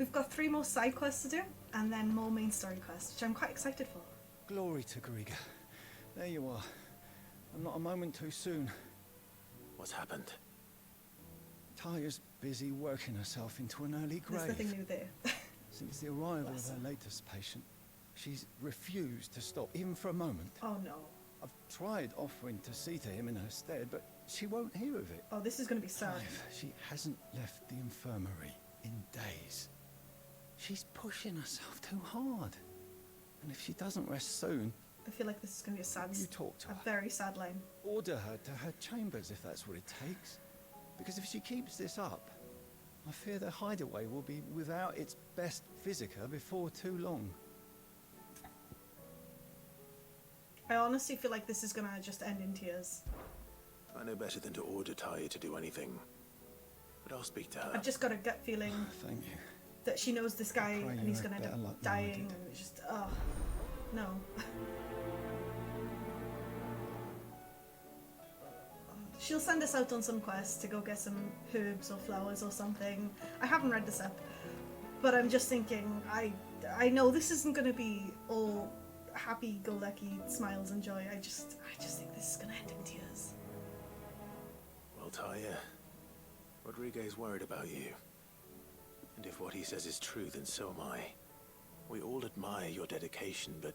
We've got 3 more side quests to do, and then more main story quests, which I'm quite excited for. Glory to Griga. There you are. I'm not a moment too soon. What's happened? Taya's busy working herself into an early grave. There's nothing new there. Since the arrival of her latest patient, she's refused to stop, even for a moment. Oh no. I've tried offering to see to him in her stead, but she won't hear of it. Oh, this is going to be sad. Clive, she hasn't left the infirmary in days. She's pushing herself too hard. And if she doesn't rest soon... I feel like this is going to be a sad... You talk to her. A very sad line. Order her to her chambers if that's what it takes. Because if she keeps this up, I fear the hideaway will be without its best visitor before too long. I honestly feel like this is going to just end in tears. I know better than to order Taya to do anything. But I'll speak to her. I've just got a gut feeling Thank you. that she knows this guy and he's going to end better luck up than I dying did. and it's just, oh, no. She'll send us out on some quest to go get some herbs or flowers or something. I haven't read this up, but I'm just thinking, I know this isn't going to be all happy-go-lucky smiles and joy. I just think this is going to end in tears. Well, Taya, Rodriguez worried about you. And if what he says is true, then so am I. We all admire your dedication, but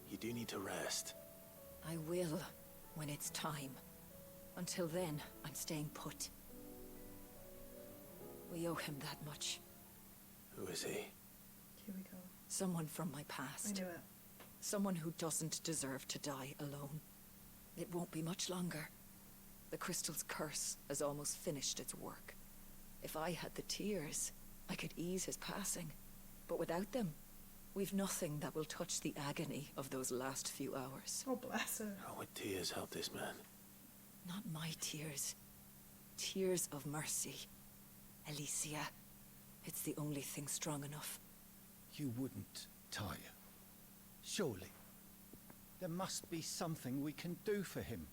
you do need to rest. I will, when it's time. Until then, I'm staying put. We owe him that much. Who is he? Here we go. Someone from my I past. knew it. Someone who doesn't deserve to die alone. It won't be much longer. The crystal's curse has almost finished its work. If I had the tears, I could ease his passing. But without them, we've nothing that will touch the agony of those last few hours. Oh, bless her. How would tears help this man? Not my tears. Tears of mercy. Alicia, it's the only thing strong enough. You wouldn't, Taya. Surely. There must be something we can do for him.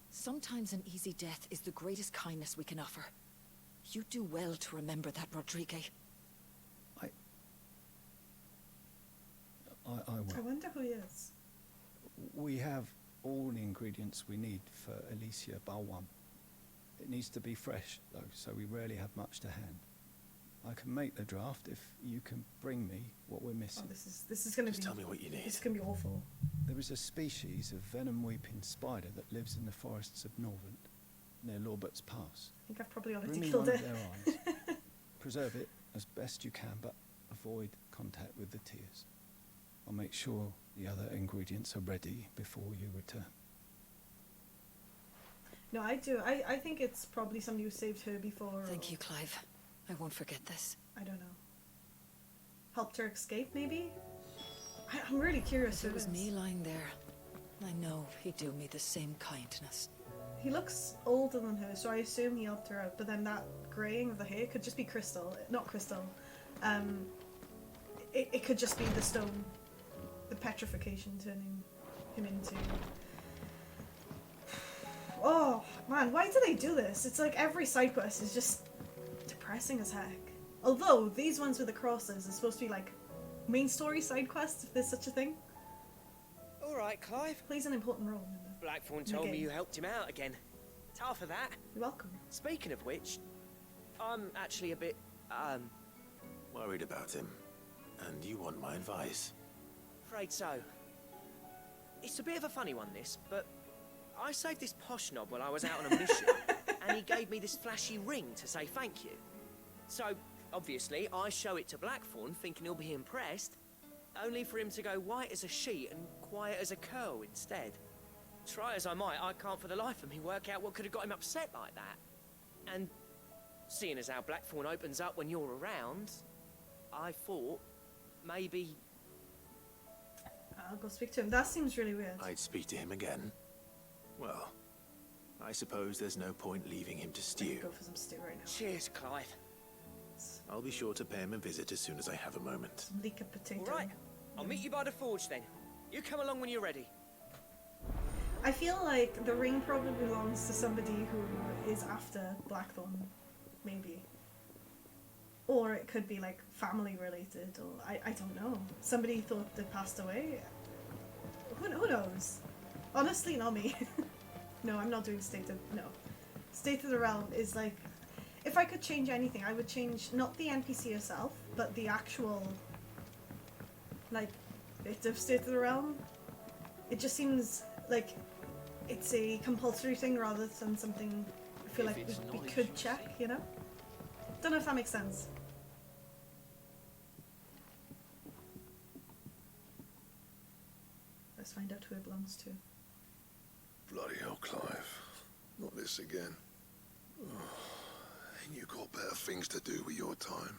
Sometimes an easy death is the greatest kindness we can offer. You do well to remember that, Rodriguez. I will. I wonder who he is. We have all the ingredients we need for Alicia Balwam. It needs to be fresh, though, so we rarely have much to hand. I can make the draft if you can bring me what we're missing. Oh, this is going to be... Just tell me what you need. This is going to be awful. There is a species of venom-weeping spider that lives in the forests of Northern, near Lorbert's Pass. I think I've probably already Bring me killed one it. of their eyes. Preserve it as best you can, but avoid contact with the tears. I'll make sure the other ingredients are ready before you return. No, I do. I think it's probably somebody who saved her before. Thank you, Clive. I won't forget this. I don't know. Helped her escape, maybe? I'm really curious If who it was is. me lying there, I know he'd do me the same kindness. He looks older than her, so I assume he helped her out. But then that greying of the hair could just be crystal. Not crystal. It could just be the stone. The petrification turning him into... Oh, man, why do they do this? It's like every side quest is just depressing as heck. Although, these ones with the crosses are supposed to be like main story side quests, if there's such a thing. Alright, Clive. Plays an important role in the Blackthorne in the told me game. you helped him out again. Tough for that. You're welcome. Speaking of which, I'm actually a bit, Worried about him. And you want my advice. afraid so. It's a bit of a funny one, this, but I saved this posh knob while I was out on a mission, and he gave me this flashy ring to say thank you. So, obviously, I show it to Blackthorne, thinking he'll be impressed, only for him to go white as a sheet and quiet as a curl instead. Try as I might, I can't for the life of me work out what could have got him upset like that. And seeing as how Blackthorne opens up when you're around, I thought maybe... I'll go speak to him. That seems really weird. I'd speak to him again. Well, I suppose there's no point leaving him to I stew. could go for some stew right now. Cheers, Clive. I'll be sure to pay him a visit as soon as I have a moment. Some leek of potato. All right, I'll meet you by the forge then. You come along when you're ready. I feel like the ring probably belongs to somebody who is after Blackthorne, maybe. Or it could be like family related, or I don't know. Somebody thought they passed away. Who knows? Honestly, not me. No, I'm not doing State of the Realm is like, if I could change anything, I would change not the NPC herself, but the actual, like, bit of State of the Realm. It just seems like it's a compulsory thing rather than something I feel like we could check, you know? Don't know if that makes sense. Let's find out who it belongs to. Bloody hell, Clive. Not this again. Oh, ain't you got better things to do with your time?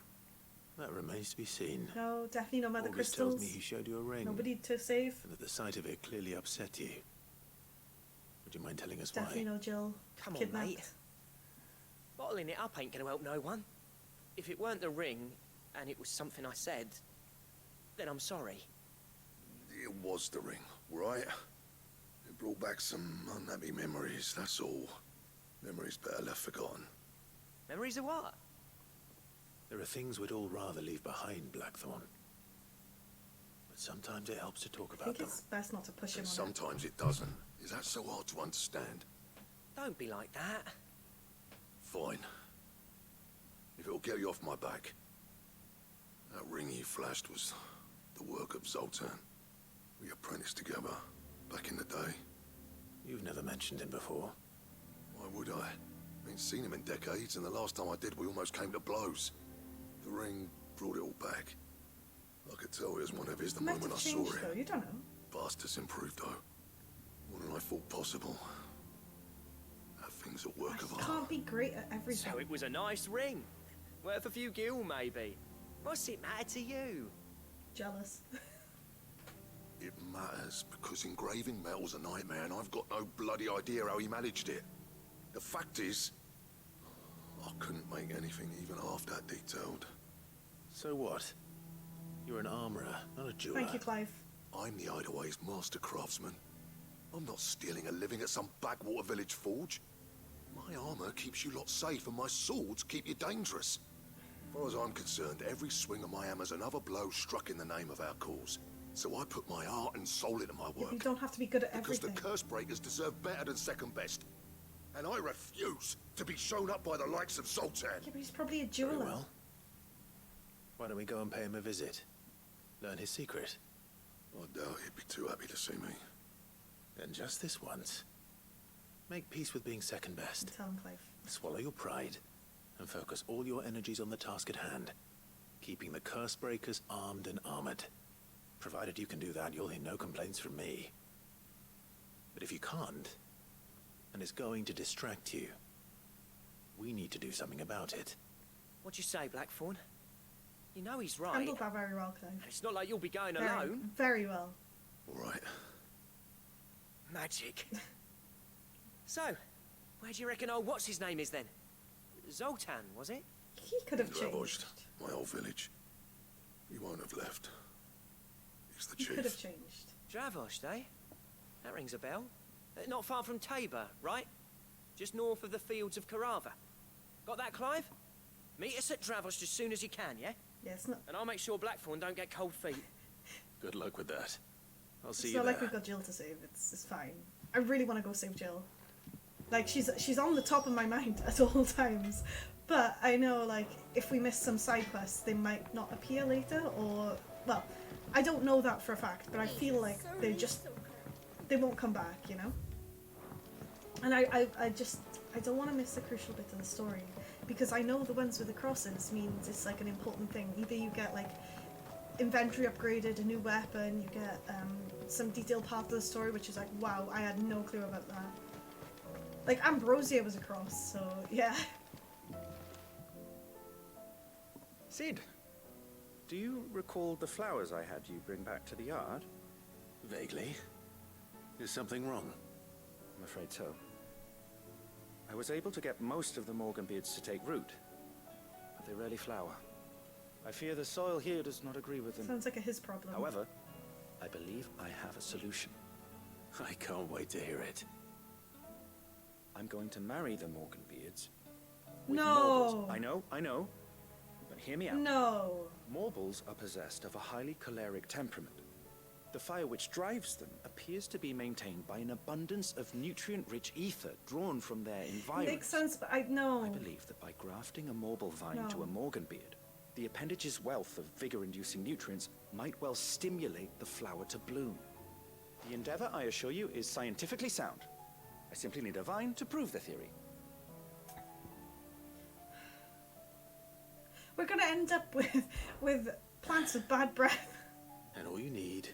That remains to be seen. No, definitely no Mother August Crystals. tells me he showed you a ring. Nobody to save. And that the sight of it clearly upset you. Would you mind telling us Definitely why? no Jill. Come on, Kidnapped. mate. Bottling it up ain't gonna help no one. If it weren't the ring, and it was something I said, then I'm sorry. It was the ring, right? It brought back some unhappy memories, that's all. Memories better left forgotten. Memories of what? There are things we'd all rather leave behind, Blackthorne. But sometimes it helps to talk I about think them. it's best not to push him And on it. sometimes it doesn't. Is that so hard to understand? Don't be like that. Fine. If it'll get you off my back. That ring you flashed was the work of Zoltan. We apprenticed together, back in the day. You've never mentioned him before. Why would I? Ain't seen him in decades, and the last time I did, we almost came to blows. The ring brought it all back. I could tell it was one of his the Might moment I have saw changed it. though, you don't know. Bastard's improved, though. More than I thought possible. That thing's a work of I art. can't be great at everything. So it was a nice ring. Worth a few gil, maybe. What's it matter to you? Jealous. It matters, because engraving metal's a nightmare, and I've got no bloody idea how he managed it. The fact is, I couldn't make anything even half that detailed. So what? You're an armorer, not a jeweler. Thank you, Clive. I'm the Idaway's master craftsman. I'm not stealing a living at some backwater village forge. My armor keeps you lot safe, and my swords keep you dangerous. As far as I'm concerned, every swing of my hammer's another blow struck in the name of our cause. So I put my heart and soul into my Yeah, work. you don't have to be good at Because everything. the curse breakers deserve better than second best. And I refuse to be shown up by the likes of Zoltan. Yeah, but he's probably a Very jeweler. well. Why don't we go and pay him a visit? Learn his secret. I doubt he'd be too happy to see me. And just this once. Make peace with being second best. Tell him, Clive. Swallow your pride and focus all your energies on the task at hand. Keeping the curse breakers armed and armored. Provided you can do that, you'll hear no complaints from me. But if you can't, and it's going to distract you, we need to do something about it. What'd you say, Blackthorne? You know he's right. Handled that very well, Clive. And it's not like you'll be going Very, alone. very well. All right. Magic. So, where do you reckon old what's-his-name is then? Zoltan, was it? He could have Dravosh, changed. my old village. He won't have left. He's the He chief. could have changed. Dravosh, eh? That rings a bell. Not far from Tabor, right? Just north of the fields of Carava. Got that, Clive? Meet us at Dravosh as soon as you can, yeah? Yeah, it's not. And I'll make sure Blackthorne don't get cold feet. Good luck with that. I'll see It's you not there. like we've got Jill to save. It's fine. I really want to go save Jill. Like she's on the top of my mind at all times. But I know, like, if we miss some side quests, they might not appear later, or well, I don't know that for a fact, but I feel like they won't come back, you know. And I don't want to miss a crucial bit of the story, because I know the ones with the crosses means it's like an important thing. Either you get like inventory upgraded, a new weapon, you get some detailed part of the story, which is like, wow, I had no clue about that. Like Ambrosia was a cross, so yeah. Sid, do you recall the flowers I had you bring back to the yard? Vaguely. Is something wrong? I'm afraid so. I was able to get most of the Morganbeards to take root, but they rarely flower. I fear the soil here does not agree with them. Sounds like a his problem. However, I believe I have a solution. I can't wait to hear it. I'm going to marry the Morganbeards. with No. Morgans. I know. Then hear me out. No. Morbles are possessed of a highly choleric temperament. The fire which drives them appears to be maintained by an abundance of nutrient-rich ether drawn from their environment. Makes sense, but I know. I believe that by grafting a Morble vine to a Morganbeard, the appendage's wealth of vigor-inducing nutrients might well stimulate the flower to bloom. The endeavor, I assure you, is scientifically sound. I simply need a vine to prove the theory. We're gonna end up with plants with bad breath. And all you need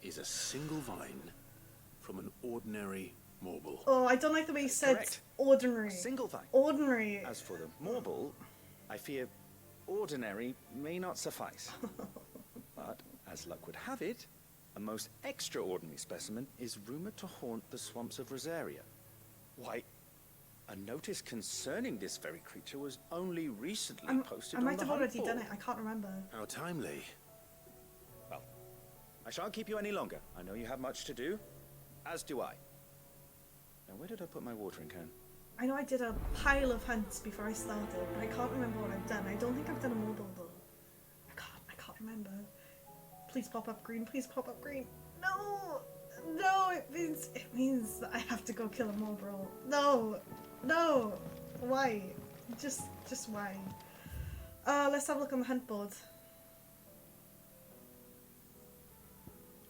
is a single vine from an ordinary Morble. Oh, I don't like the way you said Correct. ordinary. A single vine. Ordinary. As for the Morble, I fear ordinary may not suffice. But, as luck would have it, a most extraordinary specimen is rumored to haunt the swamps of Rosaria. Why, a notice concerning this very creature was only recently posted I on might the have already hunt done board. it. I can't remember. How timely. Well, I shan't keep you any longer. I know you have much to do, as do I. Now, where did I put my watering can? I know I did a pile of hunts before I started, but I can't remember what I've done. I don't think I've done a mobile though. I can't remember. Please pop up green. Please pop up green. No, no. It means that I have to go kill a Morbro. No, no. Why? Just why? Let's have a look on the hunt board.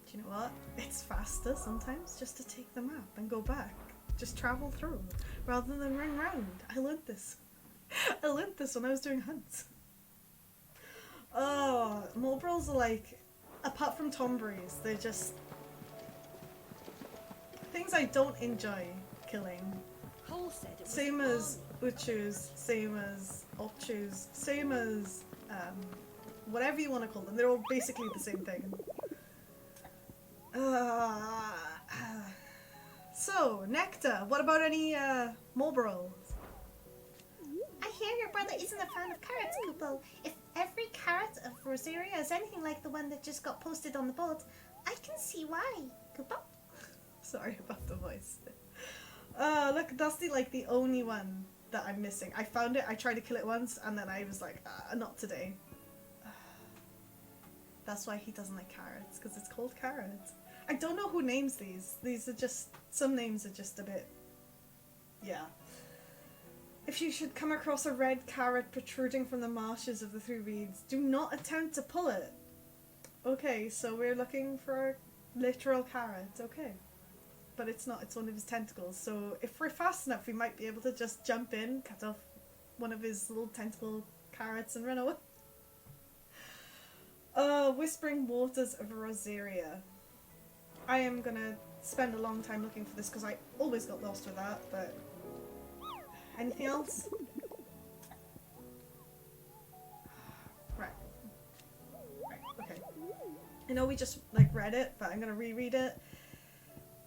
Do you know what? It's faster sometimes just to take the map and go back. Just travel through rather than run round. I learned this. I learned this when I was doing hunts. Oh, Morbros are like, apart from Tomberries, they're just things I don't enjoy killing. Cole said it was Same as Uchus, same as Ochus, same as whatever you want to call them. They're all basically the same thing. So, Nectar, what about any Morbros? I hear your brother isn't a fan of carrots, Kupo. If every carrot of Rosaria is anything like the one that just got posted on the board, I can see why, Kupo. Sorry about the voice. Look, that's the only one that I'm missing. I found it, I tried to kill it once, and then I was like, not today. That's why he doesn't like carrots, because it's called carrots. I don't know who names these. These are just, some names are just a bit, yeah. If you should come across a red carrot protruding from the marshes of the Three Reeds, do not attempt to pull it. Okay, so we're looking for a literal carrot, okay. But it's not, it's one of his tentacles, so if we're fast enough, we might be able to just jump in, cut off one of his little tentacle carrots and run away. Whispering Waters of Rosaria. I am gonna spend a long time looking for this because I always got lost with that, but anything else? Right, okay. I know we just read it, but I'm gonna reread it.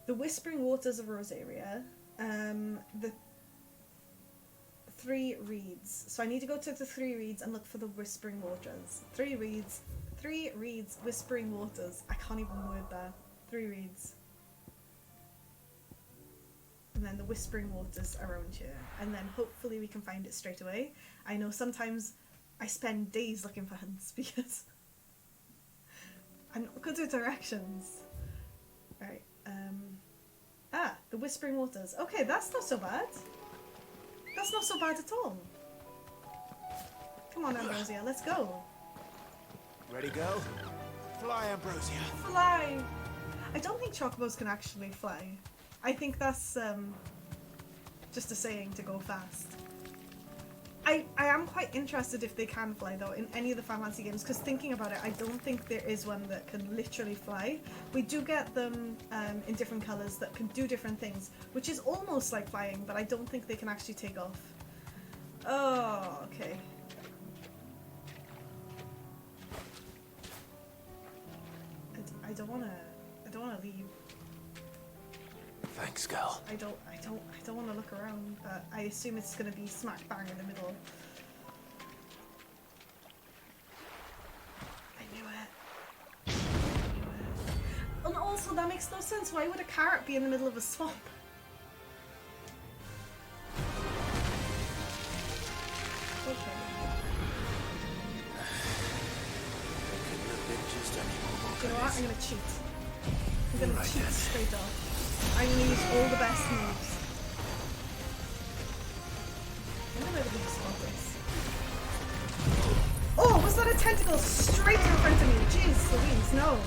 The Whispering Waters of Rosaria, the Three Reeds. So I need to go to the Three Reeds and look for the Whispering Waters. Three Reeds, Whispering Waters. I can't even word that. 3 Reeds. And then the Whispering Waters around here. And then hopefully we can find it straight away. I know sometimes I spend days looking for hunts because I'm not good with directions. Right, the Whispering Waters. Okay, that's not so bad. That's not so bad at all. Come on, Ambrosia, let's go. Ready, go? Fly, Ambrosia. Fly! I don't think chocobos can actually fly. I think that's just a saying to go fast. I am quite interested if they can fly though in any of the Final Fantasy games, because thinking about it, I don't think there is one that can literally fly. We do get them in different colours that can do different things, which is almost like flying, but I don't think they can actually take off. Oh, okay. I don't wanna leave. Thanks, girl. I don't want to look around, but I assume it's going to be smack bang in the middle. I knew it. And also, that makes no sense. Why would a carrot be in the middle of a swamp? Okay. you know what? I'm gonna cheat. I'm gonna cheat straight off. I'm gonna use all the best moves. I don't know where the big spot is. Oh, was that a tentacle straight in front of me? Jeez Louise, no.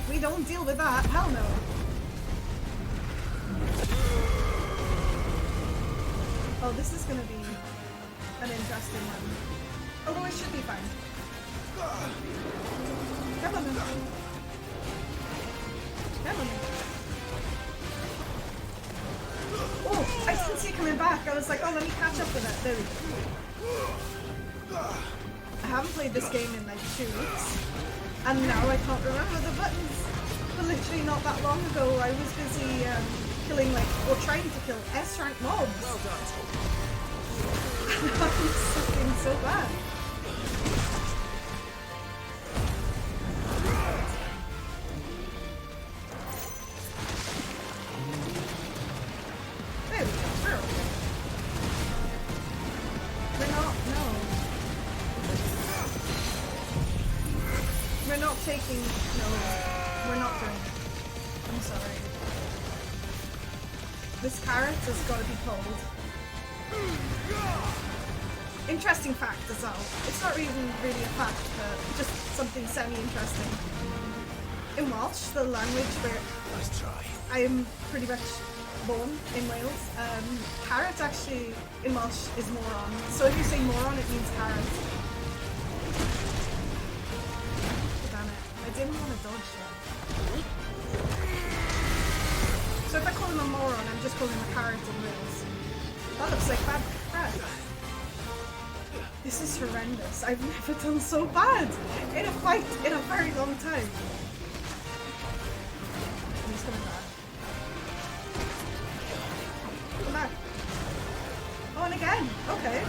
We don't deal with that. Hell no. Oh, this is gonna be an interesting one. Although it should be fine. Come on then. Come on then. Oh, I didn't see it coming back. I was like, oh, let me catch up with it. There we go. I haven't played this game in like 2 weeks. And now I can't remember the buttons. But literally not that long ago, I was busy killing like, or trying to kill S-rank mobs. Well done. I'm sucking so bad. There we go. We're okay. We're not. No. We're not taking. No. We're not doing it. I'm sorry. This carrot has got to be pulled. Interesting fact as well. It's not even really a fact, but just something semi-interesting. In Welsh, the language where Nice try. I am pretty much born in Wales, carrot actually in Welsh is moron. So if you say moron, it means carrot. Damn it. I didn't want to dodge that. So if I call him a moron, I'm just calling him a carrot in Wales. That looks like bad crap. This is horrendous. I've never done so bad in a fight in a very long time. He's coming back. Come back. Oh, and again. Okay.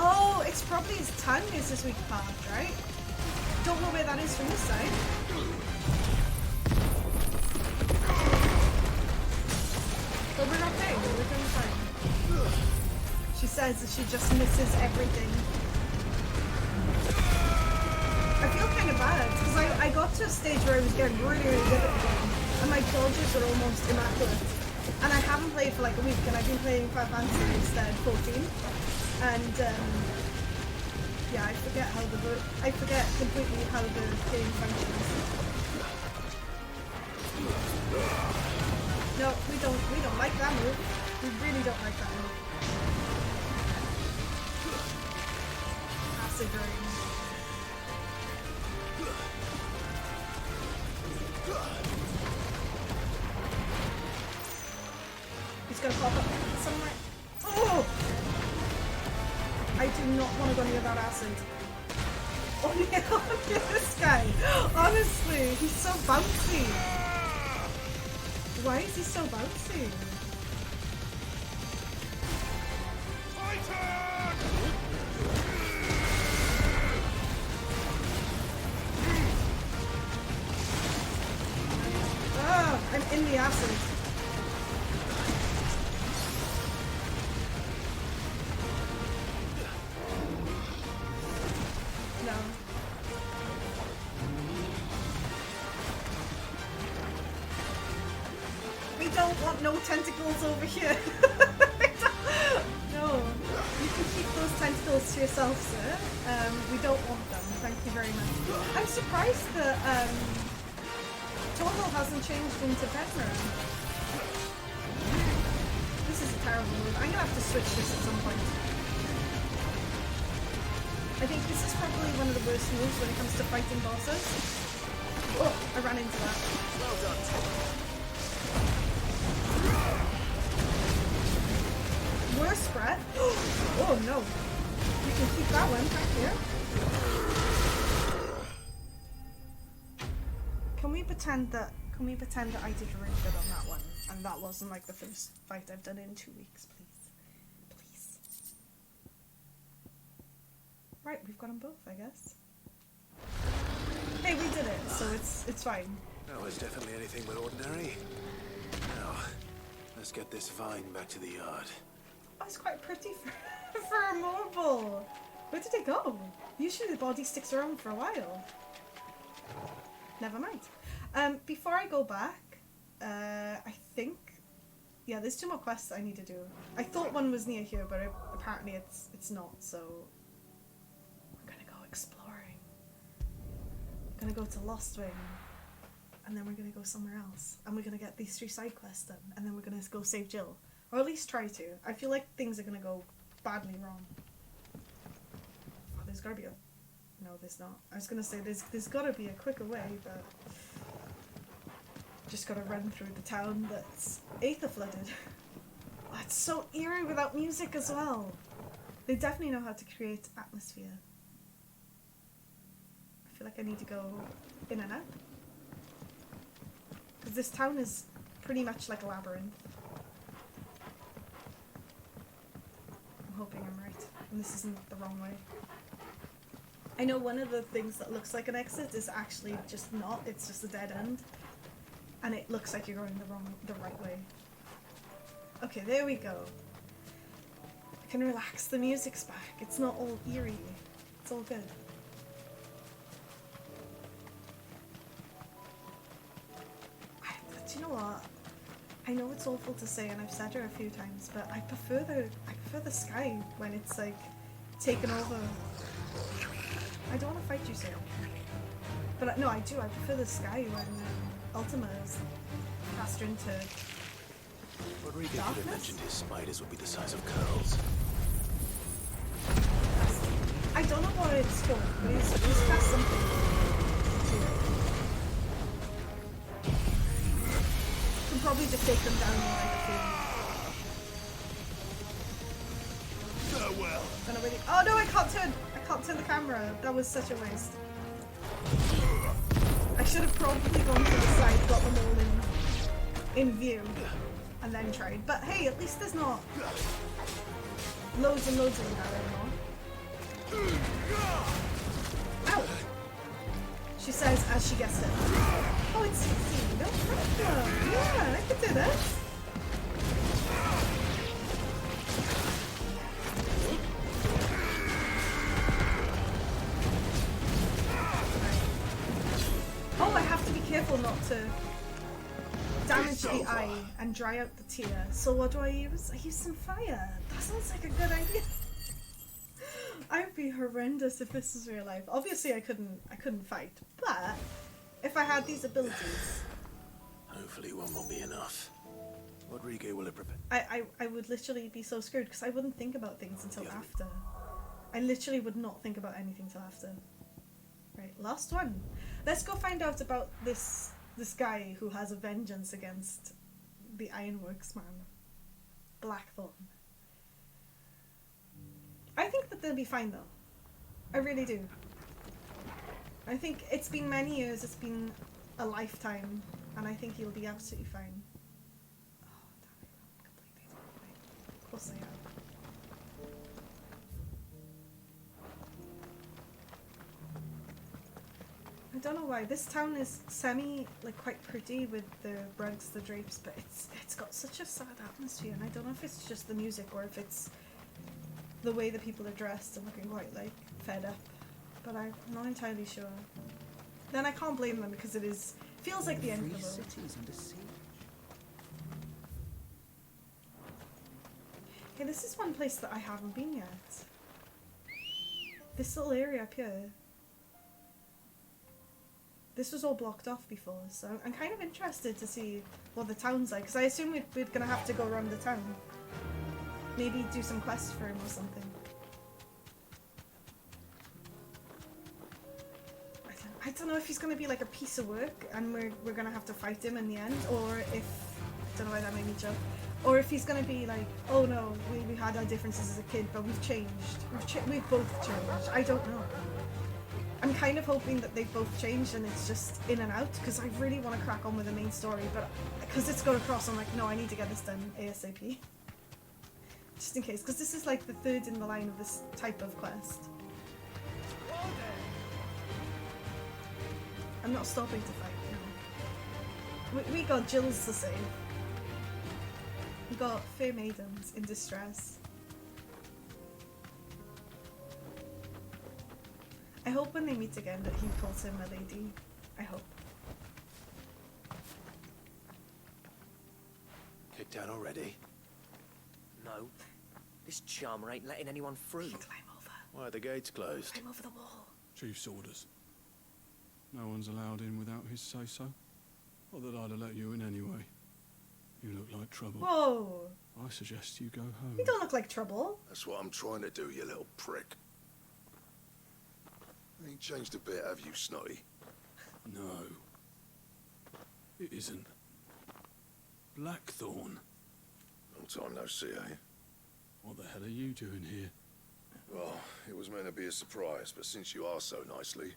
Oh, it's probably his tongue is his weak part, right? Don't know where that is from this side. But we're okay, we're doing fine. She says that she just misses everything. I feel kind of bad, because I got to a stage where I was getting really, really good at the game, and my dodges are almost immaculate. And I haven't played for like a week, and I've been playing Final Fantasy instead, 14. And yeah, I forget completely how the game functions. No, we don't like that move. We really don't like that move. Acid rain. He's gonna pop up somewhere. Oh! I do not want to go near that acid. Oh no, look at this guy. Honestly, he's so bouncy. Why is he so bouncy? Ah, I'm in the acid. No tentacles over here. No. You can keep those tentacles to yourself, sir. We don't want them. Thank you very much. I'm surprised that Total hasn't changed into Bedroom. This is a terrible move. I'm gonna have to switch this at some point. I think this is probably one of the worst moves when it comes to fighting bosses. Oh, I ran into that. Well done. Worst breath? Oh no. You can keep that one, thank you. Can we pretend that I did really good on that one and that wasn't like the first fight I've done in 2 weeks, please? Please. Right, we've got them both, I guess. Hey, we did it, so it's fine. That was definitely anything but ordinary. Now, let's get this vine back to the yard. Oh, it's quite pretty for a marble. Where did it go? Usually the body sticks around for a while. Never mind. Before I go back, I think... Yeah, there's 2 more quests that I need to do. I thought one was near here, but apparently it's not, so... We're gonna go exploring. We're gonna go to Lost Wing. And then we're gonna go somewhere else. And we're gonna get these 3 side quests done. And then we're gonna go save Jill. Or at least try to. I feel like things are gonna go badly wrong. Oh, there's gotta be a... No, there's not. I was gonna say there's gotta be a quicker way, but... Just gotta run through the town that's aether flooded. Oh, it's so eerie without music as well. They definitely know how to create atmosphere. I feel like I need to go in and out. Because this town is pretty much like a labyrinth. I'm hoping I'm right. And this isn't the wrong way. I know one of the things that looks like an exit is actually just not. It's just a dead end. And it looks like you're going the right way. Okay, there we go. I can relax, the music's back. It's not all eerie. It's all good. Do you know what? I know it's awful to say, and I've said it a few times, but I prefer the sky when it's like taken over. I don't want to fight you, Sam. But no, I do. I prefer the sky when Ultima is faster into Rodrigo could have mentioned his spiders would be the size of curls. I don't know what it's called, but he's cast something. You can probably just take them down in like a few. Farewell. Oh no, I can't turn the camera. That was such a waste. I should have probably gone to the side, got them all in view, and then tried. But hey, at least there's not loads and loads of them now anymore. Ow! She says as she gets it. Oh, it's 16. No problem. Yeah, I can do this. Oh, I have to be careful not to damage the eye and dry out the tear. So what do I use? I use some fire. That sounds like a good idea. I would be horrendous if this was real life. Obviously I couldn't fight, but if I had these abilities... Hopefully one will be enough. Rodrigo will have prepared. I would literally be so screwed because I wouldn't think about things until after. I literally would not think about anything till after. Right, last one. Let's go find out about this guy who has a vengeance against the Ironworks man. Blackthorne. I think that they'll be fine though. I really do. I think it's been many years, it's been a lifetime, and I think he'll be absolutely fine. Oh, damn it, I'm completely the wrong way. Of course I am. I don't know why. This town is quite pretty with the rugs, the drapes, but it's got such a sad atmosphere, and I don't know if it's just the music or if it's the way the people are dressed and looking quite fed up. But I'm not entirely sure. Then I can't blame them because feels like the end of the world. Cities under siege. Okay, this is one place that I haven't been yet. This little area up here. This was all blocked off before, so I'm kind of interested to see what the town's like, because I assume we're going to have to go around the town. Maybe do some quests for him or something. I don't know if he's going to be like a piece of work and we're going to have to fight him in the end, or if... I don't know why that made me jump. Or if he's going to be like, oh no, we had our differences as a kid, but we've changed. We've both changed. I don't know. I'm kind of hoping that they've both changed and it's just in and out, because I really want to crack on with the main story, but because it's going across, I'm like, no, I need to get this done ASAP. Just in case, because this is like the third in the line of this type of quest. I'm not stopping to fight, no. We got Jills to save. We got fair maidens in distress. I hope when they meet again that he calls her my lady. I hope. Kicked out already? No. This charmer ain't letting anyone through. Climb over. Why are the gates closed? Climb over the wall. Chief's orders. No one's allowed in without his say-so. Not that I'd have let you in anyway. You look like trouble. Whoa. I suggest you go home. You don't look like trouble. That's what I'm trying to do, you little prick. Ain't changed a bit, have you, Snotty? No. It isn't. Blackthorne. Long time no see, eh? What the hell are you doing here? Well, it was meant to be a surprise, but since you are so nicely,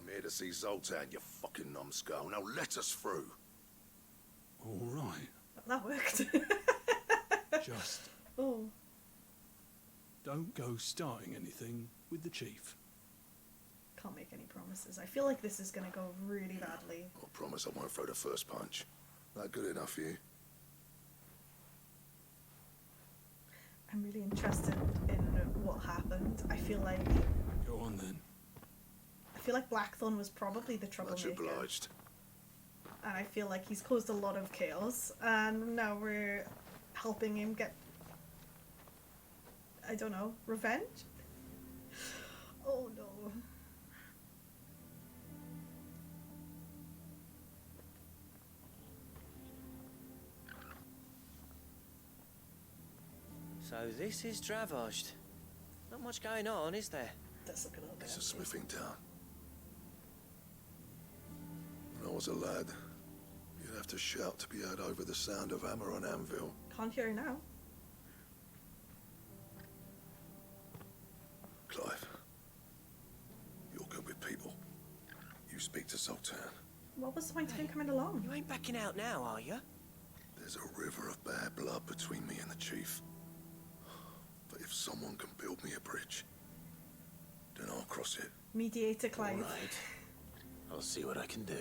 I'm here to see Zoltan, you fucking numbskull. Now let us through. All right. That worked. Just Oh. don't go starting anything with the chief. Can't make any promises. I feel like this is gonna go really badly. I promise I won't throw the first punch. That good enough for you? I'm really interested in what happened. I feel like Go on then. Blackthorne was probably the Much troublemaker. obliged. And I feel like he's caused a lot of chaos. And now we're helping him get, I don't know, revenge? Oh no. So this is Dravosh. Not much going on, is there? Does look a little bit It's a empty. smithing town. When I was a lad, you'd have to shout to be heard over the sound of hammer on anvil. Can't hear now. Clive, you're good with people. You speak to Zoltan. What was the point of him coming along? You ain't backing out now, are you? There's a river of bad blood between me and the chief. But if someone can build me a bridge, then I'll cross it. Mediator Clive. All right. I'll see what I can do.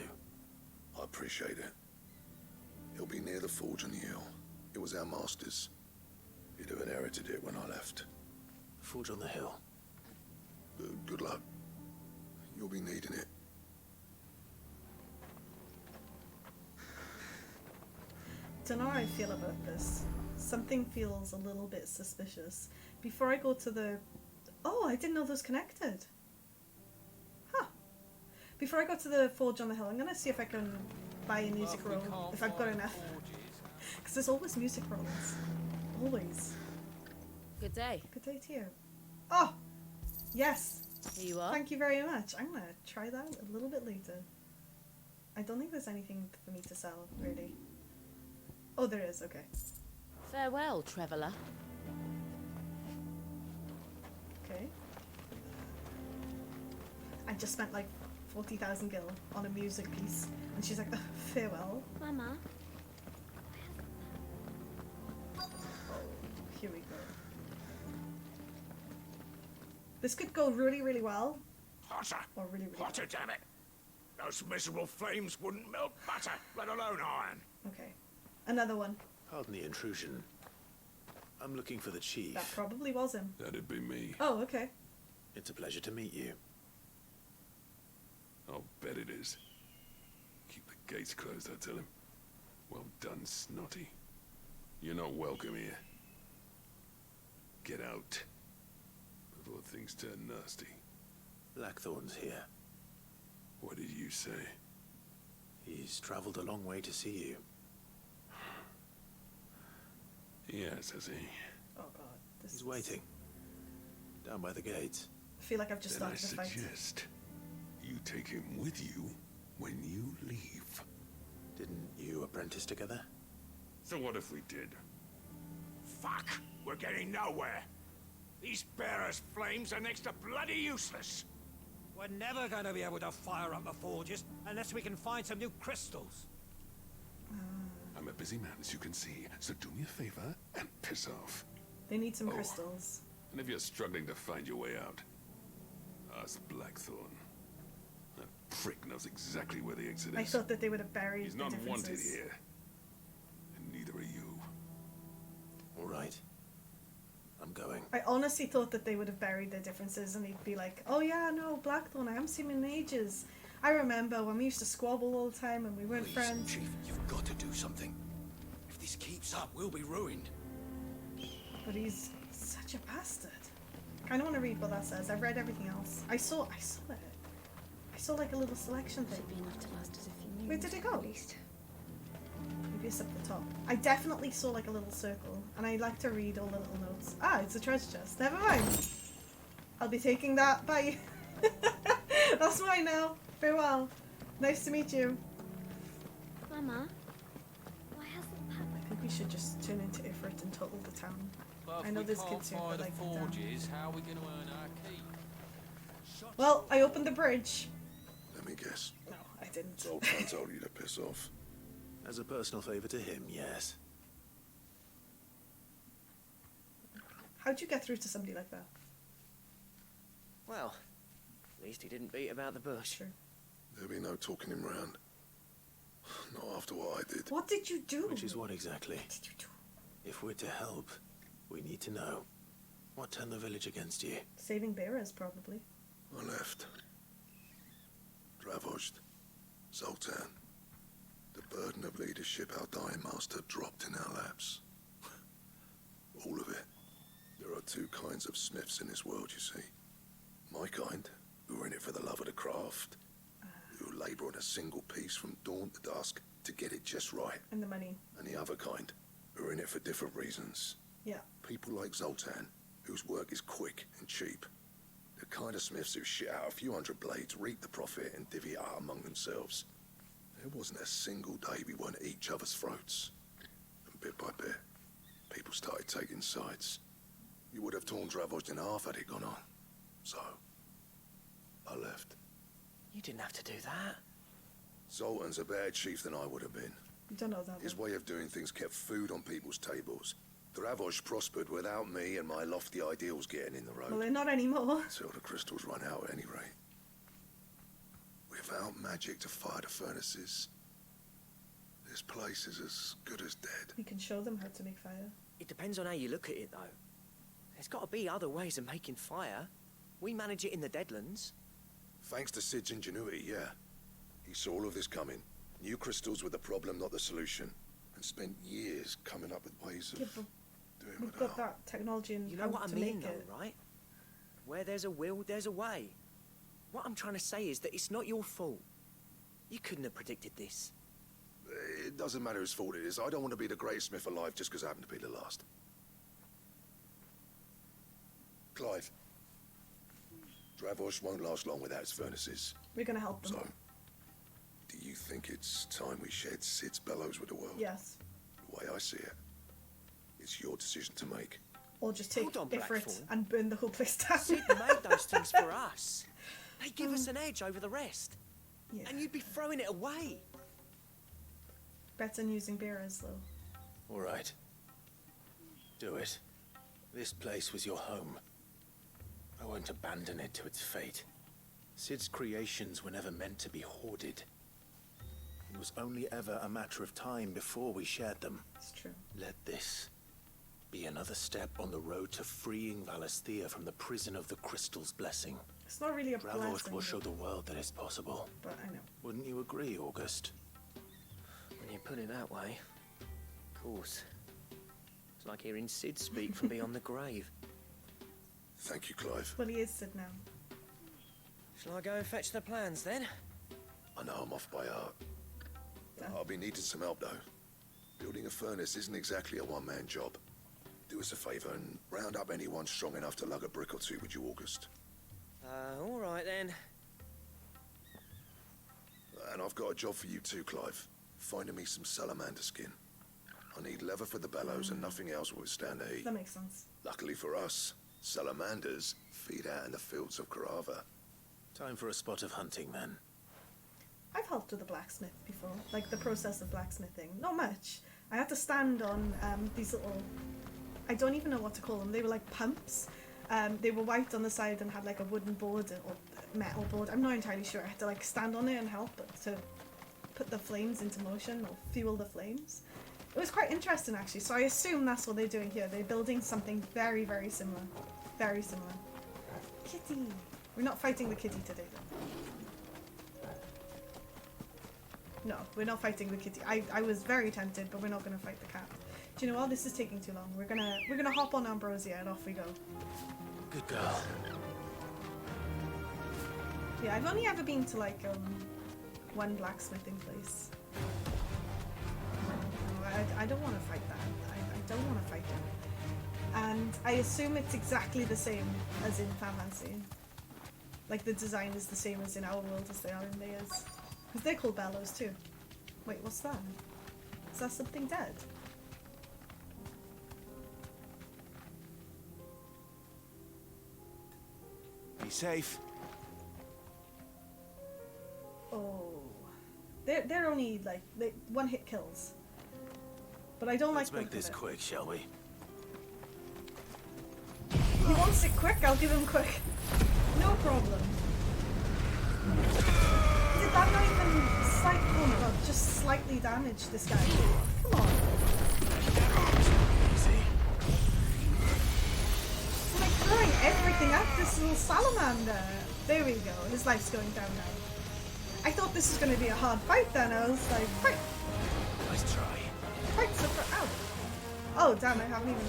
I appreciate it. It'll be near the forge on the hill. It was our master's. He'd have inherited it when I left. Forge on the hill. Good luck. You'll be needing it. Don't know how I feel about this. Something feels a little bit suspicious. Before I go to the... Oh, I didn't know those connected. Huh. Before I go to the forge on the hill, I'm gonna see if I can buy a music roll, if I've got enough. Because there's always music rolls. Always. Good day. Good day to you. Oh! Yes! Here you are. Thank you very much. I'm gonna try that a little bit later. I don't think there's anything for me to sell, really. Oh, there is, okay. Farewell, traveller. Okay. I just spent like 40,000 gil on a music piece, and she's like, farewell. Mama. Here we go. This could go really, really well, Hotter! or really, really Hotter, damn it! Those miserable flames wouldn't melt butter, let alone iron. well. Okay. Another one. Pardon the intrusion. I'm looking for the chief. That probably was him. That'd be me. Oh, okay. It's a pleasure to meet you. I'll bet it is. Keep the gates closed, I tell him. Well done, Snotty. You're not welcome here. Get out. Before things turn nasty. Blackthorne's here. What did you say? He's traveled a long way to see you. Yes, has he? Oh god. This He's is... waiting. Down by the gates. I feel like I've just Then I started the fight. suggest you take him with you when you leave. Didn't you apprentice together? So what if we did? Fuck! We're getting nowhere. These bearers' flames are next to bloody useless. We're never going to be able to fire up the forges unless we can find some new crystals. I'm a busy man, as you can see, so do me a favor and piss off. They need some Oh. crystals. And if you're struggling to find your way out, ask Blackthorne. That prick knows exactly where the exit is. I thought that they would have buried He's the not differences. wanted here. And neither are you. All right. I'm going. I honestly thought that they would have buried their differences and he'd be like, oh yeah, no, Blackthorne, I haven't seen him in ages. I remember when we used to squabble all the time and we weren't Please, friends. Chief, you've got to do something. If this keeps up, we'll be ruined. But he's such a bastard. I kind of want to read what that says. I've read everything else. I saw it. I saw like a little selection thing. Should be enough to last us a few years. Where did it go? At least. Maybe it's up the top. I definitely saw like a little circle, and I like to read all the little notes. Ah, it's a treasure chest. Never mind. I'll be taking that. Bye. That's mine now. Farewell. Nice to meet you. Mama, why hasn't Papa? I think we should just turn into Ifrit and total the town. But I know if we there's can't kids here, find but the like the town. forges, how are we going to earn our keep? Well, I opened the bridge. Let me guess. No, I didn't. Zoltan told you to piss off. As a personal favor to him, yes. How'd you get through to somebody like that? Well, at least he didn't beat about the bush. Sure. There'll be no talking him round. Not after what I did. What did you do? Which is what exactly? What did you do? If we're to help, we need to know. What turned the village against you? Saving bearers, probably. I left. Dravosh, Zoltan. The burden of leadership our dying master dropped in our laps. All of it. There are two kinds of smiths in this world, you see. My kind, who are in it for the love of the craft, who labour on a single piece from dawn to dusk to get it just right. And the money. And the other kind, who are in it for different reasons. Yeah. People like Zoltan, whose work is quick and cheap. The kind of smiths who shit out a few hundred blades, reap the profit, and divvy it out among themselves. There wasn't a single day we weren't at each other's throats. And bit by bit, people started taking sides. You would have torn Dravosh in half had it gone on. So, I left. You didn't have to do that. Zoltan's a better chief than I would have been. You don't know that. His way of doing things kept food on people's tables. Dravosh prospered without me and my lofty ideals getting in the road. Well, they're not anymore. Until the crystals run out at any rate. Without magic to fire the furnaces, this place is as good as dead. We can show them how to make fire. It depends on how you look at it, though. There's got to be other ways of making fire. We manage it in the Deadlands. Thanks to Sid's ingenuity, yeah. He saw all of this coming. Knew crystals were the problem, not the solution. And spent years coming up with ways of doing We've without. got that technology and You how know what I to mean, make though, it. right? Where there's a will, there's a way. What I'm trying to say is that it's not your fault. You couldn't have predicted this. It doesn't matter whose fault it is. I don't want to be the greatest smith alive just because I happen to be the last. Clive. Dravosh won't last long without his furnaces. We're gonna help them. So, do you think it's time we shared Sid's bellows with the world? Yes. The way I see it, it's your decision to make. Or just take Hold on, Ifrit Blackthorne. and burn the whole place down. Sid made those things for us. They give us an edge over the rest. Yeah. And you'd be throwing it away. Better than using bearers, though. All right. Do it. This place was your home. I won't abandon it to its fate. Sid's creations were never meant to be hoarded. It was only ever a matter of time before we shared them. It's true. Let this be another step on the road to freeing Valisthea from the prison of the Crystal's blessing. It's not really a Dravosh blessing, will show the world that it's possible. but I know. Wouldn't you agree, August? When you put it that way, of course. It's like hearing Sid speak from beyond the grave. Thank you, Clive. Well, he is Sid now. Shall I go and fetch the plans, then? I know I'm off by heart. I'll be needing some help, though. Building a furnace isn't exactly a one-man job. Do us a favour and round up anyone strong enough to lug a brick or two with you, August. All right, then. And I've got a job for you too, Clive. Finding me some salamander skin. I need leather for the bellows and nothing else will withstand the heat. That makes sense. Luckily for us, salamanders feed out in the fields of Karava. Time for a spot of hunting, then. I've helped with the blacksmith before, like the process of blacksmithing. Not much. I had to stand on these little, I don't even know what to call them. They were like pumps, They were white on the side and had like a wooden board or metal board. I'm not entirely sure. I had to like stand on it and help to put the flames into motion or fuel the flames. It was quite interesting actually. So I assume that's what they're doing here. They're building something very, very similar. Very similar. Kitty! We're not fighting the kitty today though. No, we're not fighting the kitty. I was very tempted, but we're not gonna fight the cat. Do you know what? This is taking too long. We're gonna hop on Ambrosia and off we go. Good girl. Yeah, I've only ever been to like one blacksmithing place. No, I don't want to fight that. I don't want to fight it. And I assume it's exactly the same as in Fantasy. Like the design is the same as in our world as they are in theirs. Because they're called bellows too. Wait, what's that? Is that something dead? Be safe. Oh. They're only like one hit kills. But I don't Let's like make this quick, shall we? He wants it quick, I'll give him quick. No problem. Did that not even oh my god, just slightly damage this guy? Come on. Easy. I'm like throwing everything at this little salamander. There we go, his life's going down now. I thought this was going to be a hard fight then, I was like, fight! Nice try. Fight, ow! Oh damn, I haven't even...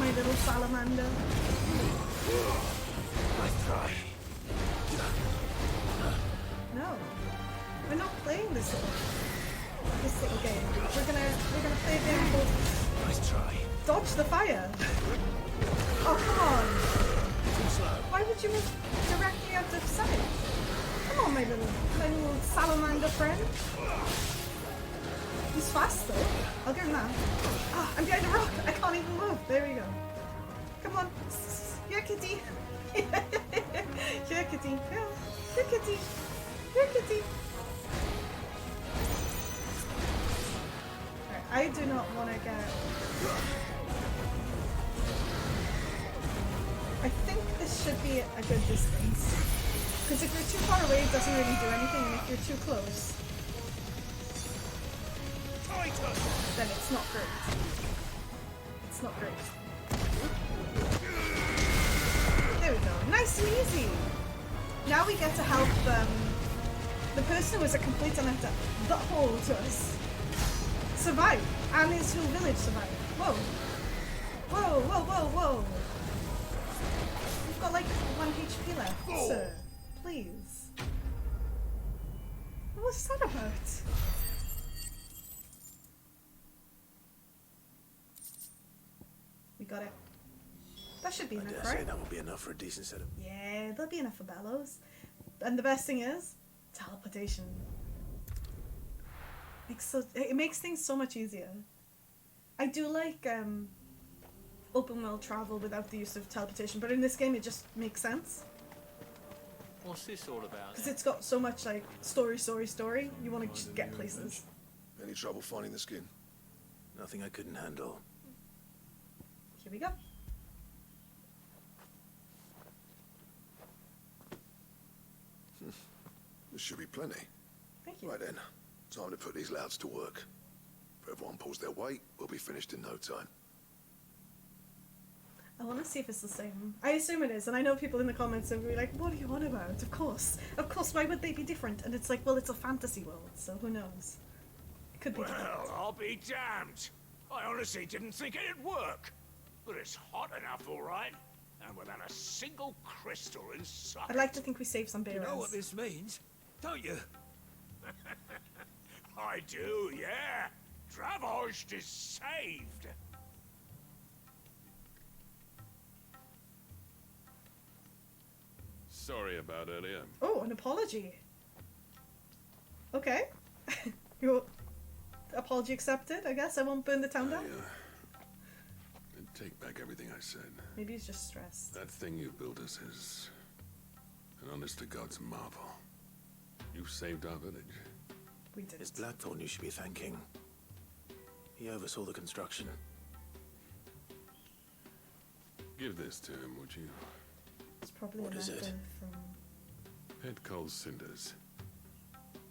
My little salamander. Nice try. No, we're not playing this little game. We're gonna play a game called Nice try. Dodge the Fire. Oh come on! Too slow. Why would you move directly out of sight? Come on, my little salamander friend. He's fast though. I'll give him that. Ah, I'm behind a rock. I can't even move. There we go. Come on. Here, kitty. Here, kitty. Here, kitty. Here, kitty. Alright, I do not want to get... I think this should be a good distance. Because if you're too far away, it doesn't really do anything, and if you're too close, then it's not great. It's not great. There we go. Nice and easy. Now we get to help the person who was a complete and utter butthole to us survive, and his whole village survive. Whoa. Whoa, whoa, whoa, whoa. We've got like 1 HP left, sir. Please. What's that about? We got it. That should be enough, I right? that will be enough for a decent set of... Yeah, there'll be enough for bellows. And the best thing is, teleportation. It makes things so much easier. I do like open world travel without the use of teleportation, but in this game it just makes sense. What's this all about? Because it's got so much like story. You want to just get places. Any trouble finding the skin? Nothing I couldn't handle. Here we go. There should be plenty. Thank you. Right then, time to put these louds to work. If everyone pulls their weight, we'll be finished in no time. I want to see if it's the same. I assume it is, and I know people in the comments will be like, what are you on about? Of course, why would they be different? And it's like, well, it's a fantasy world, so who knows? It could be different. Well, I'll be damned. I honestly didn't think it'd work. But it's hot enough, all right. And without a single crystal inside. I'd like to think we saved some bearers. You know what this means, don't you? I do, yeah. Dravosh is saved. Sorry about earlier. Oh, an apology. Okay. Your apology accepted, I guess. I won't burn the town down. I take back everything I said. Maybe he's just stressed. That thing you built us is an honest to God's marvel. You saved our village. We did. It's Blackthorne you should be thanking. He oversaw the construction. Give this to him, would you? It's probably What a is letter it? from... Head Cole's cinders.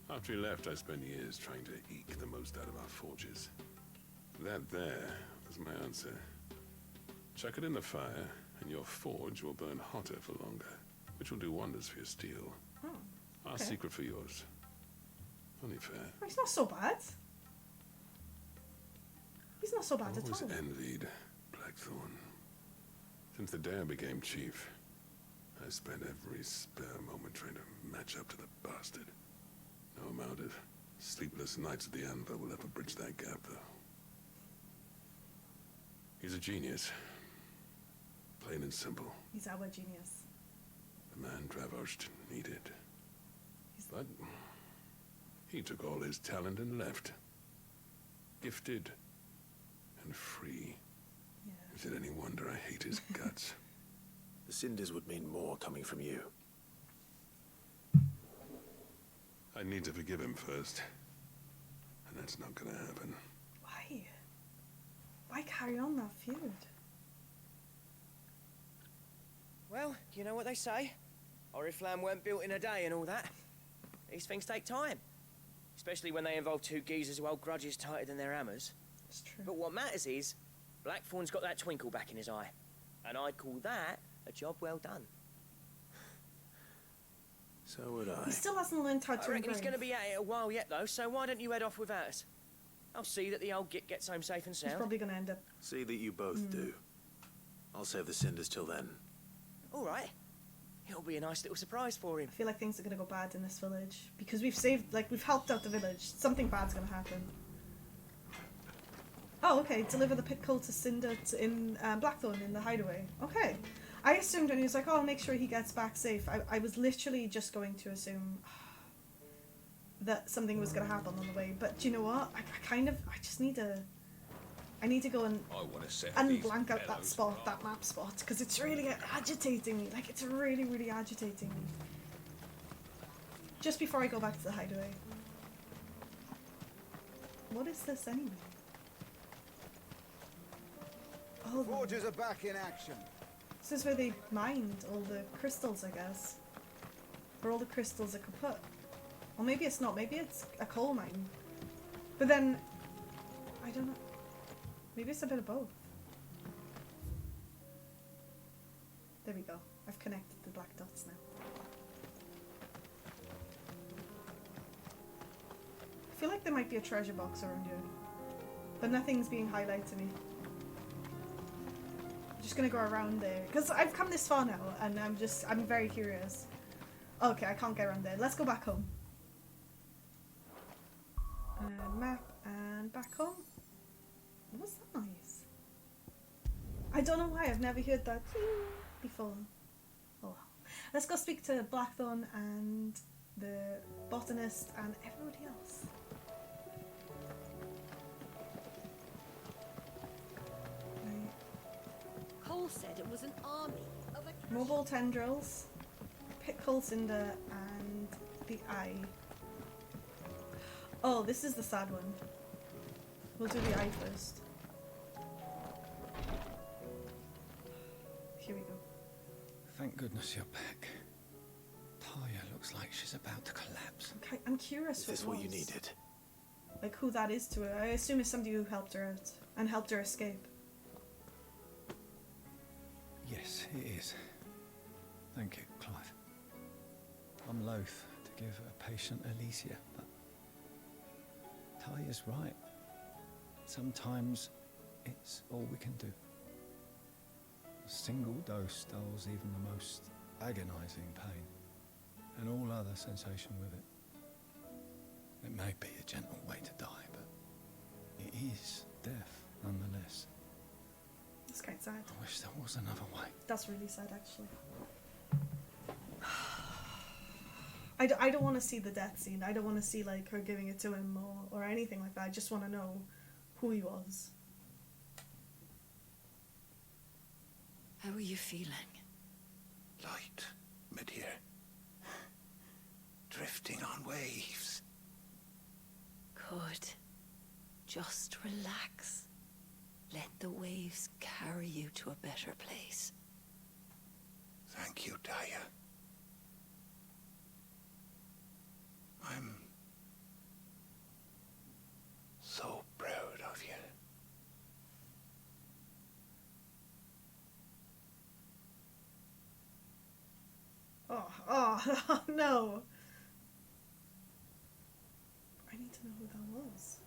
After he left, I spent years trying to eke the most out of our forges. That there was my answer. Chuck it in the fire, and your forge will burn hotter for longer, which will do wonders for your steel. Oh, Our okay. secret for yours. Only fair. Oh, he's not so bad. He's not so bad I've at always all. envied Blackthorne. Since the day I became chief, I spent every spare moment trying to match up to the bastard. No amount of sleepless nights at the anvil will ever bridge that gap, though. He's a genius. Plain and simple. He's our genius. The man Dravosh needed. But he took all his talent and left. Gifted and free. Yeah. Is it any wonder I hate his guts? The cinders would mean more coming from you. I need to forgive him first. And that's not gonna happen. Why? Why carry on that feud? Well, you know what they say. Oriflamme weren't built in a day and all that. These things take time. Especially when they involve two geezers who hold grudges tighter than their hammers. It's true. But what matters is, Blackthorne's got that twinkle back in his eye. And I'd call that a job well done. So would I. He still hasn't learned how I to reckon he's engrave. going to be at it a while yet, though, so why don't you head off without us? I'll see that the old git gets home safe and He's sound. probably going to end up... See that you both do. I'll save the cinders till then. All right. It'll be a nice little surprise for him. I feel like things are going to go bad in this village. Because we've saved... Like, we've helped out the village. Something bad's going to happen. Oh, okay. Deliver the pit coal to Cinder in Blackthorne in the hideaway. Okay. I assumed when he was like, oh, I'll make sure he gets back safe. I was literally just going to assume that something was going to happen on the way. But do you know what? I just need to... I need to go and blank out that spot, that map spot, because it's really agitating me. Like, it's really, really agitating me. Just before I go back to the hideaway. What is this anyway? Oh, Forges are back in action. this is where they mined all the crystals, I guess. Or all the crystals are kaput. Or maybe it's not. Maybe it's a coal mine. But then, I don't know. Maybe it's a bit of both. There we go. I've connected the black dots now. I feel like there might be a treasure box around here. But nothing's being highlighted to me. I'm just gonna go around there. Because I've come this far now and I'm very curious. Okay, I can't get around there. Let's go back home. And map and back home. What's that noise? I don't know why, I've never heard that before. Oh well. Let's go speak to Blackthorne and the botanist and everybody else. Cole said it was an army of a... Mobile tendrils, pit coal cinder, and the eye. Oh, this is the sad one. We'll do the eye first. Here we go. Thank goodness you're back. Talia looks like she's about to collapse. Okay, I'm curious Is this what you needed? Like who that is to her. I assume it's somebody who helped her out and helped her escape. Yes, it is. Thank you, Clive. I'm loath to give a patient Alicia, but Talia's right. Sometimes it's all we can do. A single dose dulls even the most agonizing pain, and all other sensation with it. It may be a gentle way to die, but it is death nonetheless. That's quite sad. I wish there was another way. That's really sad, actually. I don't want to see the death scene. I don't want to see like her giving it to him or anything like that. I just want to know who he was. How are you feeling? Light, mid here. Drifting on waves. Just relax. Let the waves carry you to a better place. Thank you, Daya. I'm so proud of you. Oh, no. I need to know who that was.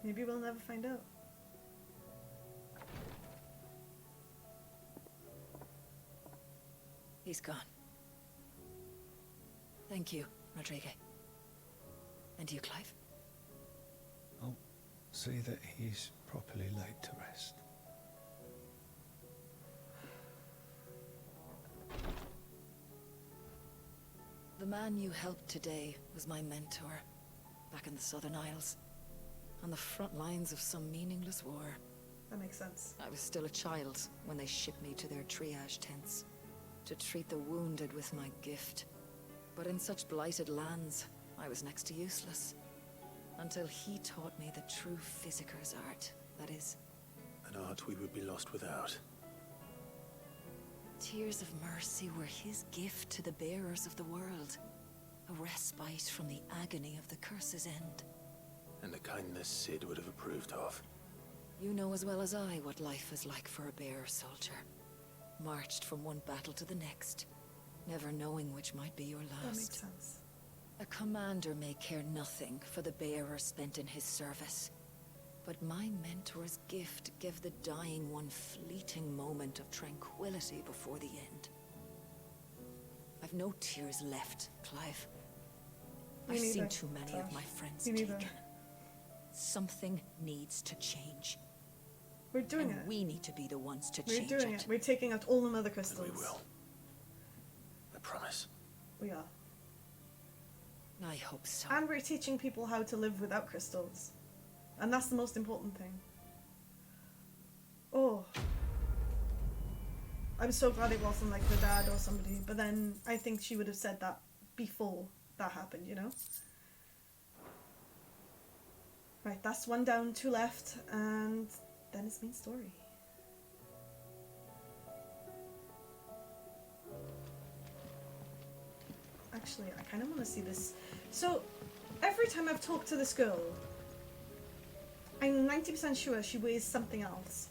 Maybe we'll never find out. He's gone. Thank you, Rodrigue. And you, Clive? I'll see that he's properly laid to rest. The man you helped today was my mentor, back in the Southern Isles, on the front lines of some meaningless war. That makes sense. I was still a child when they shipped me to their triage tents, to treat the wounded with my gift. But in such blighted lands, I was next to useless, until he taught me the true physicker's art, that is. An art we would be lost without. Tears of mercy were his gift to the bearers of the world. A respite from the agony of the curse's end. And a kindness Sid would have approved of. You know as well as I what life is like for a bearer soldier. Marched from one battle to the next, never knowing which might be your last. That makes sense. A commander may care nothing for the bearer spent in his service. But my mentor's gift gave the dying one fleeting moment of tranquility before the end. I've no tears left, Clive. I've seen too many of my friends taken. Something needs to change. We're doing it. We need to be the ones to change it. We're doing it. We're taking out all the other crystals. And we will. I promise. We are. I hope so. And we're teaching people how to live without crystals. And that's the most important thing. Oh. I'm so glad it wasn't like the dad or somebody, but then I think she would have said that before that happened, you know? Right, that's one down, two left, and then it's main story. Actually, I kind of want to see this. So, every time I've talked to this girl, I'm 90% sure she wears something else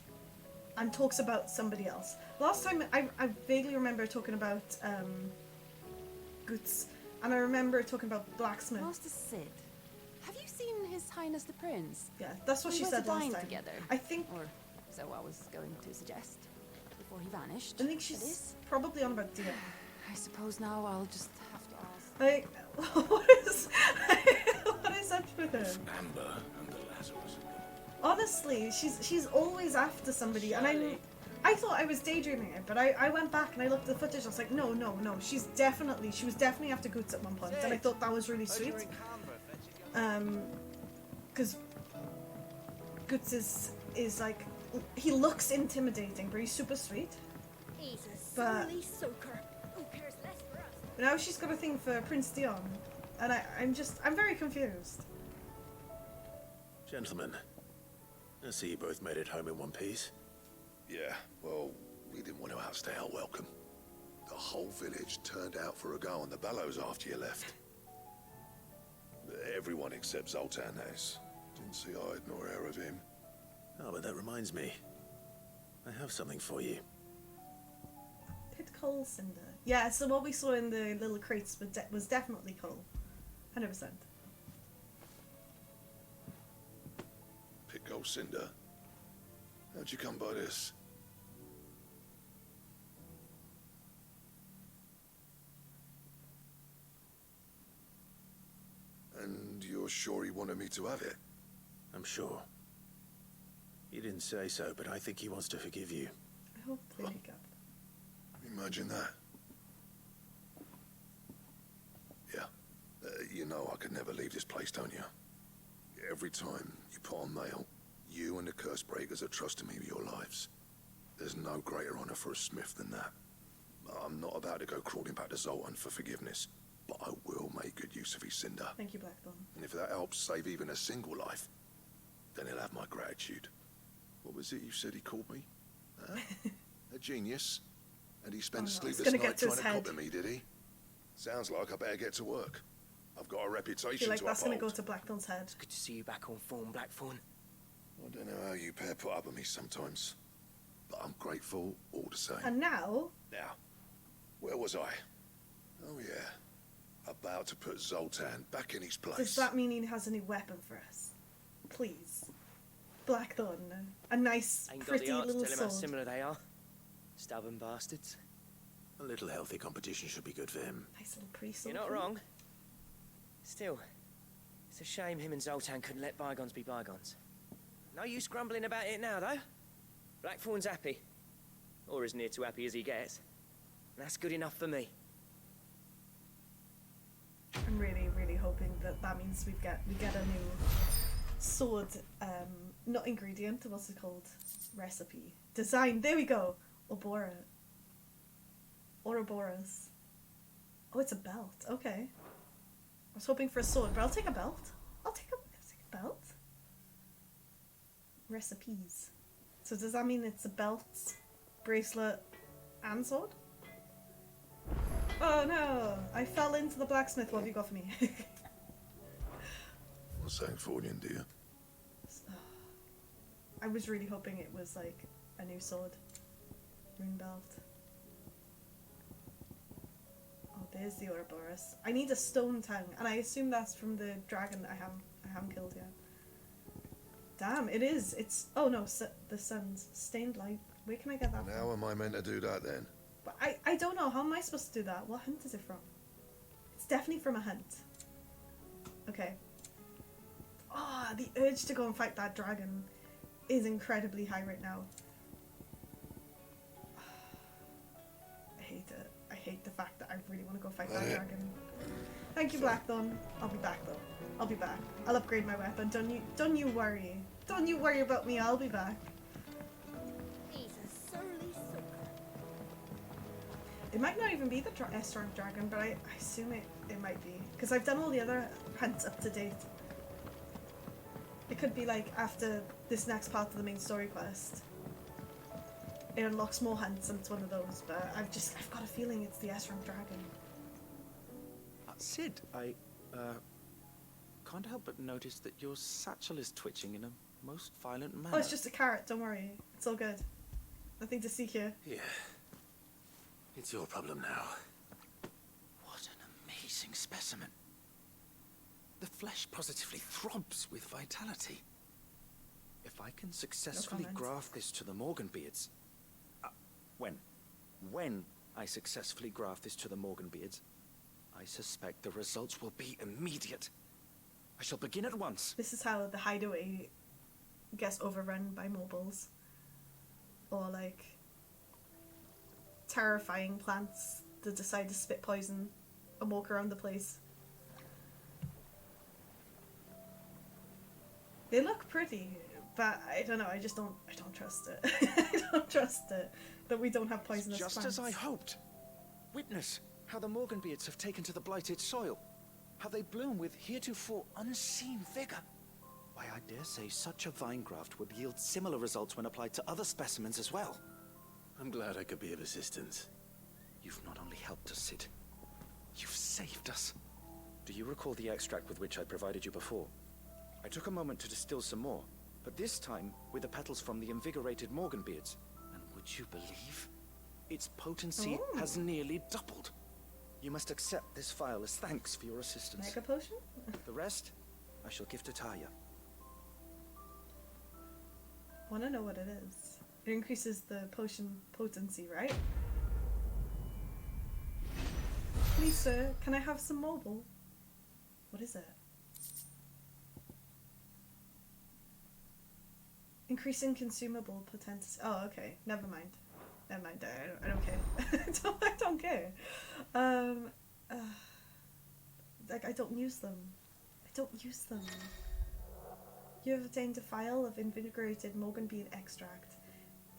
and talks about somebody else. Last time, I vaguely remember talking about Goots, and I remember talking about Blacksmith. Master Sid, have you seen His Highness the Prince? Yeah, that's what We she were said to last dine time. together. I think... Or so I was going to suggest, before he vanished. I think she's probably on about Dia. I suppose now I'll just have to ask. Like, what is up with her? Amber and the Lazarus. Honestly, she's always after somebody, and I thought I was daydreaming it, but I went back and I looked at the footage. I was like, no, she was definitely after Goots at one point, and I thought that was really sweet. Because Goots is like, he looks intimidating, but he's super sweet. He's a But silly soaker. Who cares less for us? now she's got a thing for Prince Dion, and I'm very confused. Gentlemen, I see you both made it home in one piece. Yeah, well, we didn't want to outstay our welcome. The whole village turned out for a go on the bellows after you left. Everyone except Zoltan has. Didn't see hide nor hair of him. Oh, but that reminds me. I have something for you. Pit coal cinder. Yeah, so what we saw in the little crates was definitely coal. 100%. Go Cinder. How'd you come by this? And you're sure he wanted me to have it? I'm sure. He didn't say so, but I think he wants to forgive you. I hope they make up. Imagine that. Yeah. You know I could never leave this place, don't you? Every time you put on mail, you and the curse breakers are trusting me with your lives. There's no greater honor for a smith than that. I'm not about to go crawling back to Zoltan for forgiveness, but I will make good use use of his cinder. Thank you, Blackthorne. And if that helps save even a single life, then he'll have my gratitude. What was it you said he called me? Huh? A genius? And he spent sleepless nights trying to copy me, did he? Sounds like I better get to work. I've got a reputation I feel like to that's uphold. going to go to Blackthorne's head. Good to see you back on form, Blackthorne. I don't know how you pair put up with me sometimes, but I'm grateful all the same. And now... Now, where was I? Oh yeah, about to put Zoltan back in his place. Does that mean he has a new weapon for us? Please. Blackthorne, a nice, Ain't got pretty the art to little tell him how sword. similar they are. Stubborn bastards. A little healthy competition should be good for him. Nice little pretty sword. You're not wrong. Still, it's a shame him and Zoltan couldn't let bygones be bygones. No use grumbling about it now, though. Blackthorne's happy. Or as near to happy as he gets. And that's good enough for me. I'm really, really hoping that that means we get a new sword, not ingredient, what's it called? Recipe. Design, there we go! Ouroboros. Oh, it's a belt, okay. I was hoping for a sword, but I'll take a belt. I'll take a belt. Recipes. So does that mean it's a belt, bracelet, and sword? Oh no! I fell into the blacksmith. What have you got for me? What's that for you, dear? I was really hoping it was like a new sword. Rune belt. Oh, there's the Ouroboros. I need a stone tongue, and I assume that's from the dragon I haven't killed yet. Damn, it is. It's oh no, the sun's stained light. Where can I get that And from? how am I meant to do that then? But I don't know. How am I supposed to do that? What hunt is it from? It's definitely from a hunt. Okay. Ah, the urge to go and fight that dragon is incredibly high right now. I hate it. I hate the fact that I really want to go fight that dragon. Thank you, Blackthorne. I'll be back though. I'll be back. I'll upgrade my weapon. Don't you worry. Don't you worry about me. I'll be back. He's a surly soaker. It might not even be the S-rank dragon, but I assume it might be. Because I've done all the other hunts up to date. It could be like after this next part of the main story quest. It unlocks more hunts and it's one of those, but I've got a feeling it's the S-rank dragon. Sid, I can't help but notice that your satchel is twitching in a most violent manner. Oh, it's just a carrot, don't worry. It's all good. Nothing to see here. Yeah. It's your problem now. What an amazing specimen. The flesh positively throbs with vitality. If I can successfully graft this to the Morganbeards... when I successfully graft this to the Morganbeards, I suspect the results will be immediate. I shall begin at once. This is how the hideaway gets overrun by mobiles. Or like terrifying plants that decide to spit poison and walk around the place. They look pretty, but I don't know, I don't trust it. I don't trust it that we don't have poisonous Just plants. as I hoped. Witness how the Morganbeards have taken to the blighted soil. How they bloom with heretofore unseen vigor. Why, I dare say such a vine graft would yield similar results when applied to other specimens as well. I'm glad I could be of assistance. You've not only helped us, Sid, you've saved us. Do you recall the extract with which I provided you before? I took a moment to distill some more, but this time with the petals from the invigorated Morganbeards. And would you believe? Its potency has nearly doubled. You must accept this vial as thanks for your assistance. Mega potion? The rest, I shall give to Taya. Wanna know what it is? It increases the potion potency, right? Please, sir, can I have some mobile? What is it? Increasing consumable potency. Oh, okay. Never mind. Never mind. I don't care. I don't care. Like, I don't use them. I don't use them. You have obtained a vial of invigorated Morganbeard extract,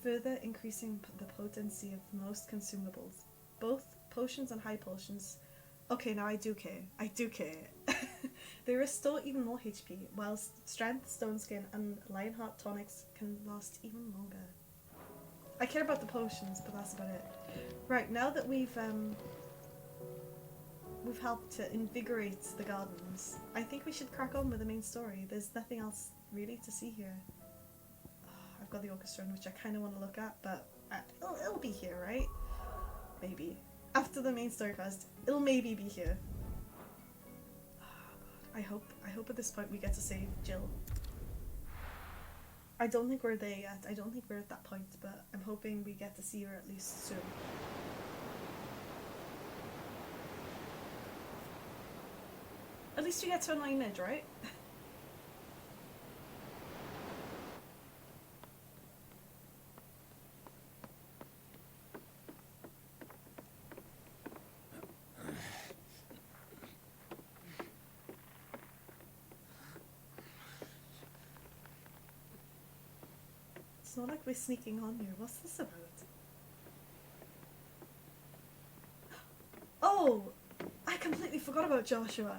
further increasing the potency of most consumables, both potions and high potions. Okay, now I do care. I do care. They restore even more HP, while strength, stone skin, and lionheart tonics can last even longer. I care about the potions, but that's about it. Right, now that we've helped to invigorate the gardens, I think we should crack on with the main story. There's nothing else really to see here. Oh, I've got the orchestra, which I kind of want to look at, but it'll be here, right? Maybe. After the main story quest, it'll maybe be here. I hope at this point we get to save Jill. I don't think we're there yet. I don't think we're at that point, but I'm hoping we get to see her at least soon. At least we get to annoy Nid, right? It's not like we're sneaking on here. What's this about? Oh! I completely forgot about Joshua.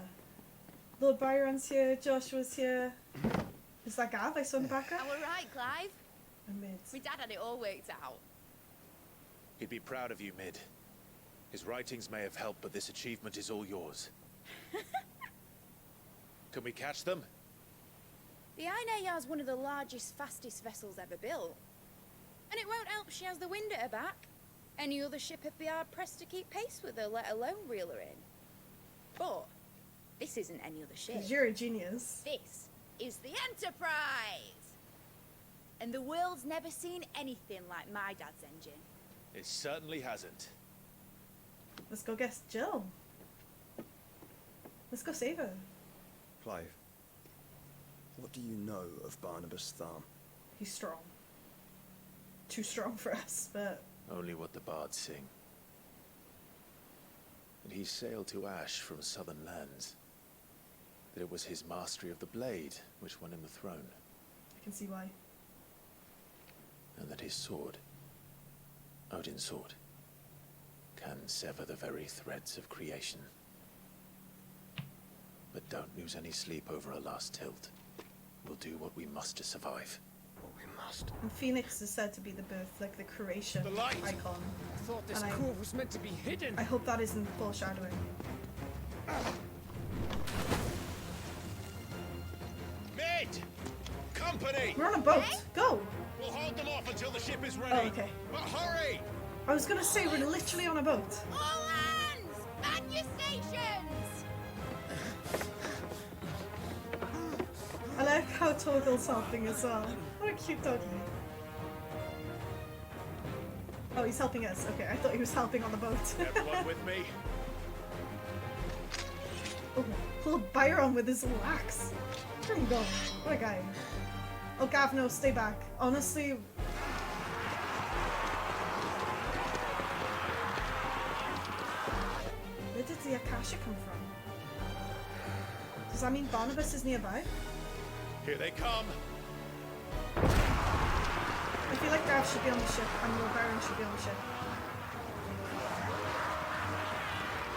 Lord Byron's here, Joshua's here. Is that Gav I saw in the background? All right, Clive. And Mid. My dad had it all worked out. He'd be proud of you, Mid. His writings may have helped, but this achievement is all yours. Can we catch them? The Aina is one of the largest, fastest vessels ever built. And it won't help she has the wind at her back. Any other ship would be hard-pressed to keep pace with her, let alone reel her in. But this isn't any other ship. 'Cause you're a genius. This is the Enterprise! And the world's never seen anything like my dad's engine. It certainly hasn't. Let's go get Jill. Let's go save her. Clive, what do you know of Barnabas Tharm? He's strong. Too strong for us, but... Only what the bards sing. And he sailed to Ash from southern lands. That it was his mastery of the blade which won him the throne. I can see why. And that his sword, Odin's sword, can sever the very threads of creation. But don't lose any sleep over a last tilt. We'll do what we must to survive. What we must. And Phoenix is said to be the birth, like the creation icon. I thought this And core was meant to be hidden. I hope that isn't foreshadowing. Mid! Company! We're on a boat. Go! We'll hold them off until the ship is ready. Oh, okay. But hurry! I was gonna say we're literally on a boat. All hands! Man your stations! I like how Torgal's helping as well. What a cute doggy. Oh, he's helping us. Okay, I thought he was helping on the boat. Everyone with me? Oh, little Byron with his little axe. There you go. What a guy. Oh, Gav, no, stay back. Honestly... Where did the Akasha come from? Does that mean Barnabas is nearby? Here they come. I feel like Gav should be on the ship and Lord Byron should be on the ship.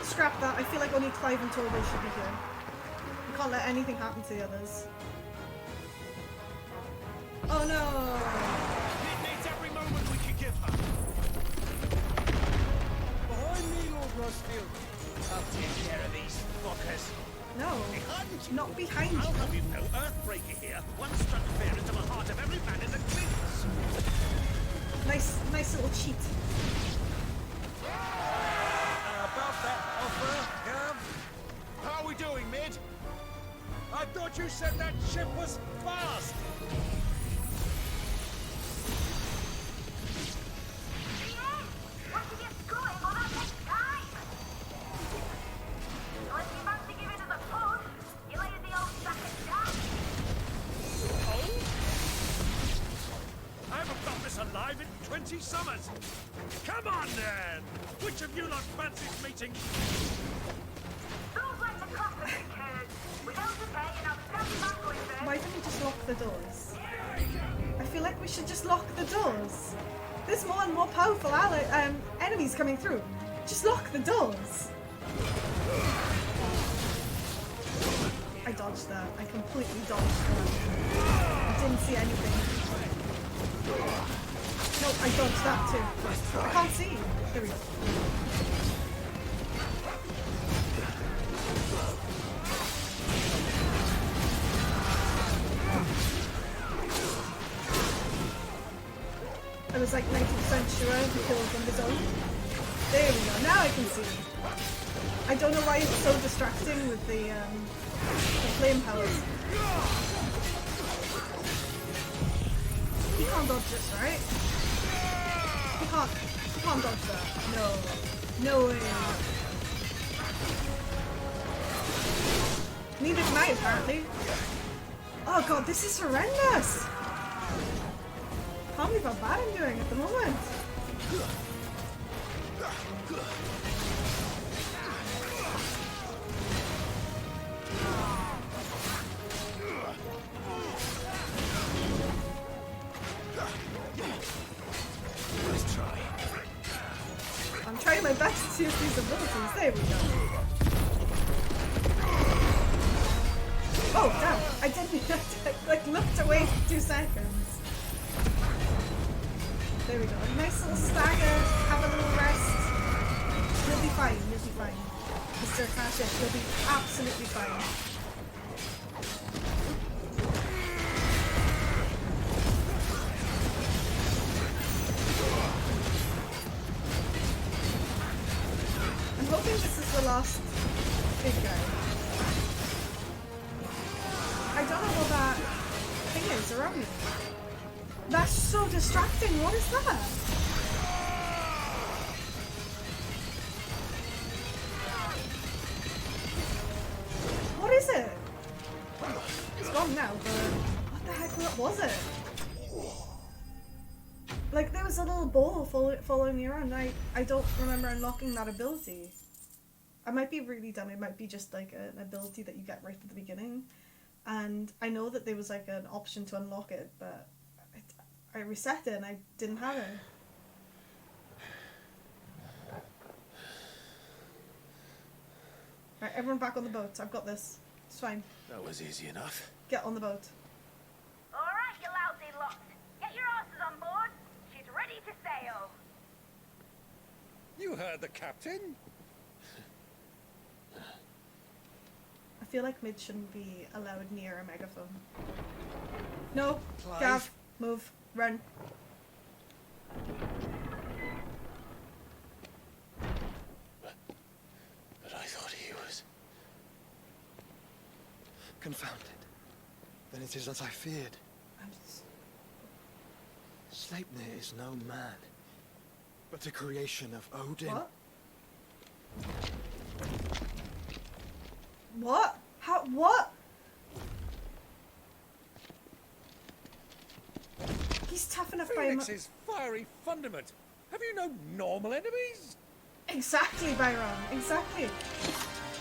Scrap that. I feel like only Clive and Torgal should be here. We can't let anything happen to the others. Oh no! It needs every moment we can give her. Behind me, Lord Rosfield. I'll take care of these fuckers. No, not behind I'll you. have you know, Earthbreaker here once struck fear into the heart of every man in the Queen's. Nice little cheat. About that offer, Gav? How are we doing, Mid? I thought you said that ship was fast! I haven't felt this alive in 20 summers. Come on, then. Which of you lot fancies meeting? Why don't we just lock the doors? I feel like we should just lock the doors. There's more and more powerful enemies coming through. Just lock the doors. I dodged. dodged that. I completely dodged that. I didn't see anything. No, I dodged that too. I can't see. There we go. I was like 90% sure he killed on his own. There we go, now I can see. I don't know why it's so distracting with the flame powers. He can't dodge this, right? He can't dodge that. No. No way. Neither can I, apparently. Oh god, this is horrendous! I can't believe how bad I'm doing at the moment. Let's try. I'm trying my best to use these abilities. There we go. Oh, damn. I didn't like looked away for 2 seconds. There we go. A nice little stagger. Have a little rest. You'll be fine. You'll be fine. Mr. Kashif, you'll be absolutely fine. I'm hoping this is the last big guy. I don't know what that thing is around me. That's so distracting. What is that? What is it? It's gone now, but what the heck was it? Like, there was a little ball following me around. I don't remember unlocking that ability. I might be really dumb. It might be just like an ability that you get right at the beginning. And I know that there was like an option to unlock it, but I reset it and I didn't have it. Right, everyone back on the boat. I've got this. It's fine. That was easy enough. Get on the boat. Alright, you lousy lot. Get your asses on board. She's ready to sail. You heard the captain. I feel like Mid shouldn't be allowed near a megaphone. No, Clive. Gav, move, run. But I thought he was... Confounded. Then it is as I feared. Sleipnir is no man, but a creation of Odin. What? What? How? What? He's tough enough by him. Phoenix's fiery fundament. Have you no normal enemies? Exactly, Byron. Exactly.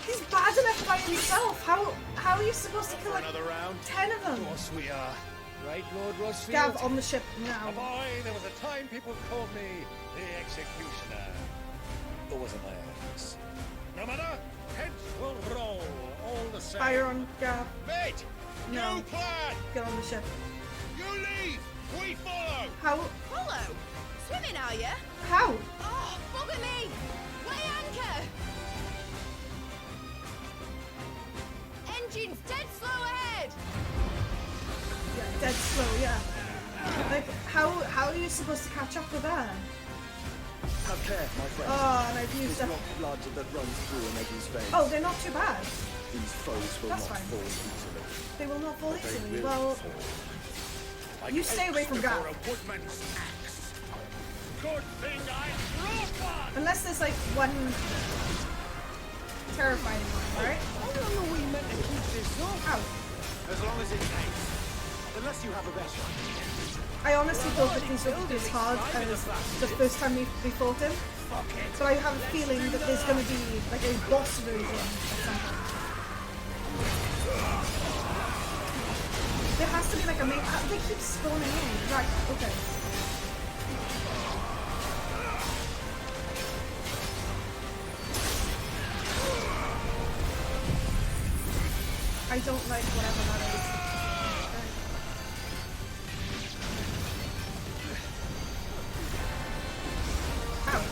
He's bad enough by himself. How are you supposed to kill like another round? 10 of them? Of course we are. Right, Lord Rosfield? Gav, on the ship now. Oh boy, there was a time people called me the Executioner. Or was it my eyes? No matter, heads will roll all the same. Byron, Gav. Mate! No. New plan! Get on the ship. You leave! We follow! How? Follow? Swimming, are you? How? Oh, bugger me! Weigh anchor! Engine's dead slow ahead! Yeah, dead slow, yeah. Like, how are you supposed to catch up with that? Have care, my friend. Oh, and I've used It's that. not blood that runs through an enemy's veins. Oh, they're not too bad. These foes will That's not fine. fall easily. They will not fall But they easily. will Well, Like you stay away from before Gav. a woodman's axe. Good thing I brought one! Unless there's like one terrifying one, right? How long are we meant to keep this up? Ow. As long as it takes. Unless you have a better. I honestly thought that these would be as hard as the first time we fought him. So I have a feeling that there's going to be like a boss version at some point. There has to be like a main... They keep spawning in. Right, okay. I don't like whatever that is. Ow.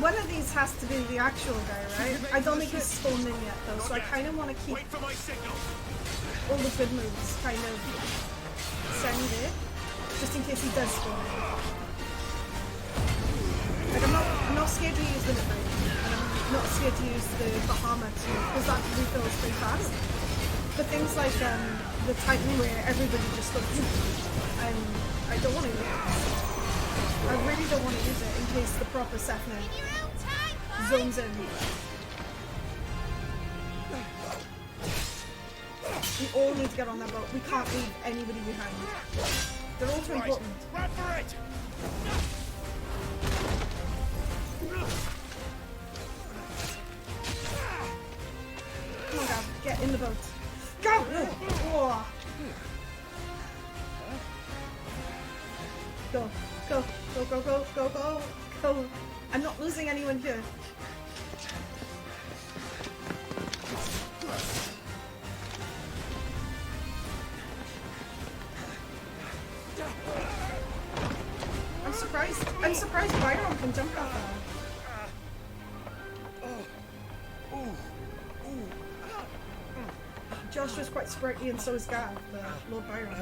One of these has to be the actual guy, right? I don't think he's spawned in yet though, so I kind of want to keep all the good moves kind of semi-there, just in case he does spawn in. Like I'm not scared to use the Lubo, and I'm not scared to use the Bahamut because that refills pretty fast. But things like the Titan where everybody just goes, I don't want to use it. I really don't want to use it in case the proper Sefna zones in. We all need to get on that boat. We can't leave anybody behind. They're all too important. Run for it! Come on, Gav. Get in the boat. Go! Oh. Go. Go. Go, go, go, go, go, go. I'm not losing anyone here. I'm surprised Byron can jump that far. Josh was quite sprightly and so is Gav, Lord Byron.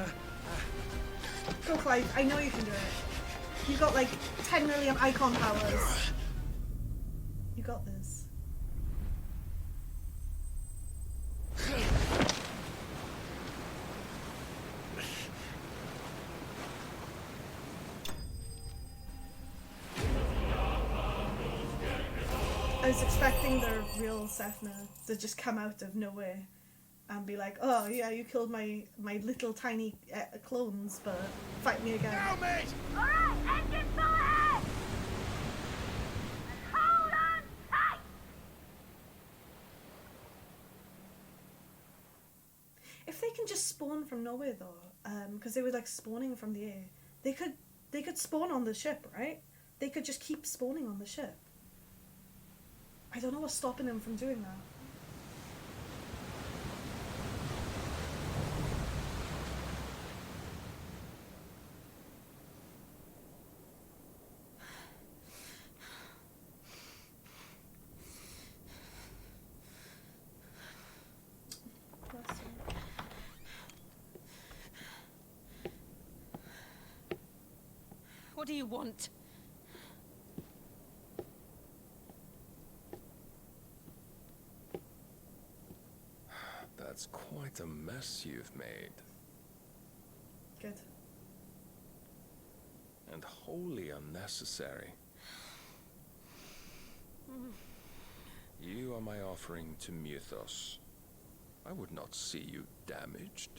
Go Clive, I know you can do it. You've got like 10 million icon powers. You got this. I was expecting the real Sefna to just come out of nowhere and be like, oh yeah, you killed my little tiny clones, but fight me again. Now, mate! Alright, engine full ahead! And hold on tight! If they can just spawn from nowhere though, because they were like spawning from the air, they could spawn on the ship, right? They could just keep spawning on the ship. I don't know what's stopping them from doing that. What do you want? That's quite a mess you've made. Good. And wholly unnecessary. You are my offering to Mythos. I would not see you damaged.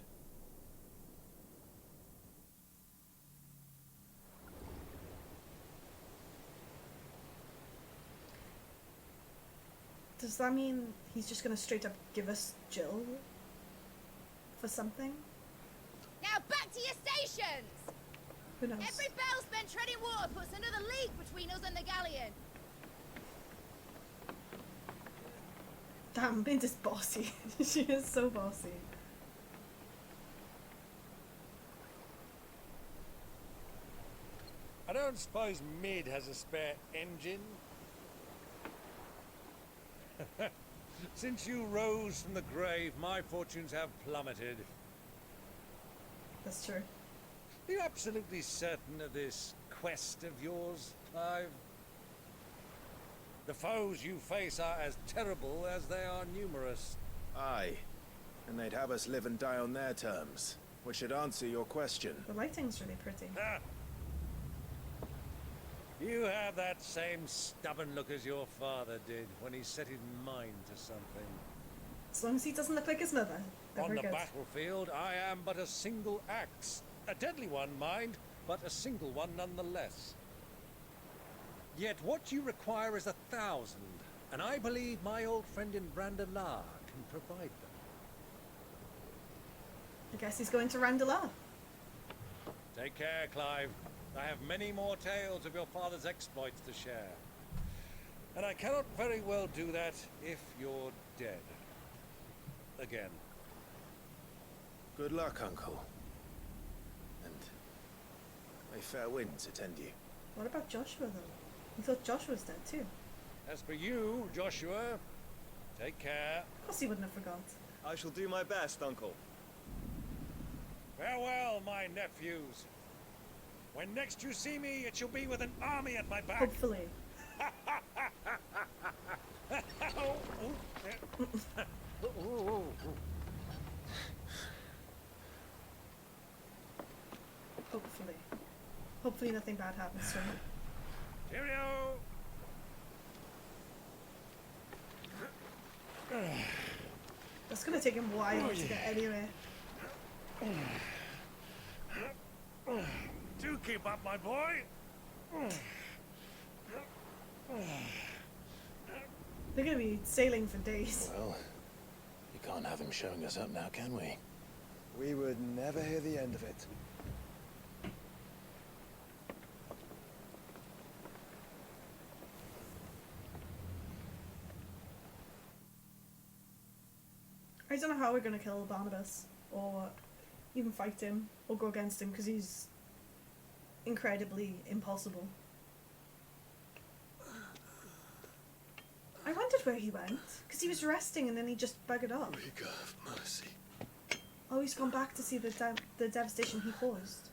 Does that mean he's just gonna straight up give us Jill for something? Now back to your stations! Who knows? Every bell spent treading water puts another league between us and the galleon. Damn, Mint is bossy. She is so bossy. I don't suppose Mid has a spare engine? Since you rose from the grave, my fortunes have plummeted. That's true. Are you absolutely certain of this quest of yours, Clive? The foes you face are as terrible as they are numerous. Aye. And they'd have us live and die on their terms, which should answer your question. The lighting's really pretty. Ah. You have that same stubborn look as your father did when he set his mind to something. As long as he doesn't look like his mother. They're On very the good. battlefield, I am but a single axe. A deadly one, mind, but a single one nonetheless. Yet what you require is 1,000, and I believe my old friend in Randalar can provide them. I guess he's going to Randalar. Take care, Clive. I have many more tales of your father's exploits to share. And I cannot very well do that if you're dead. Again. Good luck, Uncle. And may fair winds attend you. What about Joshua, though? You thought Joshua was dead, too. As for you, Joshua, take care. Of course he wouldn't have forgot. I shall do my best, Uncle. Farewell, my nephews. When next you see me, it shall be with an army at my back. Hopefully. Hopefully. Hopefully nothing bad happens to him. Cheerio! That's gonna take him a while to get anywhere. Do keep up, my boy! They're gonna be sailing for days. Well, you can't have him showing us up now, can we? We would never hear the end of it. I don't know how we're gonna kill Barnabas, or even fight him, or go against him, because he's incredibly impossible. I wondered where he went, because he was resting and then he just buggered off. Rigor of mercy. Oh, he's gone back to see the devastation he caused.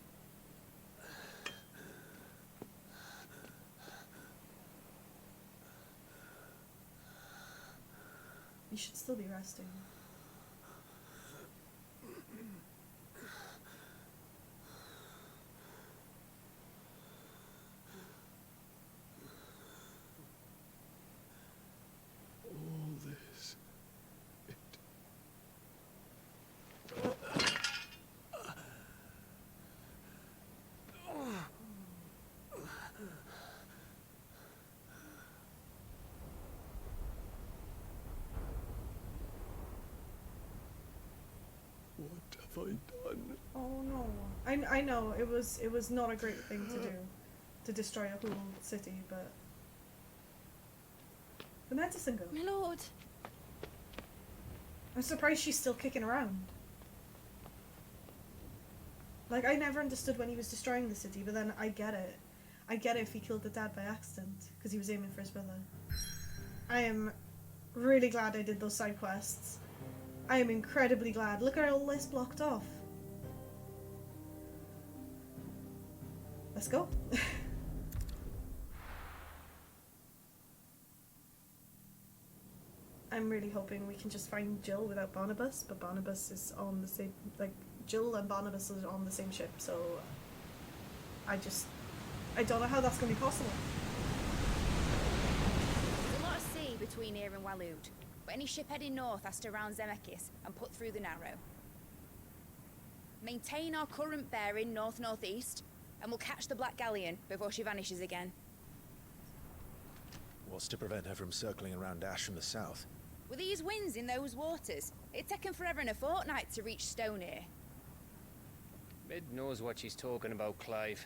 He should still be resting. All this. What have I done? Oh no. I know, it was not a great thing to do, to destroy a whole city, but... The medicine go. My lord. I'm surprised she's still kicking around. Like, I never understood when he was destroying the city, but then I get it. I get it if he killed the dad by accident, because he was aiming for his brother. I am really glad I did those side quests. I am incredibly glad. Look at all this blocked off. Let's go. I'm really hoping we can just find Jill without Barnabas, but Barnabas is on the same, like, Jill and Barnabas are on the same ship, so I don't know how that's going to be possible. There's a lot of sea between here and Waloed, but any ship heading north has to round Zemeckis and put through the Narrow. Maintain our current bearing north-northeast, and we'll catch the Black Galleon before she vanishes again. What's to prevent her from circling around Ash from the south? With these winds in those waters, it'd take 'em forever and a fortnight to reach Stonehenge. Mid knows what she's talking about, Clive.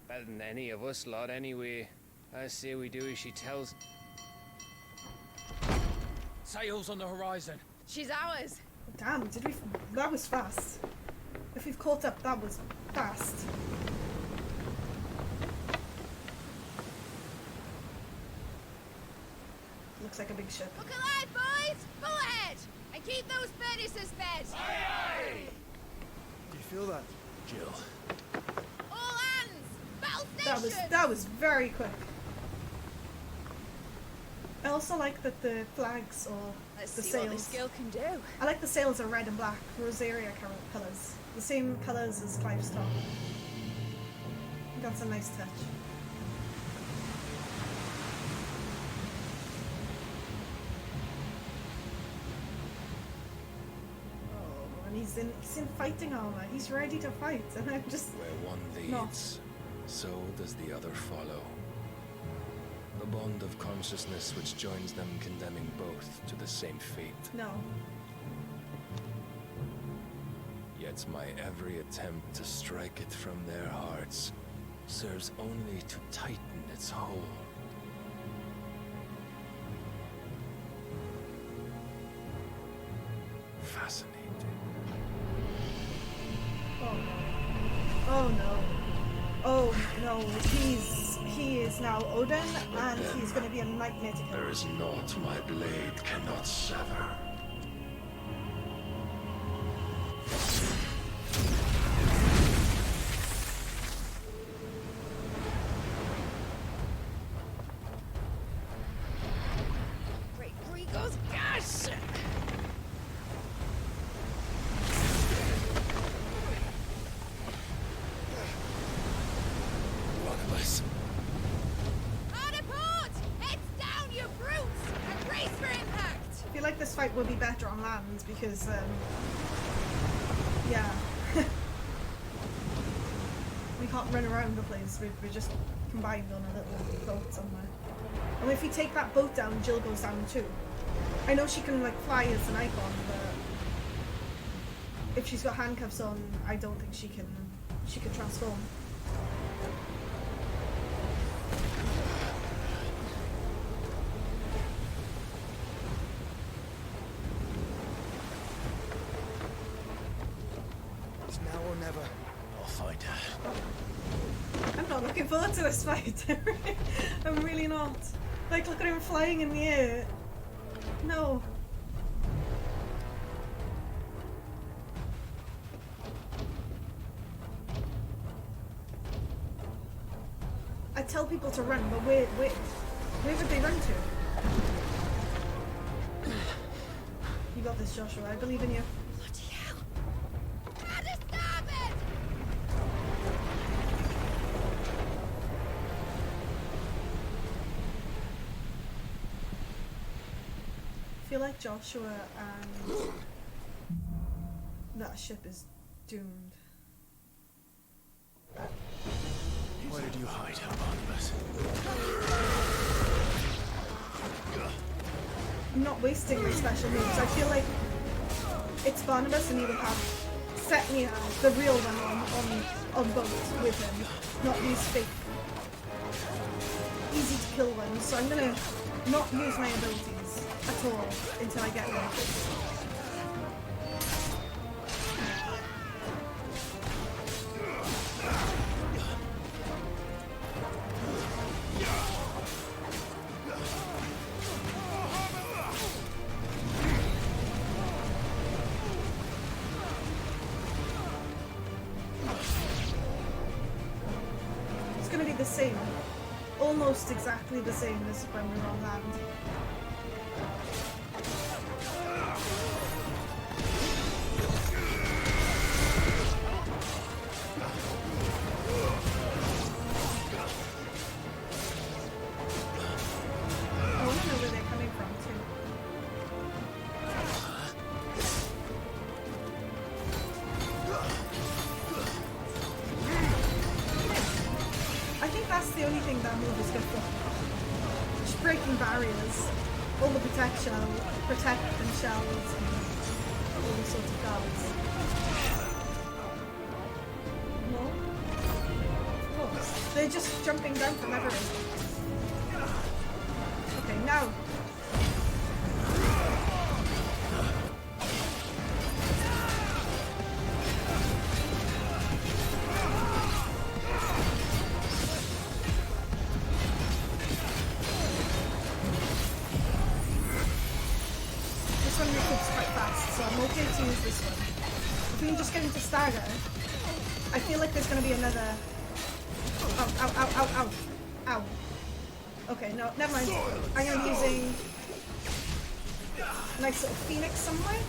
Better than any of us lot, anyway. I say we do as she tells. Sails on the horizon. She's ours. Damn, that was fast. If we've caught up, that was fast. Looks like a big ship. Look alive, boys! Pull ahead! And keep those furnaces fed! Aye, aye! Do you feel that? Jill. All hands! Battle station! That was very quick. I also like that the flags or Let's the see sails. what this girl can do. I like the sails are red and black, Rosaria colours. The same colours as Clive's top. I think that's a nice touch. Oh, and he's in fighting armour. He's ready to fight, and I'm just Where one leads, not. so does the other follow. The bond of consciousness which joins them condemning both to the same fate. No. Yet my every attempt to strike it from their hearts serves only to tighten its hold. Fascinating. Oh no. Oh no. He is now Odin, and he's going to be a nightmare to kill. There is naught my blade cannot sever. Great Gregor's gas! Barnabas. On a port! Heads down, you brutes! And brace for impact! I feel like this fight will be better on land because, yeah. We can't run around the place, we're just combined on a little boat somewhere. And if we take that boat down, Jill goes down too. I know she can like fly as an icon, but if she's got handcuffs on, I don't think she can transform. It's now or never. I'll find her. I'm not looking forward to this fight. I'm really not. Like, look at him flying in the air. No. I tell people to run, but where would they run to? You got this, Joshua. I believe in you. Bloody hell! At a starboard! I feel like Joshua and that ship is doomed. Where did you hide her, Barnabas? I'm not wasting my special moves. I feel like it's Barnabas and he would have set me as the real one on boat with him, not these fake easy to kill ones. So I'm gonna not use my abilities at all until I get there. It's gonna be the same, almost exactly the same as when we were on land. I want to know where they're coming from too. I think that's the only thing that move is good for. Just breaking barriers, all the protection, protect and shells and all these sorts of guards. No? Of course. They're just jumping down from everything. Okay, now. This one recoups quite fast, so I'm okay to use this one. If we can just get into stagger, I feel like there's going to be another... Ow, ow, ow, ow, ow. Ow. Okay, no, never mind. I'm going to be using a nice little phoenix somewhere.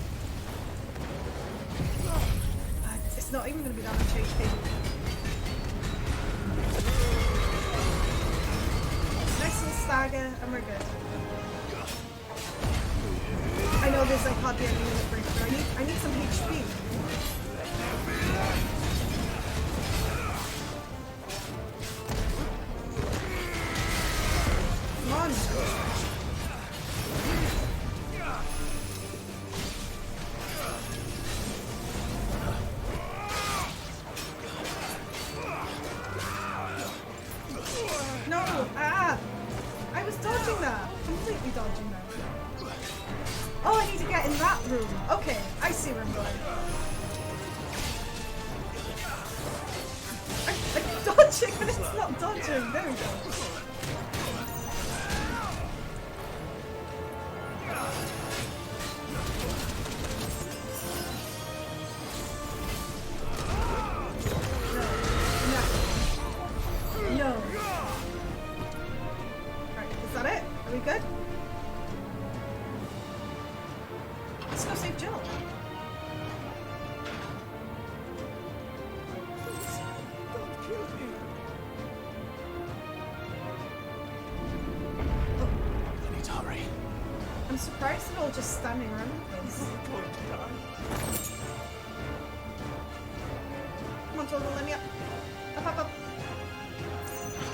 It's not even going to be that much HP. Nice little stagger, and we're good. I know there's like hardly any limit break, but I need some HP. Come on. No! Ah! I was dodging that! Completely dodging that. Oh, I need to get in that room. Okay, I see where I'm going. I'm dodging, but it's not dodging. There we go. No. Right, is that it? Are we good? Let's go save Jill. I need to hurry. I'm surprised they're all just standing around the place. Come on, Torgal, let me up. Up, up, up.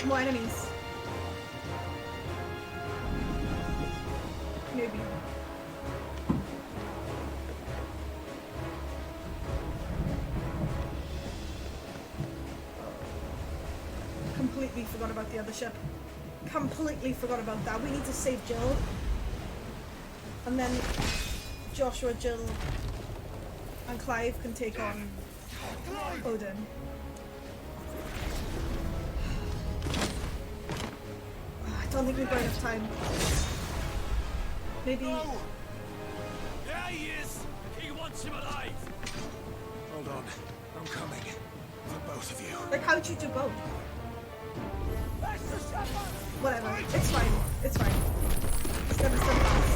More enemies. Maybe. Completely forgot about the other ship. Completely forgot about that. We need to save Jill. And then Joshua, Jill, and Clive can take on Odin. I don't think we've got enough time. Maybe... There he is! He wants him alive! Hold on. I'm coming. For both of you. Like, how'd you do both? Whatever. It's fine. It's fine. It's gonna still pass.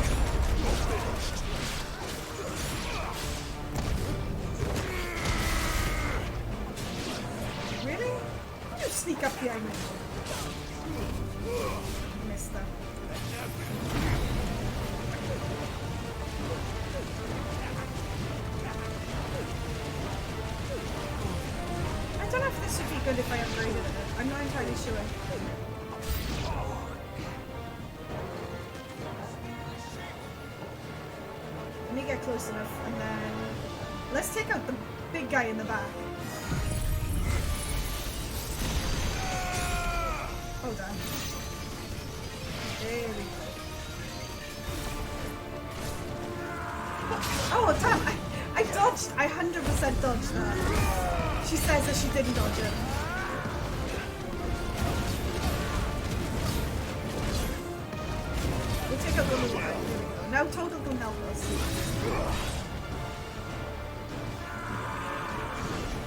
Really? You sneak up behind me. Missed that. I don't know if this would be good if I upgraded it. I'm not entirely sure. Let me get close enough and then let's take out the big guy in the back. Hold on. There we go. Oh damn! I dodged! I 100% dodged that. She says that she didn't dodge it. We'll take out the little guy. There we go. Now Total can help us.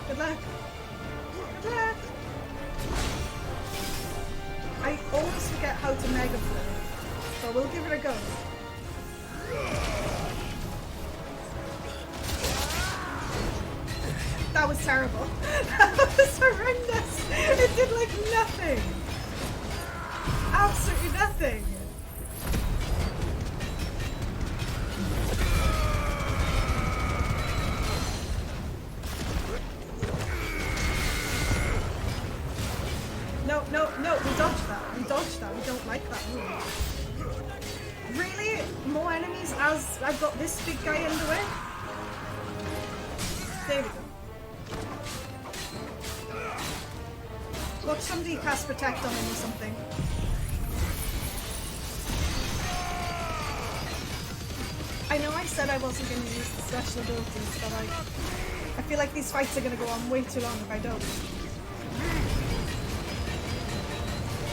Good luck. Good luck. I always forget how to mega flip, so we'll give it a go. That was terrible. That was horrendous. It did like nothing. Absolutely nothing. No, no, no, we dodged that. We dodged that. We don't like that move. Really? More enemies as I've got this big guy in the way? There we go. Watch somebody cast Protect on him or something. I know I said I wasn't going to use the special abilities, but I feel like these fights are going to go on way too long if I don't.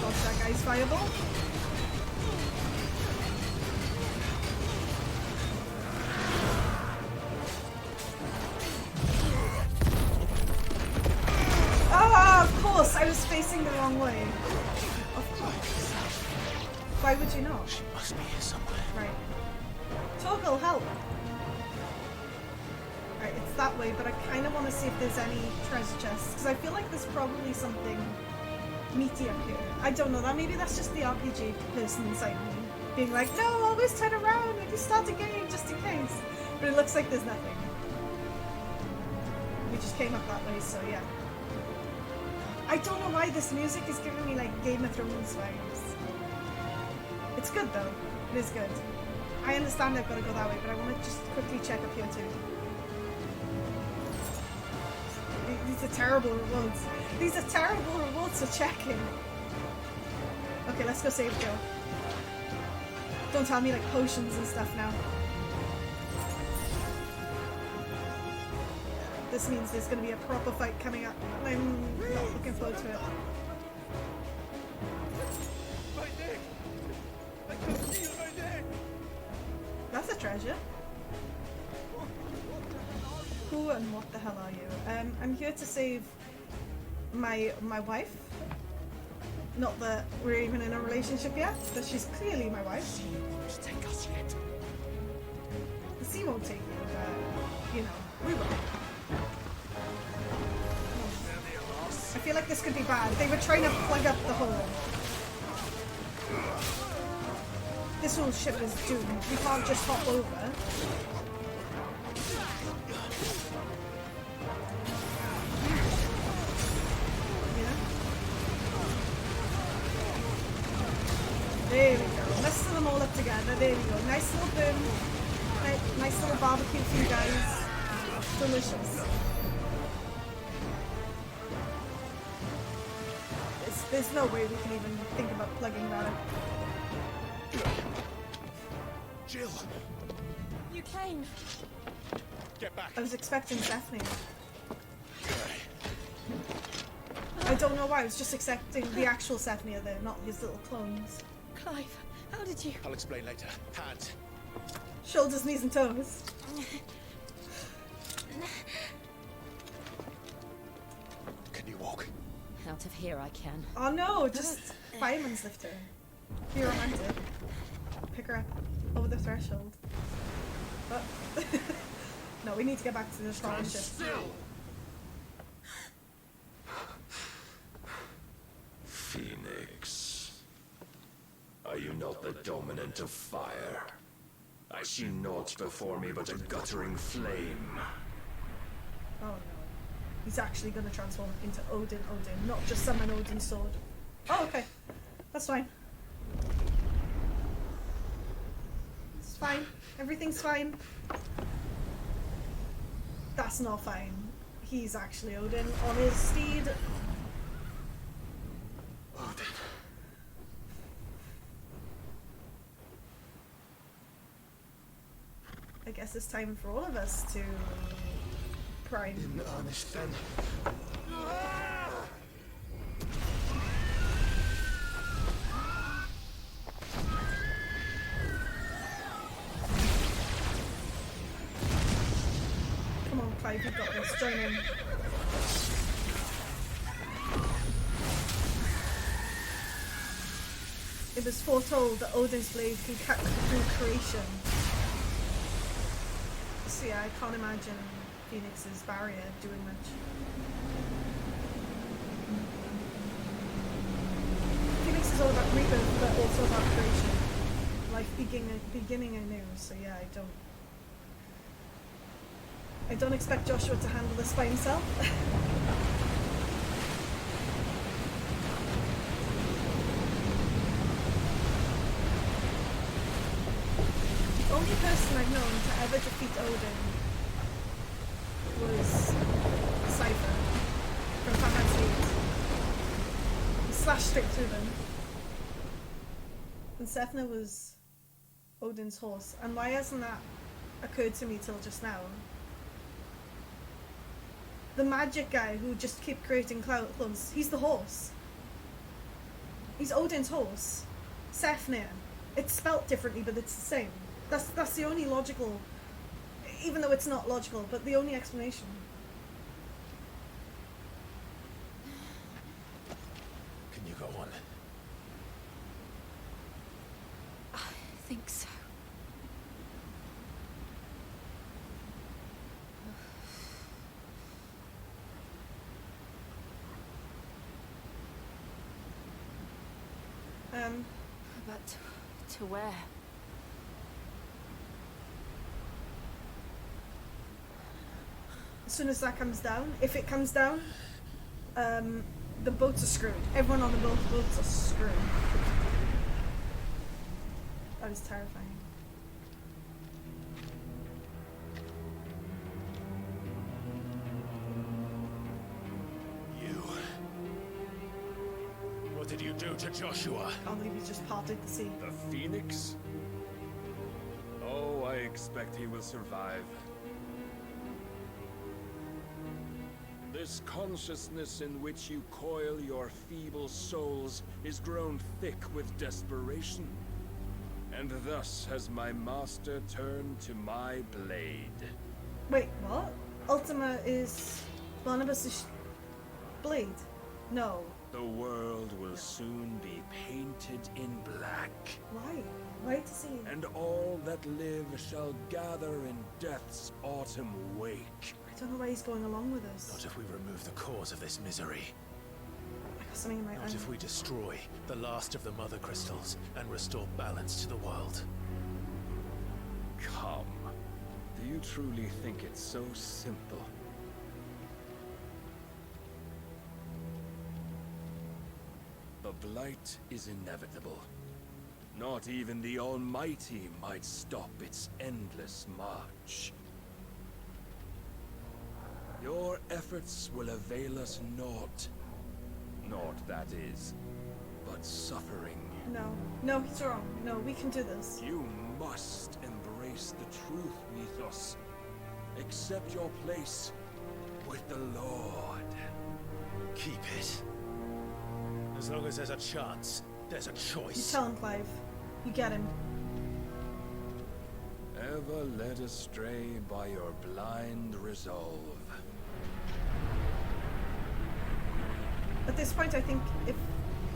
Dodge that guy's fireball. Oh, of course! I was facing the wrong way. Of course. Why would you not? She must be here somewhere. Right. Toggle, help! Right, it's that way, but I kind of want to see if there's any treasure chests, because I feel like there's probably something meaty up here. I don't know, maybe that's just the RPG person inside me being like, no, always turn around when you start a game, just in case. But it looks like there's nothing. We just came up that way, so yeah. I don't know why this music is giving me like Game of Thrones vibes. It's good though. It is good. I understand I've got to go that way, but I want to just quickly check up here too. These are terrible rewards. These are terrible rewards for checking. Okay, let's go save Jill. Don't tell me like potions and stuff now. This means there's going to be a proper fight coming up, and I'm not looking forward to it. That's a treasure. Who and what the hell are you? I'm here to save my wife. Not that we're even in a relationship yet, but she's clearly my wife. She won't take us yet. The sea won't take you, but you know, we will. I feel like this could be bad. They were trying to plug up the hole. This whole ship is doomed. We can't just hop over. There we go. Let's fill them all up together. There we go. Nice little boom. Nice little barbecue for you guys. Delicious. There's no way we can even think about plugging that up. Jill! You came. Get back. I was expecting Stephanie. I don't know why. I was just accepting the actual Stephanie there, not his little clones. Clive, how did you... I'll explain later. Hands. Shoulders, knees and toes. Can you walk? Out of here I can. Oh no, just fireman's lift her. Be romantic. Pick her up over the threshold. But no, we need to get back to the scholarship. Phoenix, are you not the dominant of fire? I see naught before me but a guttering flame. Oh no. He's actually going to transform into Odin, not just summon Odin's sword. Oh, okay. That's fine. It's fine. Everything's fine. That's not fine. He's actually Odin on his steed. Odin. I guess it's time for all of us to prime. In earnest then. Come on, Clive, you've got this. Join in. It was foretold that Odin's blade can cut through creation. So yeah, I can't imagine Phoenix's barrier doing much. Phoenix is all about rebirth, but also about creation. Life beginning anew, so yeah, I don't expect Joshua to handle this by himself. The only person I've known to ever defeat Odin was Cypher from Fantasy 8. He slashed straight through them. And Sefna was Odin's horse. And why hasn't that occurred to me till just now? The magic guy who just kept creating clones, he's the horse. He's Odin's horse. Sefnir. It's spelt differently, but it's the same. That's the only logical, even though it's not logical, but the only explanation. Can you go on? I think so. But to where? As soon as that comes down, if it comes down, the boats are screwed. Everyone on the boats are screwed. That is terrifying. You. What did you do to Joshua. I can't believe he just parted the sea. The Phoenix? Oh, I expect he will survive. This consciousness in which you coil your feeble souls is grown thick with desperation. And thus has my master turned to my blade. Wait, what? Ultima is Barnabas' blade? No. The world will soon be painted in black. Why? Why to see? And all that live shall gather in death's autumn wake. I don't know why he's going along with us. Not if we remove the cause of this misery. I got something in my Not if we destroy the last of the mother crystals and restore balance to the world. Come. Do you truly think it's so simple? The blight is inevitable. Not even the Almighty might stop its endless march. Your efforts will avail us naught. Naught, that is, but suffering. No. No, he's wrong. No, we can do this. You must embrace the truth, Mythos. Accept your place with the Lord. Keep it. As long as there's a chance, there's a choice. You tell him, Clive. You get him. Ever led astray by your blind resolve. At this point, I think if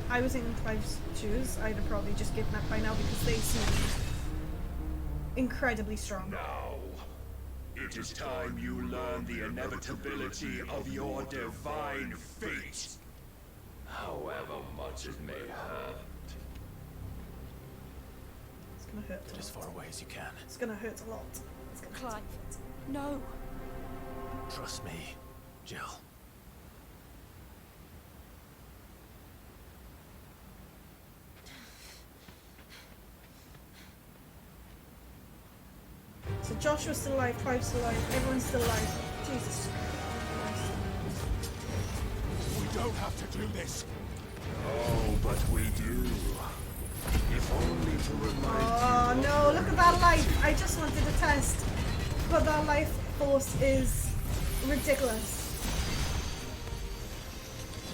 I was in Clive's shoes, I'd have probably just given up by now because they seem incredibly strong. Now, it is time you learn the inevitability of your divine fate, however much it may hurt. It's gonna hurt. Get as far away as you can. It's gonna hurt a lot. It's gonna Clive, no. Trust me, Jill. So Joshua's still alive, Clive's still alive, everyone's still alive. Jesus Christ. We don't have to do this. Oh, but we do. If only to remind Oh you. no, look at that life! I just wanted to test. But that life force is ridiculous.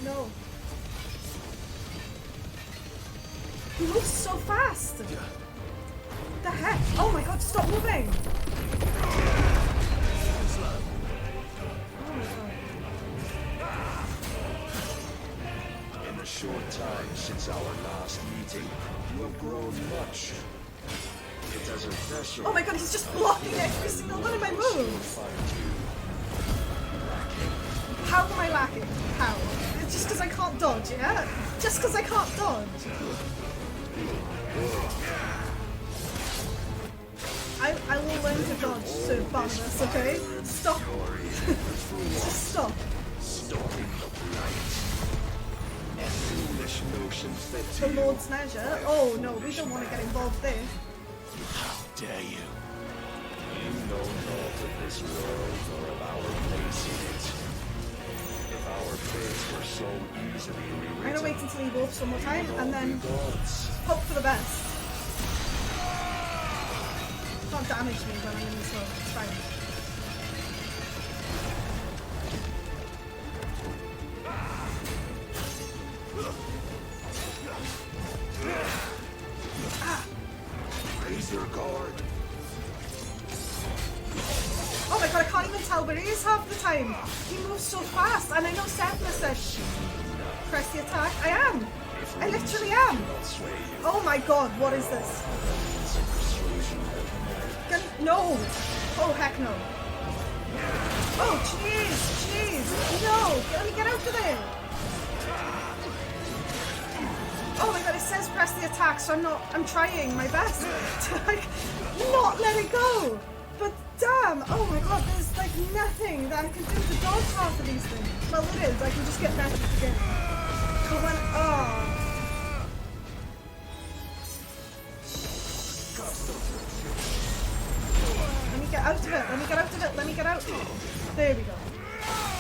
No. He moves so fast! What the heck? Oh my god, stop moving! In the short time since our last meeting, you have grown much. It has impressed. Oh my god, he's just blocking every single one of my moves! How am I lacking? How? It's just because I can't dodge, yeah? Just because I can't dodge. I will learn to dodge, Sir Barnabas, okay? Stop. Just stop. Stopping the blight. A foolish notion fed to The Lord's measure? Oh no, we don't want to get involved there. How dare you? You know naught of this world or of our place in it. If our fates were so easily rewritten, I'm gonna wait until he warps one more time and then gods. hope for the best. Can't damage me when I'm in this hole, it's fine. Raise your guard. Oh my god, I can't even tell where he is half the time. He moves so fast, and I know Sepna says press the attack. I am. I literally am. Oh my god, what is this? No. Oh heck no. Oh jeez, jeez. No, let me get out of there. Oh my god, it says press the attack, so I'm trying my best to like not let it go. But damn, oh my god, there's like nothing that I can do to dodge half of these things. Well, it is, I can just get back again. Come on, oh. Let me get out of it, let me get out of it, let me get out. There we go.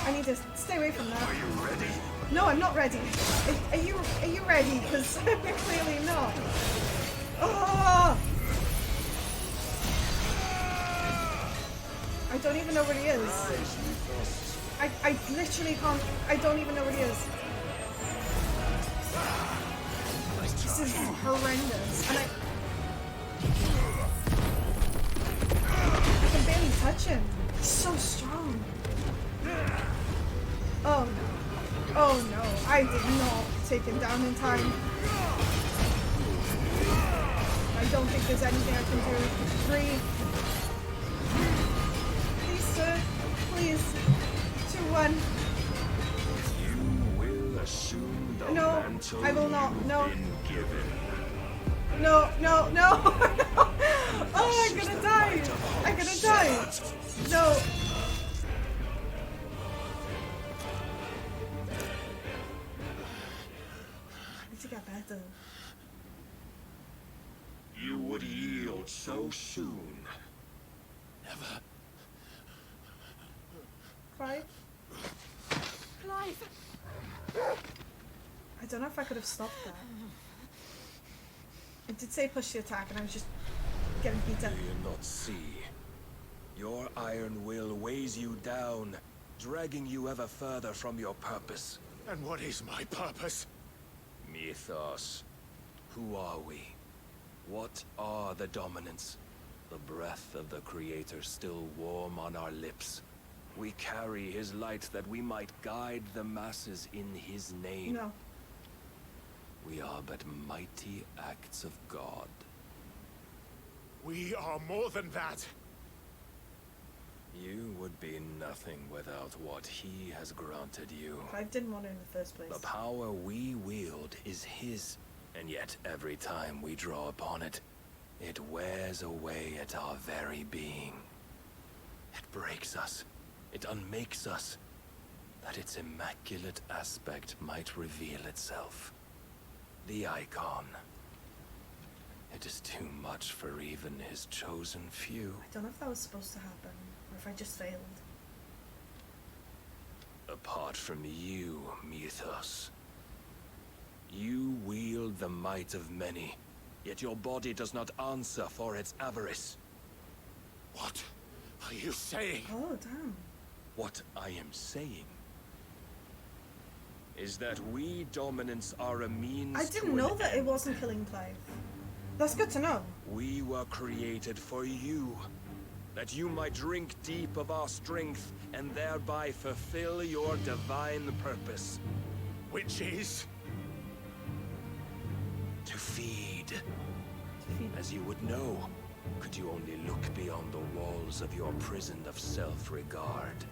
I need to stay away from that. Are you ready? No, I'm not ready. Are you ready? Because I'm clearly not. Oh! I don't even know where he is. I literally can't. I don't even know where he is. This is horrendous. And I can barely touch him. He's so strong. Oh no. Oh no. I did not take him down in time. I don't think there's anything I can do. Breathe. Please, sir. Please. 2-1. You will assume the No, mantle I will not. No. you've been given. No, no, no. Oh, I'm gonna die. I'm gonna die. No. I need to get better. You would yield so soon. Never. Clive? Clive! I don't know if I could have stopped that. It did say push the attack and I was just getting beaten. Do you not see? Your iron will weighs you down, dragging you ever further from your purpose. And what is my purpose? Mythos. Who are we? What are the dominants? The breath of the Creator still warm on our lips. We carry his light that we might guide the masses in his name. No. We are but mighty acts of God. We are more than that. You would be nothing without what he has granted you. Clive didn't want it in the first place. The power we wield is his, and yet every time we draw upon it, it wears away at our very being. It breaks us. It unmakes us, that its immaculate aspect might reveal itself. The icon. It is too much for even his chosen few. I don't know if that was supposed to happen, or if I just failed. Apart from you, Mythos. You wield the might of many, yet your body does not answer for its avarice. What are you saying? Oh, damn. What I am saying is that we dominants are a means I didn't know that it wasn't killing Clive. That's good to know. We were created for you, that you might drink deep of our strength and thereby fulfill your divine purpose. Which is? To feed. As you would know, could you only look beyond the walls of your prison of self-regard.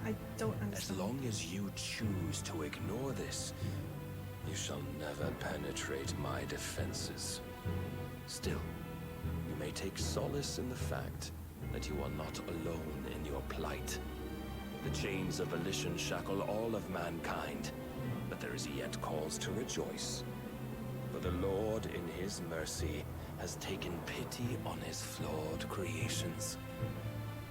I don't understand. As long as you choose to ignore this, you shall never penetrate my defenses. Still, you may take solace in the fact that you are not alone in your plight. The chains of volition shackle all of mankind, but there is yet cause to rejoice. For the Lord, in his mercy, has taken pity on his flawed creations,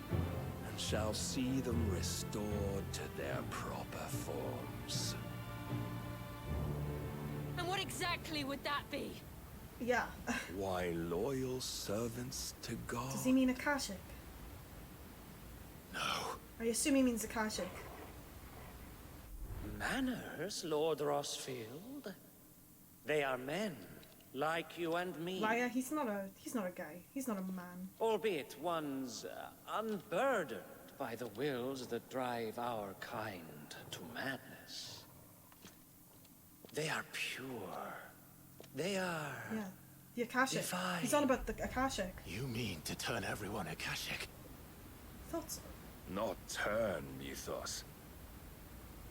and shall see them restored to their proper forms. And what exactly would that be? Yeah. Why, loyal servants to God. Does he mean Akashic? No. I assume he means Akashic. Manners, Lord Rossfield. They are men, like you and me. Liar, he's not a guy. He's not a man. Albeit ones unburdened by the wills that drive our kind to madness. They are pure. They are... Yeah. The Akashic. divine. He's on about the Akashic. You mean to turn everyone Akashic? Thought so. Not turn, Mythos.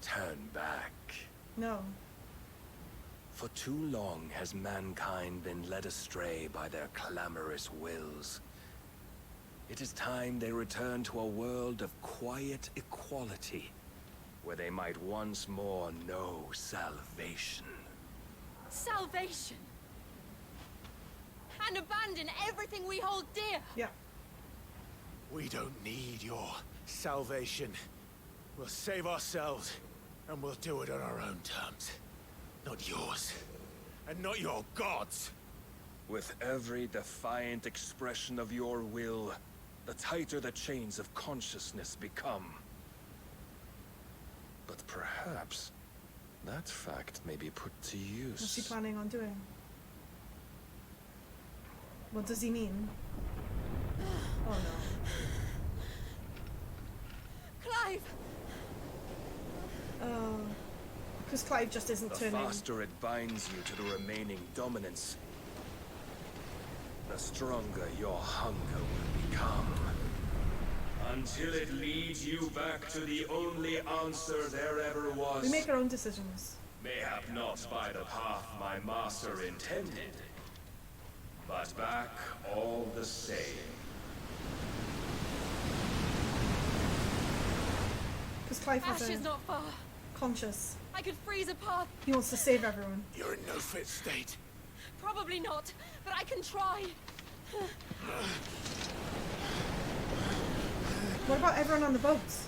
Turn back. No. For too long has mankind been led astray by their clamorous wills. It is time they return to a world of quiet equality, where they might once more know salvation. Salvation! And abandon everything we hold dear! Yeah. We don't need your salvation. We'll save ourselves, and we'll do it on our own terms. Not yours. And not your gods. With every defiant expression of your will, the tighter the chains of consciousness become. But perhaps that fact may be put to use. What's he planning on doing? What does he mean? Oh no. Clive! Oh. Because Clive just isn't The turning. faster it binds you to the remaining dominance, the stronger your hunger will become. Until it leads you back to the only answer there ever was. We make our own decisions. Mayhap not by the path my master intended, but back all the same. Because Clive has Ash is not far. conscious. I could freeze a path. He wants to save everyone. You're in no fit state. Probably not, but I can try. What about everyone on the boats?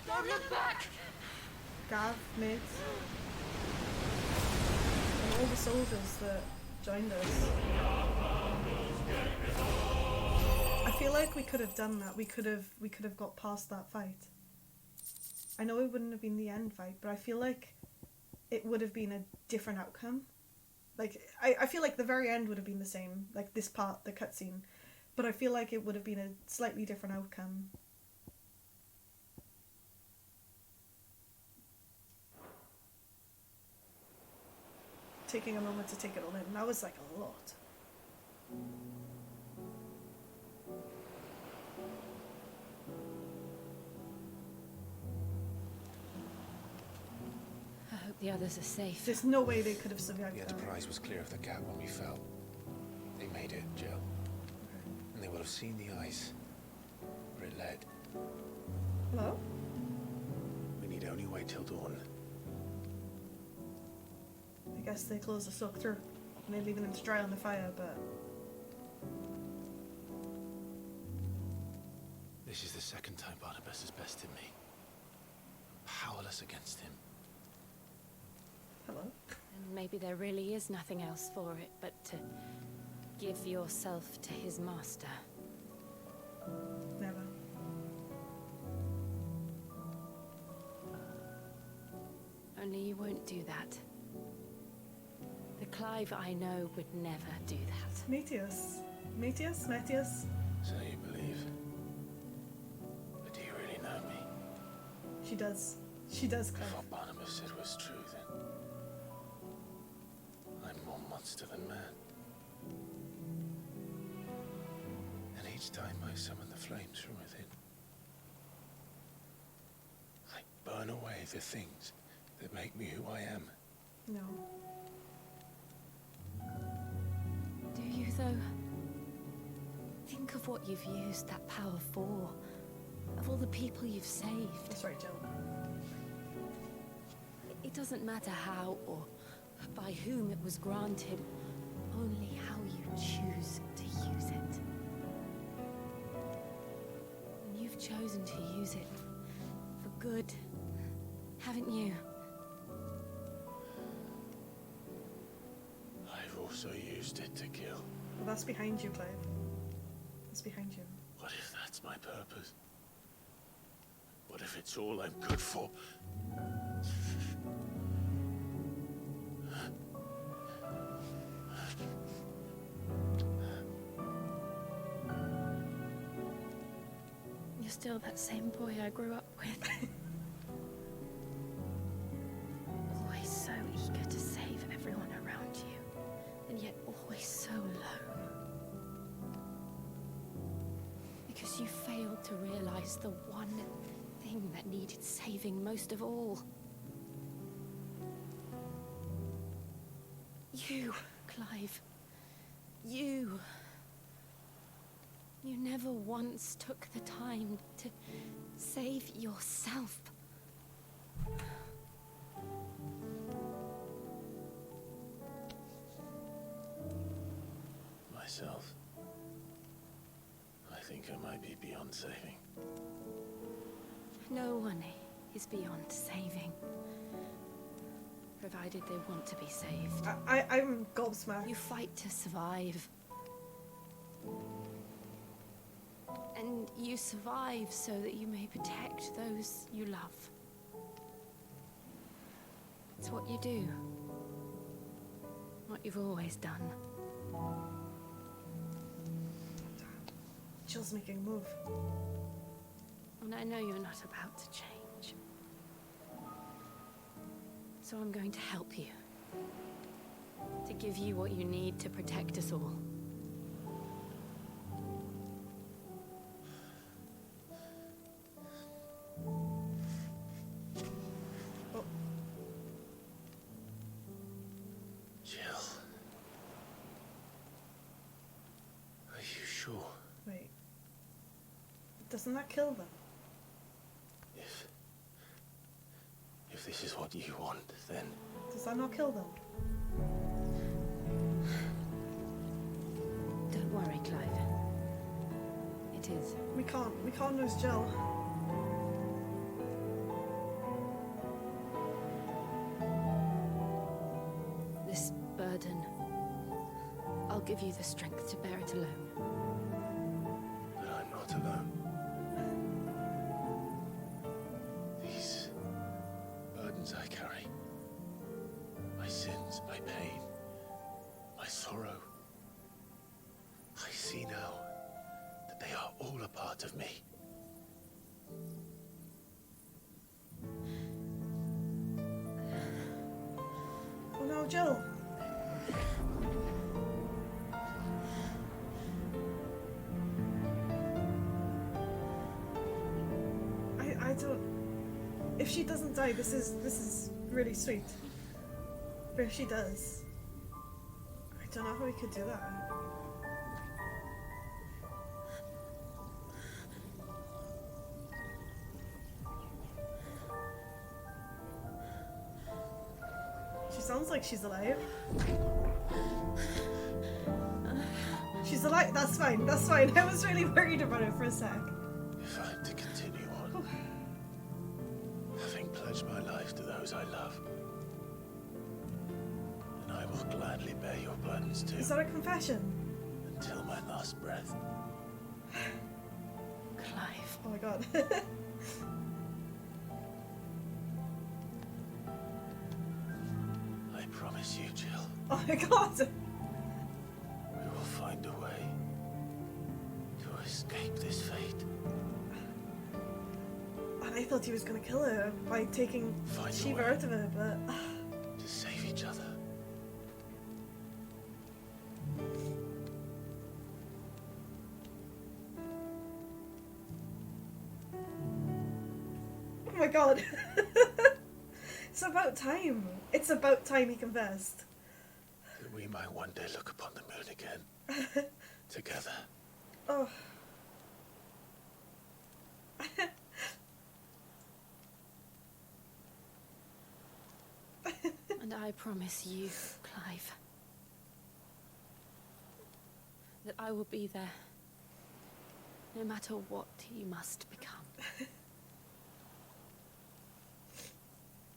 Don't look back! Gav, mates. And all the soldiers that joined us. I feel like we could have done that. We could have got past that fight. I know it wouldn't have been the end fight, but I feel like it would have been a different outcome. Like, I feel like the very end would have been the same, like this part, the cutscene, but I feel like it would have been a slightly different outcome. Taking a moment to take it all in, that was like a lot. I hope the others are safe. There's no way they could have survived The that. Enterprise was clear of the gap when we fell. They made it, Jill. And they will have seen the ice where it led. Hello? We need only wait till dawn. I guess they close the soak through and they're leaving them to dry on the fire, but This is the second time Barnabas has bested me. Powerless against him. hello? And maybe there really is nothing else for it but to give yourself to his master. Never. Only you won't do that. The Clive I know would never do that. Metius. Metius? So you believe. But do you really know me? She does. She does, Clive. If what Barnabas said was true, then I'm more monster than man. And each time I summon the flames from within, I burn away the things that make me who I am. No. Do you, though? Think of what you've used that power for. Of all the people you've saved. That's right, Jill. It doesn't matter how or by whom it was granted, only how you choose to use it. And you've chosen to use it for good, haven't you? I've also used it to kill. Well, that's behind you, Clive. That's behind you. What if that's my purpose? What if it's all I'm good for? You're still that same boy I grew up with. Always so eager to save everyone around you, and yet always so low. Because you failed to realize the one thing that needed saving most of all. You, Clive. You. You never once took the time to save yourself. myself. I think I might be beyond saving. No one is beyond saving. Provided they want to be saved. I'm gobsmacked. You fight to survive. And you survive so that you may protect those you love. It's what you do. What you've always done. Jill's making a move. And I know you're not about to change. So I'm going to help you. To give you what you need to protect us all. Jill. Are you sure? Wait. Doesn't that kill them? If this is what you want, then... Does that not kill them? Don't worry, Clive. It is. We can't lose Jill. This burden, I'll give you the strength to bear it alone. But I'm not alone. These burdens I carry, my sins, my pain, my sorrow, I see now that they are all a part of me. Oh no, Jill. I don't... If she doesn't die, this is really sweet. But if she does... I don't know how we could do that. She sounds like she's alive. She's alive. That's fine. That's fine. I was really worried about it for a sec. If I'm to continue on, having pledged my life to those I love, then I will gladly bear your burdens too. Is that a confession? Until my last breath. Clive. Oh my god. I promise you, Jill. Oh my god. We will find a way to escape this fate. And I thought he was gonna kill her by taking Find a Shiva way out of her, but... to save each other. Oh my god. It's about time. It's about time he confessed. That we might one day look upon the moon again. Together. Oh. And I promise you, Clive, that I will be there, no matter what you must become.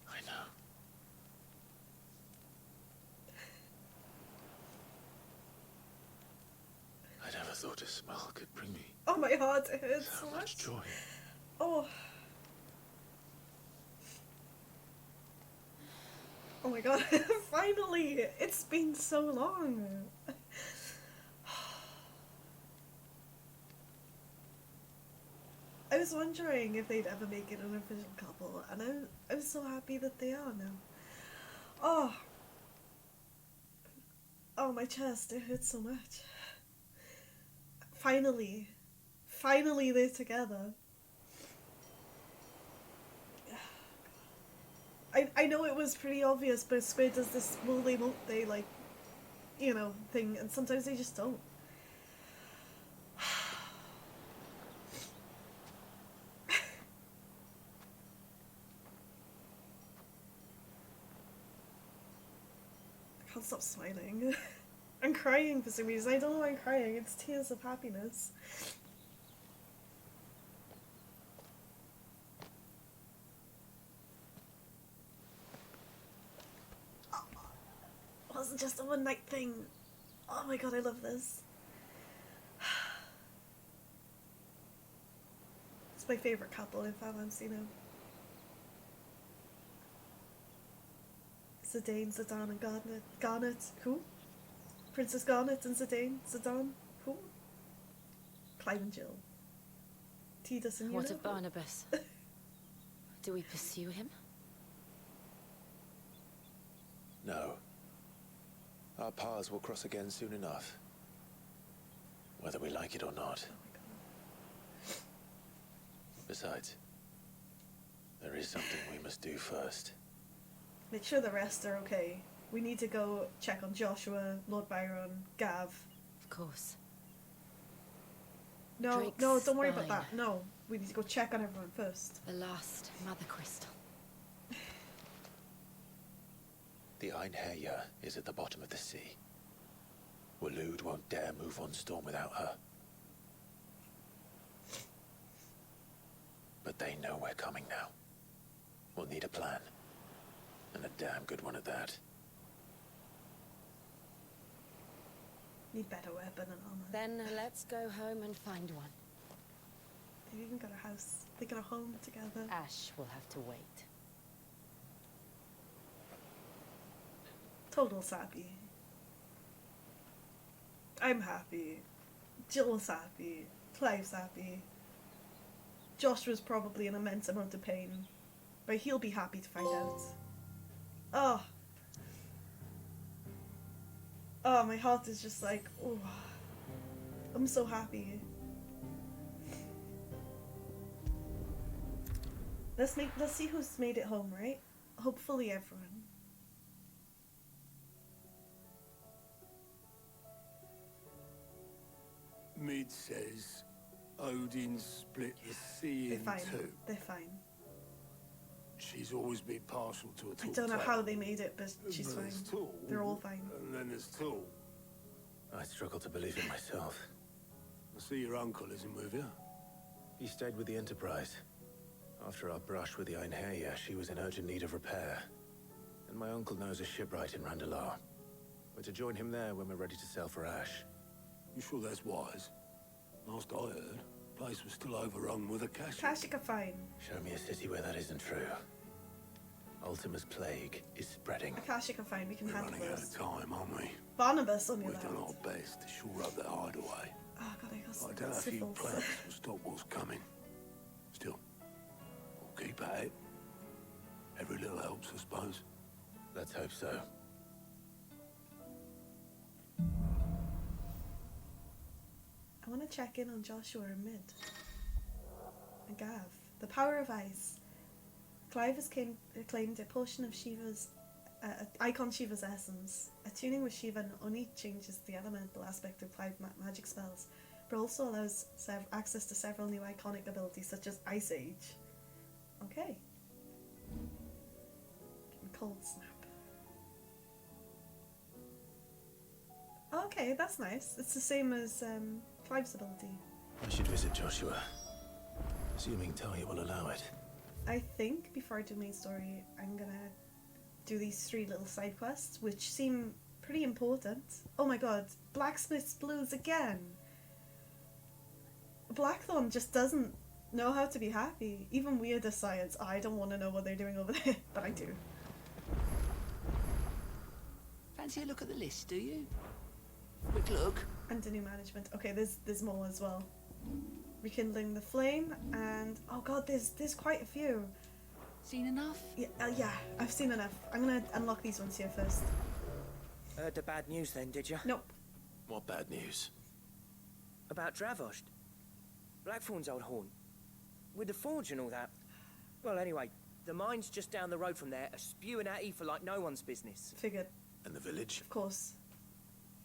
I know. I never thought a smile could bring me Oh my heart, it hurts so so much joy. Oh. Oh my god, finally! It's been so long! I was wondering if they'd ever make it an official couple, and I'm so happy that they are now. Oh! Oh, my chest, it hurts so much. Finally. Finally they're together. I know it was pretty obvious, but Squid does this will they won't they, like, you know, thing, and sometimes they just don't. I can't stop smiling. I'm crying for some reason. I don't know why I'm crying. It's tears of happiness. It wasn't just a one night thing. Oh my god, I love this. It's my favourite couple if I haven't seen them. Zidane, Zidane and Garnet. Who? Princess Garnet and Zidane. Who? Clive and Jill. Teased and What of Barnabas? Do we pursue him? No. Our paths will cross again soon enough. Whether we like it or not. Besides, there is something we must do first. Make sure the rest are okay. We need to go check on Joshua, Lord Byron, Gav. Of course. No, Drake's no, don't worry about spine. that. No, we need to go check on everyone first. The last Mother Crystal. The Einherja is at the bottom of the sea. Waloed won't dare move on storm without her. But they know we're coming now. We'll need a plan. And a damn good one at that. Need better weapon and armor. Then let's go home and find one. They've even got a house. They got a home together. Ash will have to wait. Total sappy. I'm happy. Jill's happy. Clive's happy. Joshua's probably an immense amount of pain. But he'll be happy to find out. Oh. Oh, my heart is just like, oh. I'm so happy. Let's see who's made it home, right? Hopefully everyone. Mid says Odin split the sea They're in fine. two. They're fine. She's always been partial to a I tall don't know tale. how they made it, but she's But fine. there's Tool, They're all fine. And then there's Tool. I struggle to believe it myself. I see your uncle isn't with you. He stayed with the Enterprise. After our brush with the Einherja, she was in urgent need of repair. And my uncle knows a shipwright in Randalar. We're to join him there when we're ready to sail for Ash. You sure that's wise? Last I heard, the place was still overrun with Akashic. Akashic are fine. Show me a city where that isn't true. Ultima's plague is spreading. Akashic are fine. We can We're handle running out this. of time, aren't we? Barnabas on the We've other done hand. our best to shore up that hideaway. Oh god, I got I doubt a few syphilis. plans will stop what's coming. Still, we'll keep at it. Every little helps, I suppose. Let's hope so. I want to check in on Joshua and Mid. And Gav. The power of ice. Clive has claimed a portion of Shiva's Icon Shiva's essence. Attuning with Shiva not only changes the elemental aspect of Clive magic spells, but also allows access to several new iconic abilities such as Ice Age. Okay. Cold Snap. Okay, that's nice. It's the same as Clive's ability. I should visit Joshua. Assuming Talia will allow it. I think before I do main story, I'm gonna do these 3 little side quests, which seem pretty important. Oh my god, Blacksmith's Blues again! Blackthorne just doesn't know how to be happy. Even weirder science. I don't want to know what they're doing over there, but I do. Fancy a look at the list, do you? Quick look. And the new management. Okay, there's more as well. Rekindling the flame, and oh god, there's quite a few. Seen enough? Yeah, yeah, I've seen enough. I'm gonna unlock these ones here first. Heard the bad news then, did you? Nope. What bad news? About Dravosh. Blackthorne's old haunt. With the forge and all that. Well, anyway, the mine's just down the road from there, are spewing at ether like no one's business. Figured. And the village? Of course.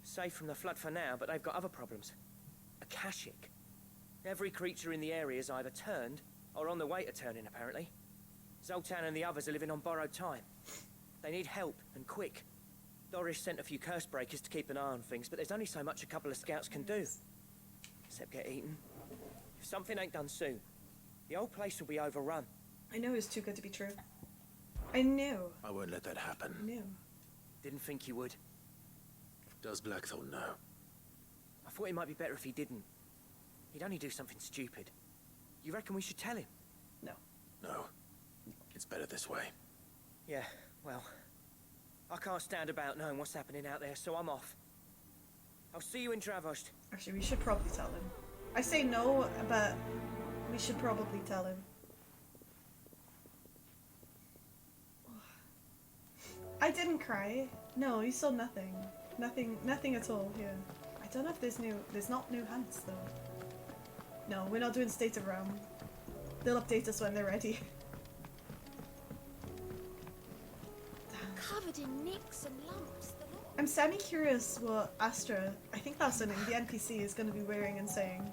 Safe from the flood for now, but they've got other problems. Akashic. Every creature in the area is either turned, or on the way to turning, apparently. Zoltan and the others are living on borrowed time. They need help, and quick. Doris sent a few curse breakers to keep an eye on things, but there's only so much a couple of scouts can do. Except get eaten. If something ain't done soon, the whole place will be overrun. I knew it was too good to be true. I knew. I won't let that happen. I knew. Didn't think you would. Does Blackthorne know? I thought it might be better if he didn't. He'd only do something stupid. You reckon we should tell him? No. No. It's better this way. Yeah, well, I can't stand about knowing what's happening out there, so I'm off. I'll see you in Dravosh. Actually, we should probably tell him. I say no, but we should probably tell him. I didn't cry. No, you saw nothing. Nothing at all here. I don't know if there's not new hunts though. No, we're not doing State of Realm. They'll update us when they're ready. Covered in nicks and lumps. I'm semi-curious what Astra, I think that's her name, the NPC, is going to be wearing and saying.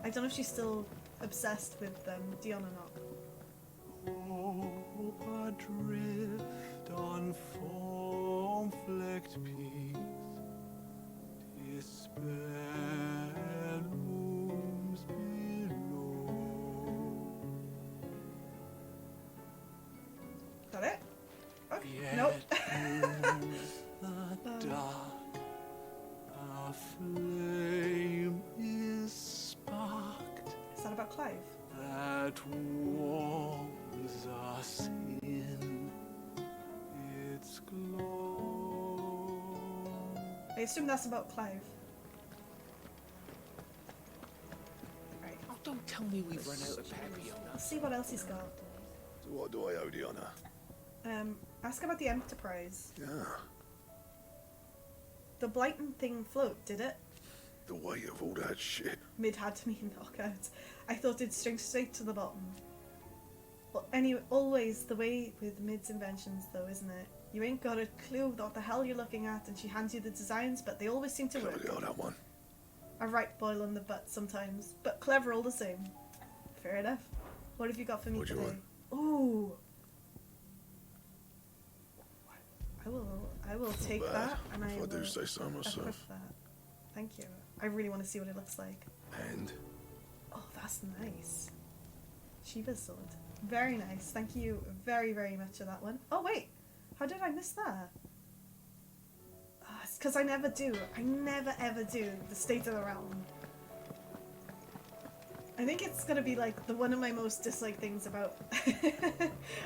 I don't know if she's still obsessed with Dion or not. Hope adrift on foam-flecked peaks, despair looms below. Is that it? Okay. Nope. The dark, a flame is sparked. Is that about Clive? That warms us in its glow. I assume that's about Clive. Right. Oh, don't tell me we've run out of pepper. Let's see what else he's got. So what do I owe the honour? Ask about the Enterprise. Yeah. The Blighton thing float, did it? The weight of all that shit. Mid had to mean knockout. I thought it'd string straight to the bottom. Well, anyway, always the way with Mid's inventions though, isn't it? You ain't got a clue what the hell you're looking at and she hands you the designs, but they always seem to work. Clever girl, that one. A right boil on the butt sometimes, but clever all the same. Fair enough. What have you got for me today? Ooh. I will take that and I will do say so myself. equip that. Thank you. I really want to see what it looks like. And? Oh, that's nice. Shiva's sword. Very nice. Thank you very, very much for that one. Oh, wait. How did I miss that? It's because I never do. I never ever do the State of the Realm. I think it's going to be like one of my most disliked things about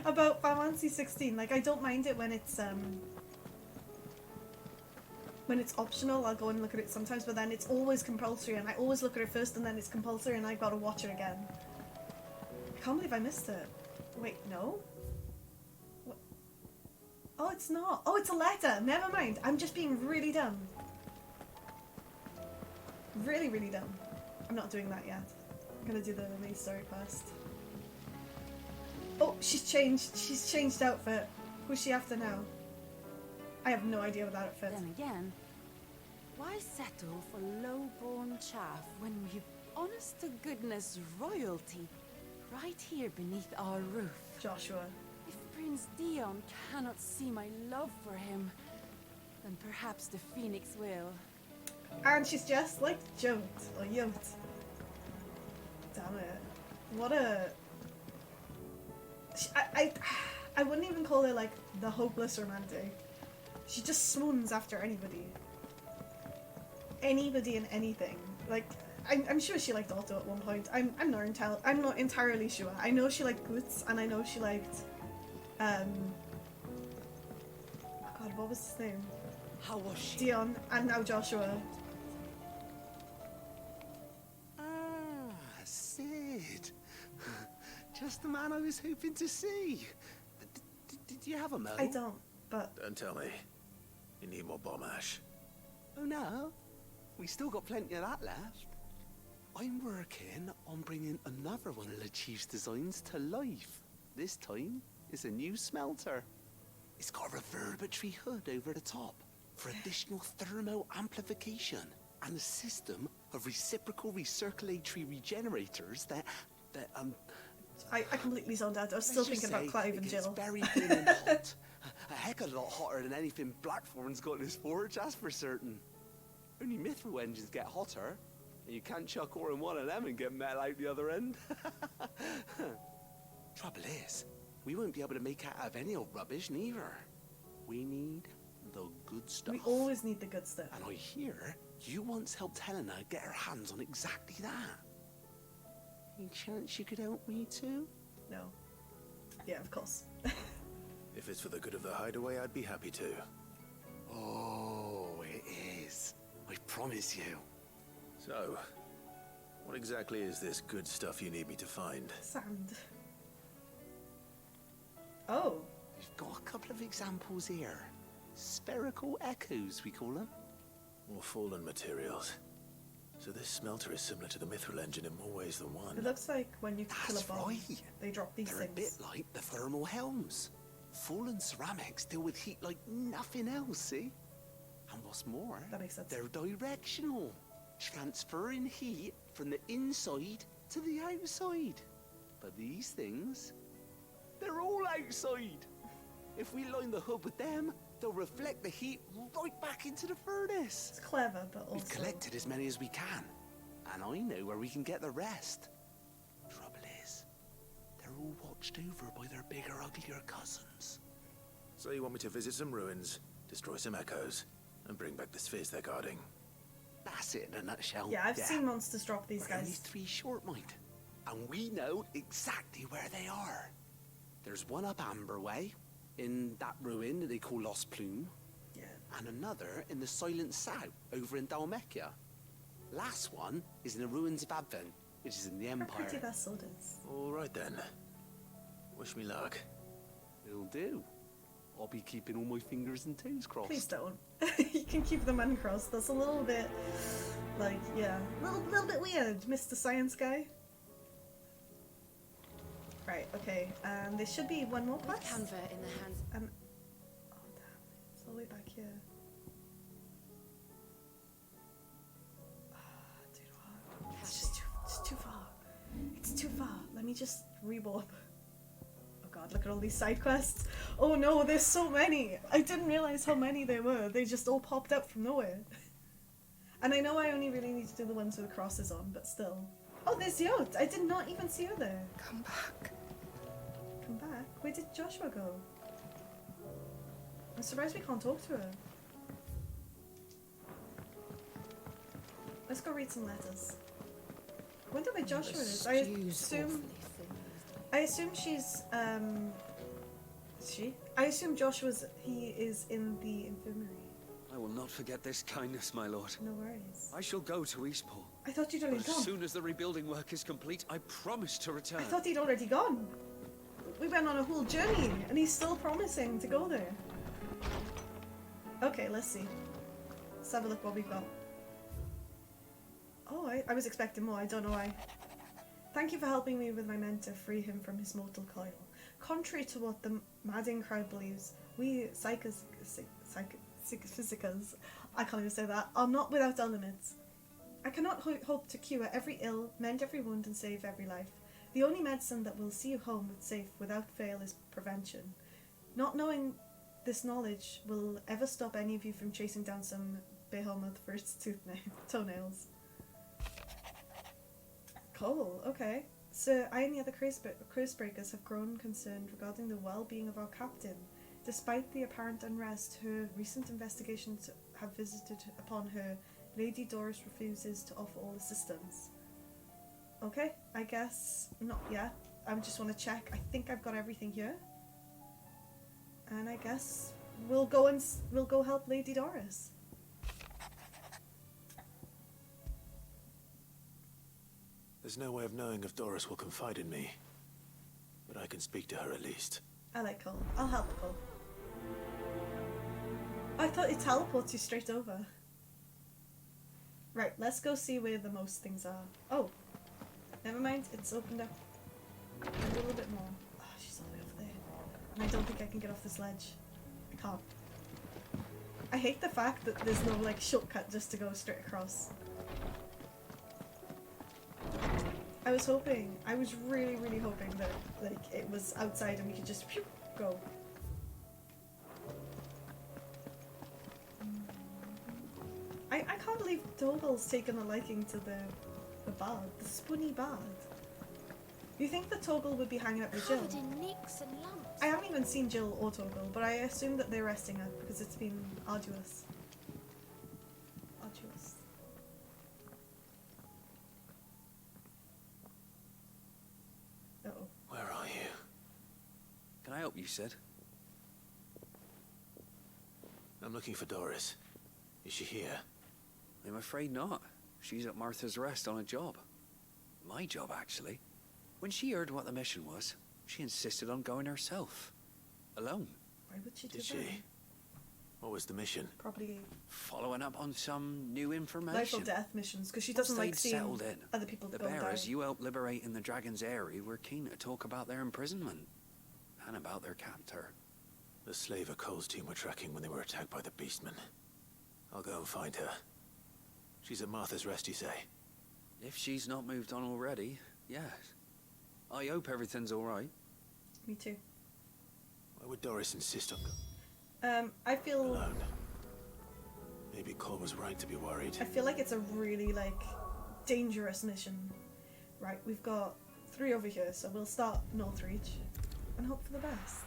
about Final Fantasy 16. Like, I don't mind it when it's optional. I'll go and look at it sometimes, but then it's always compulsory and I always look at it first and then it's compulsory and I've got to watch it again. I can't believe I missed it. Wait, no? What? Oh, it's not. Oh, it's a letter. Never mind. I'm just being really dumb. Really, really dumb. I'm not doing that yet. I'm gonna do the main story quest. Oh, she's changed outfit. Who's she after now? I have no idea what that outfit. Then again, why settle for low-born chaff when we've honest-to-goodness royalty right here beneath our roof? Joshua. If Prince Dion cannot see my love for him, then perhaps the Phoenix will. And she's just like Joked, or Yoked. Damn it. What a... I wouldn't even call her like the hopeless romantic. She just swoons after anybody. Anybody and anything. Like, I'm sure she liked Otto at one point. I'm not entirely sure. I know she liked Boots, and I know she liked God, what was his name? How was she? Dion, and now Joshua. Sid. Just the man I was hoping to see. Did you have a mo? I don't, but... Don't tell me. You need more bomb ash. Oh no, we still got plenty of that left. I'm working on bringing another one of the Chief's designs to life. This time, it's a new smelter. It's got a reverberatory hood over the top for additional thermo amplification and a system of reciprocal recirculatory regenerators that I completely zoned out. I was still thinking about Clive and Jill. It's very thin and hot, A heck of a lot hotter than anything Blackthorne's got in his forge, that's for certain. Only mithril engines get hotter, and you can't chuck ore in one of them and get metal out the other end. Trouble is, we won't be able to make out of any old rubbish, neither. We need the good stuff. We always need the good stuff. And I hear you once helped Helena get her hands on exactly that. Any chance you could help me too? No. Yeah, of course. If it's for the good of the hideaway, I'd be happy to. Oh, it is. I promise you. So, what exactly is this good stuff you need me to find? Sand. Oh. We've got a couple of examples here. Spherical echoes, we call them. More fallen materials. So this smelter is similar to the mithril engine in more ways than one. It looks like when you kill a bomb, right. they drop these They're things. a bit like the thermal helms. Fallen ceramics deal with heat like nothing else, see? And what's more, that makes sense. They're directional, transferring heat from the inside to the outside. But these things, they're all outside. If we line the hood with them, they'll reflect the heat right back into the furnace. It's clever, but also... We've collected as many as we can, and I know where we can get the rest. Trouble is, they're all watched over by their bigger, uglier cousins. So you want me to visit some ruins, destroy some echoes, and bring back the spheres they're guarding? That's it in a nutshell. Yeah, I've seen monsters drop these We're guys. only 3 short, mind. And we know exactly where they are. There's one up Amber Way, in that ruin that they call Lost Plume. Yeah. And another in the Silent South, over in Dalmekia. Last one is in the ruins of Advent, which is in the How Empire. pretty that sword is. All right then. Wish me luck. It'll do. I'll be keeping all my fingers and toes crossed. Please don't. You can keep them uncrossed. That's a little bit, like, yeah, little bit weird, Mr. Science Guy. Right, okay, there should be one more quest. Canva in the hands. Oh damn, it's all the way back here. Dude, what? It's too far. It's too far. Let me just rewarp. Oh god, look at all these side quests. Oh no, there's so many. I didn't realize how many there were. They just all popped up from nowhere. And I know I only really need to do the ones with the crosses on, but still. Oh, there's Yod. I did not even see her there. Come back. Come back? Where did Joshua go? I'm surprised we can't talk to her. Let's go read some letters. I wonder where Joshua is. I assume she's, is she? I assume he is in the infirmary. I will not forget this kindness, my lord. No worries. I shall go to Eastpool. I thought you'd already But as gone. soon as the rebuilding work is complete, I promise to return. I thought he'd already gone. We went on a whole journey, and he's still promising to go there. Okay, let's see. Let's have a look what we've got. Oh, I was expecting more. I don't know why. Thank you for helping me with my men to free him from his mortal coil. Contrary to what the madding crowd believes, we physicers, I can't even say that, are not without our limits. I cannot hope to cure every ill, mend every wound, and save every life. The only medicine that will see you home safe without fail is prevention. Not knowing this knowledge will ever stop any of you from chasing down some behemoth for its toenails. Cool, okay. Sir, I and the other curse-breakers have grown concerned regarding the well-being of our captain. Despite the apparent unrest her recent investigations have visited upon her, Lady Doris refuses to offer all assistance. Okay, I guess not yet. I just want to check. I think I've got everything here. And I guess we'll go help Lady Doris. There's no way of knowing if Doris will confide in me, but I can speak to her at least. I like Cole. I'll help Cole. I thought it teleports you straight over. Right, let's go see where the most things are. Oh, never mind. It's opened up a little bit more. Oh, she's all the way over there. And I don't think I can get off this ledge. I can't. I hate the fact that there's no, like, shortcut just to go straight across. I was really hoping that, like, it was outside and we could just go. I can't believe Doble's taken a liking to the bard, the spunny bard. You think that Toggle would be hanging out with Jill? Covered in nicks and lumps. I haven't even seen Jill or Toggle, but I assume that they're resting up because it's been arduous. Arduous. Uh-oh. Where are you? Can I help you, Sid? I'm looking for Doris. Is she here? I'm afraid not. She's at Martha's Rest on a job. My job, actually. When she heard what the mission was, she insisted on going herself. Alone. Why would she do Did that? she? What was the mission? Probably Following up on some new information. life or death missions, because she Once doesn't like they'd seeing settled in, other people the go and bearers die. you helped liberate in the Dragon's Eyrie were keen to talk about their imprisonment. And about their captor. The slaver Cole's team were tracking when they were attacked by the Beastmen. I'll go and find her. She's at Martha's Rest, you say? If she's not moved on already, yes. I hope everything's alright. Me too. Why would Doris insist on I feel alone? Maybe Cole was right to be worried. I feel like it's a really like dangerous mission. Right, we've got 3 over here, so we'll start Northreach and hope for the best.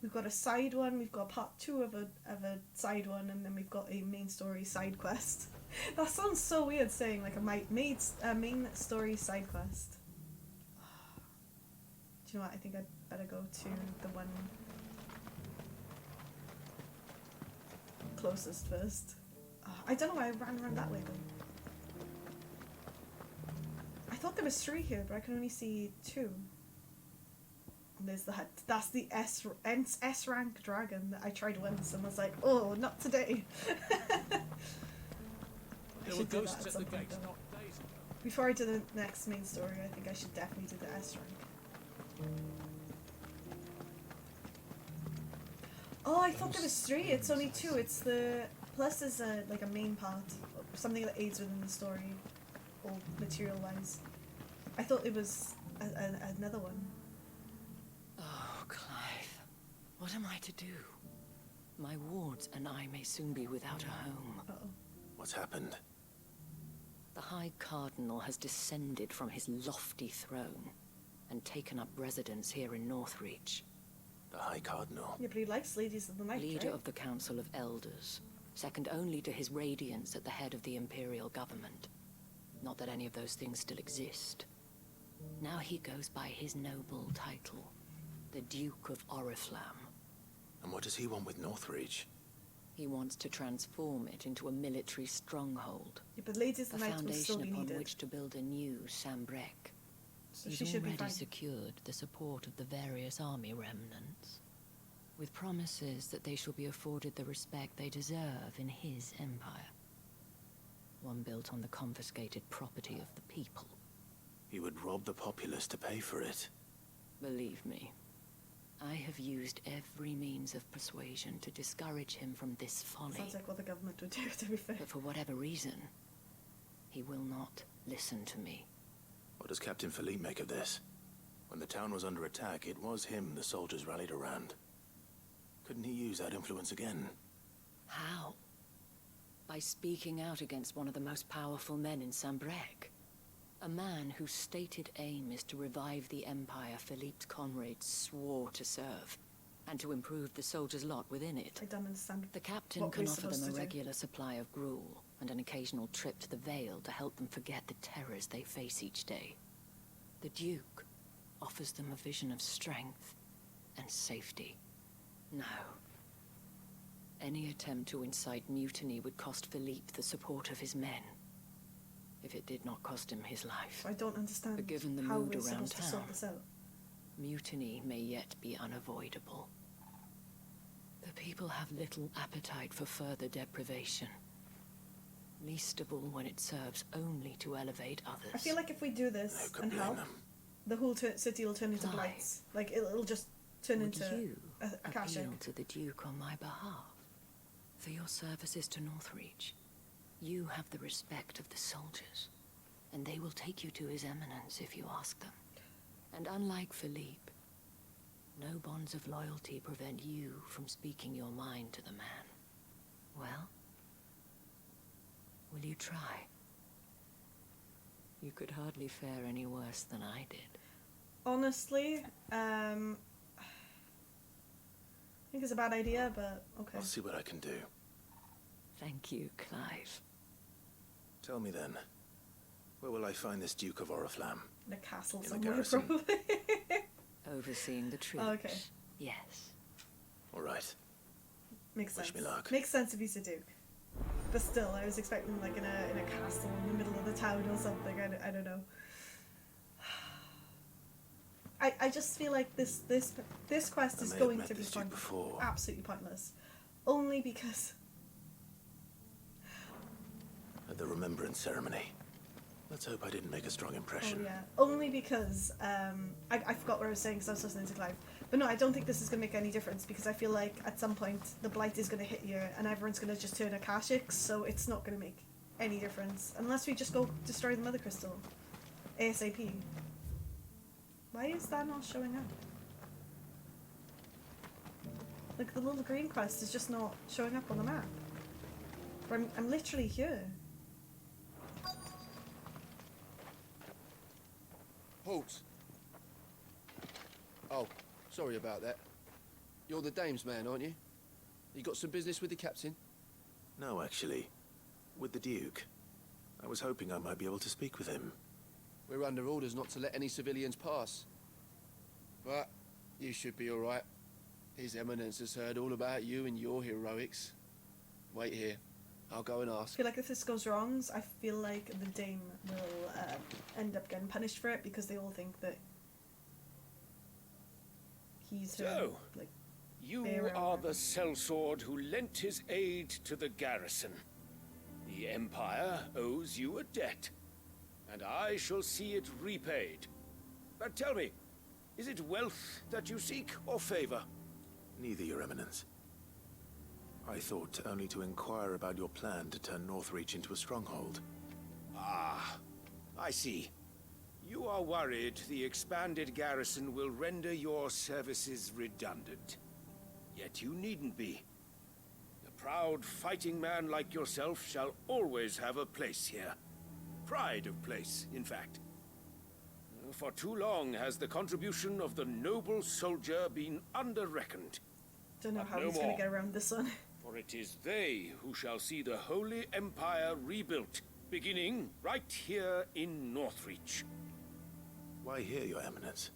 We've got a side one, we've got part 2 of a side one, and then we've got a main story side quest. That sounds so weird saying like a main story side quest. Do you know what? I think I'd better go to the one closest first. I don't know why I ran around that way though. I thought there was 3 here, but I can only see 2. And there's the hut. That's the S rank dragon that I tried once and was like, oh, not today. I should do that at some point, though. Before I do the next main story, I think I should definitely do the S rank. Oh, I thought there was 3. It's only 2. It's the plus is like a main part, something that aids within the story, or material-wise. I thought it was another one. Oh, Clive, what am I to do? My wards and I may soon be without a home. Uh-oh. What's happened? The High Cardinal has descended from his lofty throne and taken up residence here in Northreach. The High Cardinal? Yeah, but he likes Ladies of the Night, Leader right? of the Council of Elders, second only to his Radiance at the head of the Imperial government. Not that any of those things still exist. Now he goes by his noble title, the Duke of Oriflamme. And what does he want with Northreach? He wants to transform it into a military stronghold. Yeah, but Ladies of the A Night will still foundation be upon needed. which to build a new Sambrec. So He's she should be already fine. secured the support of the various army remnants, with promises that they shall be afforded the respect they deserve in his empire. One built on the confiscated property of the people. He would rob the populace to pay for it. Believe me, I have used every means of persuasion to discourage him from this folly. Sounds like what the government would do, to be fair. But for whatever reason, he will not listen to me. What does Captain Philippe make of this? When the town was under attack, it was him the soldiers rallied around. Couldn't he use that influence again? How? By speaking out against one of the most powerful men in Sambrec. A man whose stated aim is to revive the empire Philippe's comrades swore to serve, and to improve the soldiers' lot within it. I don't understand. The captain what can we're offer supposed them a to do. regular supply of gruel, and an occasional trip to the Vale to help them forget the terrors they face each day. The Duke offers them a vision of strength and safety. No. Any attempt to incite mutiny would cost Philippe the support of his men. If it did not cost him his life. I don't understand But given the how mood we're around supposed to sort town, this out. mutiny may yet be unavoidable. The people have little appetite for further deprivation. Least of all when it serves only to elevate others. I feel like if we do this and help, the whole city will turn into Clive, blights. Like, it'll just turn Would into you a Akashic. appeal to the Duke on my behalf? For your services to Northreach, you have the respect of the soldiers, and they will take you to his eminence if you ask them. And unlike Philippe, no bonds of loyalty prevent you from speaking your mind to the man. Well, Will you try? You could hardly fare any worse than I did. Honestly, I think it's a bad idea, but okay. I'll see what I can do. Thank you, Clive. Tell me then, where will I find this Duke of Oriflamme? In a castle In the somewhere, garrison? probably. Overseeing the troops. Oh, okay. Yes. All right. Makes sense. Wish me luck. Makes sense if he's a duke. But still, I was expecting like in a castle in the middle of the town or something. I don't know. I just feel like this quest is going to be absolutely pointless, only because At the remembrance ceremony. Let's hope I didn't make a strong impression. Oh yeah, only because I forgot what I was saying because I was listening to Clive. But no, I don't think this is going to make any difference because I feel like at some point the blight is going to hit you and everyone's going to just turn Akashics, so it's not going to make any difference unless we just go destroy the Mother Crystal ASAP. Why is that not showing up? Like the little green quest is just not showing up on the map. But I'm literally here. Halt! Oh, sorry about that. You're the dame's man, aren't you? You got some business with the captain? No, actually. With the Duke. I was hoping I might be able to speak with him. We're under orders not to let any civilians pass. But you should be all right. His Eminence has heard all about you and your heroics. Wait here. I'll go and I ask. feel like if this goes wrong, I feel like the Dame will end up getting punished for it because they all think that he's her, So, like, you bearer. are the sellsword who lent his aid to the garrison. The Empire owes you a debt, and I shall see it repaid. But tell me, is it wealth that you seek, or favor? Neither, Your Eminence. I thought only to inquire about your plan to turn Northreach into a stronghold. Ah, I see. You are worried the expanded garrison will render your services redundant. Yet you needn't be. A proud fighting man like yourself shall always have a place here. Pride of place, in fact. For too long has the contribution of the noble soldier been under-reckoned. Don't know But how no he's going more. to get around this one. For it is they who shall see the Holy Empire rebuilt, beginning right here in Northreach. Why here, Your Eminence?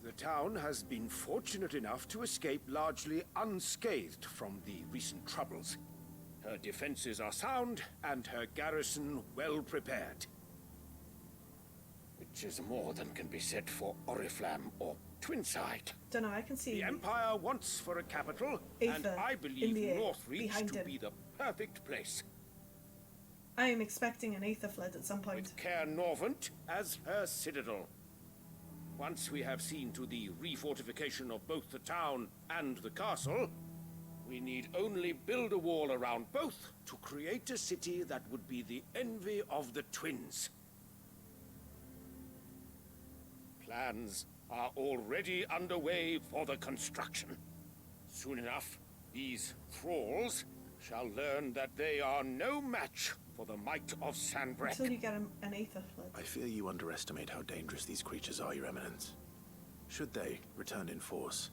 The town has been fortunate enough to escape largely unscathed from the recent troubles. Her defenses are sound, and her garrison well prepared. Which is more than can be said for Oriflamme or Twinside. Don't know, I can see The Empire wants for a capital, and Aether I in believe the air, Northreach behind to him. be the perfect place. I am expecting an Aether flood at some point. Caer Norvent as her citadel. Once we have seen to the refortification of both the town and the castle, we need only build a wall around both to create a city that would be the envy of the twins. Plans are already underway for the construction. Soon enough, these thralls shall learn that they are no match for the might of Sanbreque. Until you get an Aether flood. I fear you underestimate how dangerous these creatures are, Your Eminence. Should they return in force,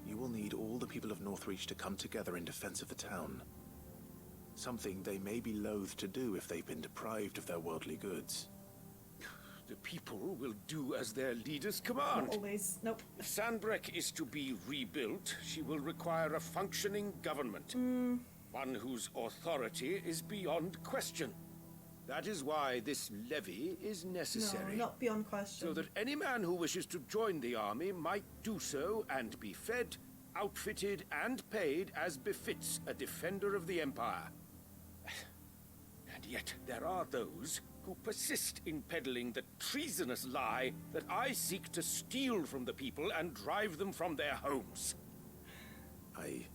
you will need all the people of Northreach to come together in defense of the town. Something they may be loath to do if they've been deprived of their worldly goods. The people will do as their leaders command. Not always. Nope. If Sanbreque is to be rebuilt, she will require a functioning government. One whose authority is beyond question. That is why this levy is necessary. No, not beyond question. So that any man who wishes to join the army might do so and be fed, outfitted, and paid as befits a defender of the Empire. And yet there are those who persist in peddling the treasonous lie that I seek to steal from the people and drive them from their homes. I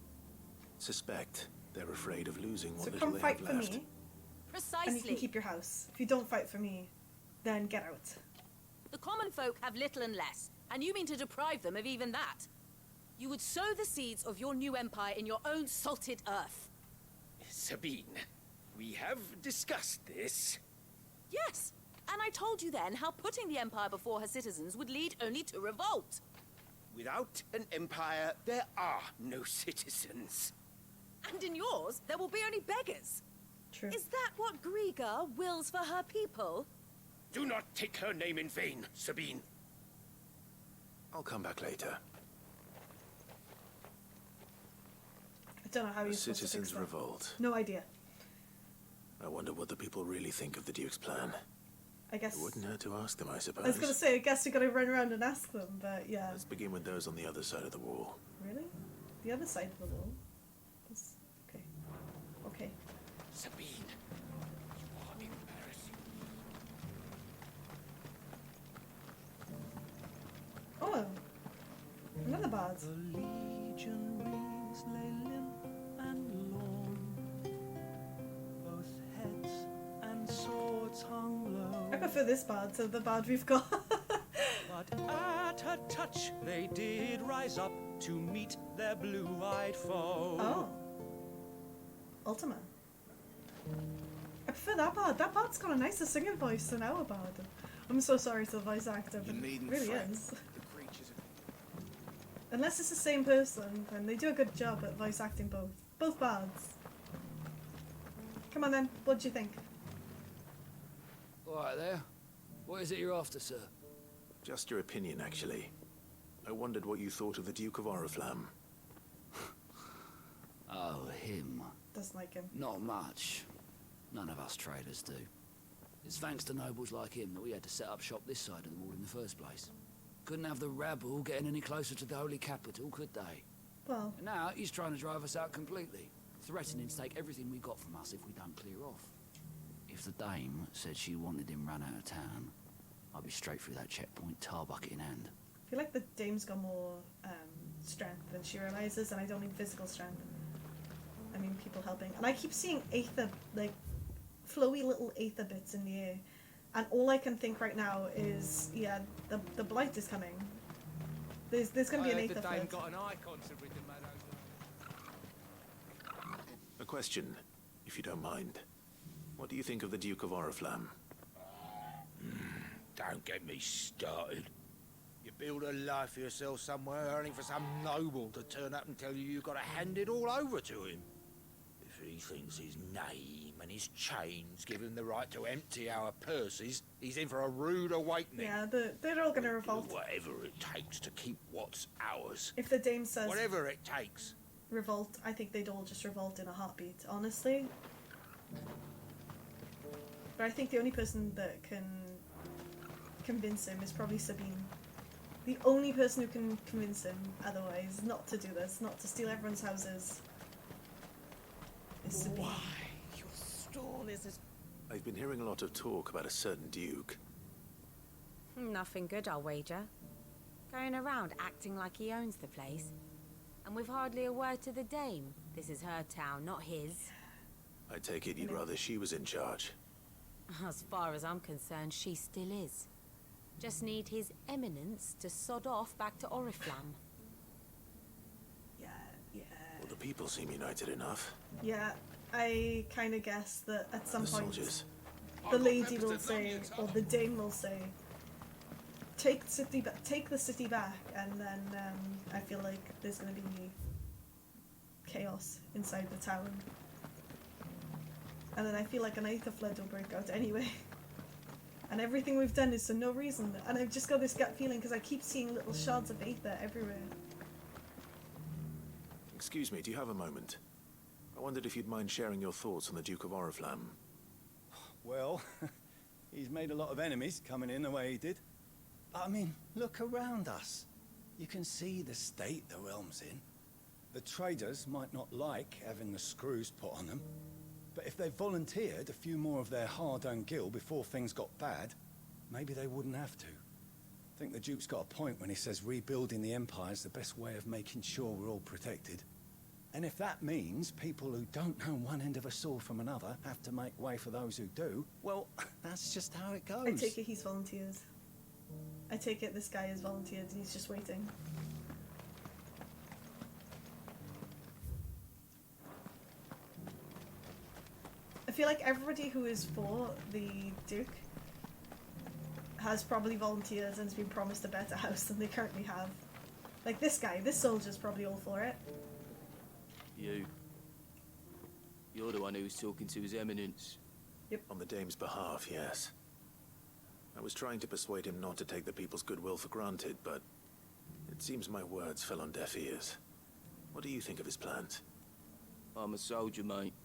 suspect they're afraid of losing what So little come they fight have for left. me. Precisely. And you can keep your house. If you don't fight for me, then get out. The common folk have little and less, and you mean to deprive them of even that. You would sow the seeds of your new empire in your own salted earth. Sabine, We have discussed this. Yes, and I told you then how putting the Empire before her citizens would lead only to revolt. Without an empire, there are no citizens. And in yours, there will be only beggars. True. Is that what Griga wills for her people? Do not take her name in vain, Sabine. I'll come back later. I don't know how The you're supposed to fix citizens that. revolt. No idea. I wonder what the people really think of the Duke's plan. I guess. It wouldn't hurt to ask them, I suppose. I was gonna say, I guess we gotta run around and ask them, but yeah. Let's begin with those on the other side of the wall. Really? The other side of the wall? Okay. Okay. Sabine, you are embarrassing. Oh! Another bard. The legion rings lay limp and lorn, both heads and swords hung low. I prefer this bard to the bard we've got. But at her touch they did rise up to meet their blue-eyed foe. Oh. Ultima. I prefer that bard. That bard's got a nicer singing voice than our bard. I'm so sorry to the voice actor, but it really is. Unless it's the same person, then they do a good job at voice acting both. Both bards. Come on then, what do you think? Alright there. What is it you're after, sir? Just your opinion, actually. I wondered what you thought of the Duke of Oriflamme. Oh, him. Doesn't like him. Not much. None of us traders do. It's thanks to nobles like him that we had to set up shop this side of the wall in the first place. Couldn't have the rabble getting any closer to the holy capital, could they? Well... And now he's trying to drive us out completely, threatening to take everything we got from us if we don't clear off. If the dame said she wanted him run out of town, I'd be straight through that checkpoint, tar bucket in hand. I feel like the dame's got more strength than she realises, and I don't mean physical strength. I mean people helping. And I keep seeing aether, like, flowy little aether bits in the air. And all I can think right now is, yeah, the blight is coming. There's going to be an aether flood. Got an icon to rid the meadows. A question, if you don't mind. What do you think of the Duke of Oriflamme? Don't get me started. You build a life for yourself somewhere, earning for some noble to turn up and tell you you've got to hand it all over to him. If he thinks his name and his chains give him the right to empty our purses, he's in for a rude awakening. Yeah, they're all going to revolt. Whatever it takes to keep what's ours. If the dame says... Whatever it takes. Revolt, I think they'd all just revolt in a heartbeat, honestly. But I think the only person that can convince him is probably Sabine. The only person who can convince him otherwise not to do this, not to steal everyone's houses, is Sabine. Why? Your stall is as... I've been hearing a lot of talk about a certain Duke. Nothing good, I'll wager. Going around acting like he owns the place. And with hardly a word to the dame. This is her town, not his. I take it you'd rather she was in charge. As far as I'm concerned, she still is. Just need his eminence to sod off back to Oriflamme. Yeah. Well, the people seem united enough. Yeah, I kind of guess that at some The point soldiers. the lady will say, or the dame will say, take the city back, and then I feel like there's going to be chaos inside the town. And then I feel like an aether flood will break out anyway. And everything we've done is for no reason. And I've just got this gut feeling because I keep seeing little shards of aether everywhere. Excuse me, do you have a moment? I wondered if you'd mind sharing your thoughts on the Duke of Oriflamme. Well, he's made a lot of enemies coming in the way he did. I mean, look around us. You can see the state the realm's in. The traders might not like having the screws put on them, but if they volunteered a few more of their hard-earned gil before things got bad, maybe they wouldn't have to. I think the Duke's got a point when he says rebuilding the Empire is the best way of making sure we're all protected. And if that means people who don't know one end of a sword from another have to make way for those who do, well, that's just how it goes. I take it he's volunteered. I take it this guy is volunteered and he's just waiting. feel like everybody who is for the Duke has probably volunteered and has been promised a better house than they currently have. Like this guy, this soldier's probably all for it. You're the one who was talking to His Eminence. Yep. On the dame's behalf, yes. I was trying to persuade him not to take the people's goodwill for granted, but it seems my words fell on deaf ears. What do you think of his plans? I'm a soldier, mate.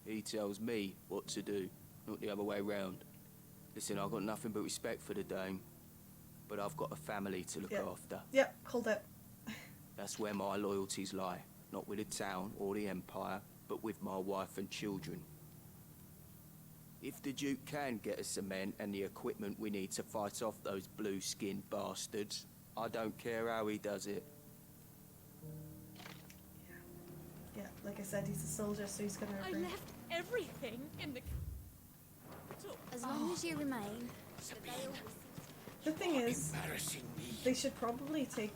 He tells me what to do, not the other way round. Listen, I've got nothing but respect for the dame, but I've got a family to look after. Yep, called it. That's where my loyalties lie. Not with the town or the Empire, but with my wife and children. If the Duke can get us cement and the equipment we need to fight off those blue-skinned bastards, I don't care how he does it. Yeah, like I said, he's a soldier, so he's gonna I bring... left everything in the... As long as you remain, the veil... The thing is, they should probably take...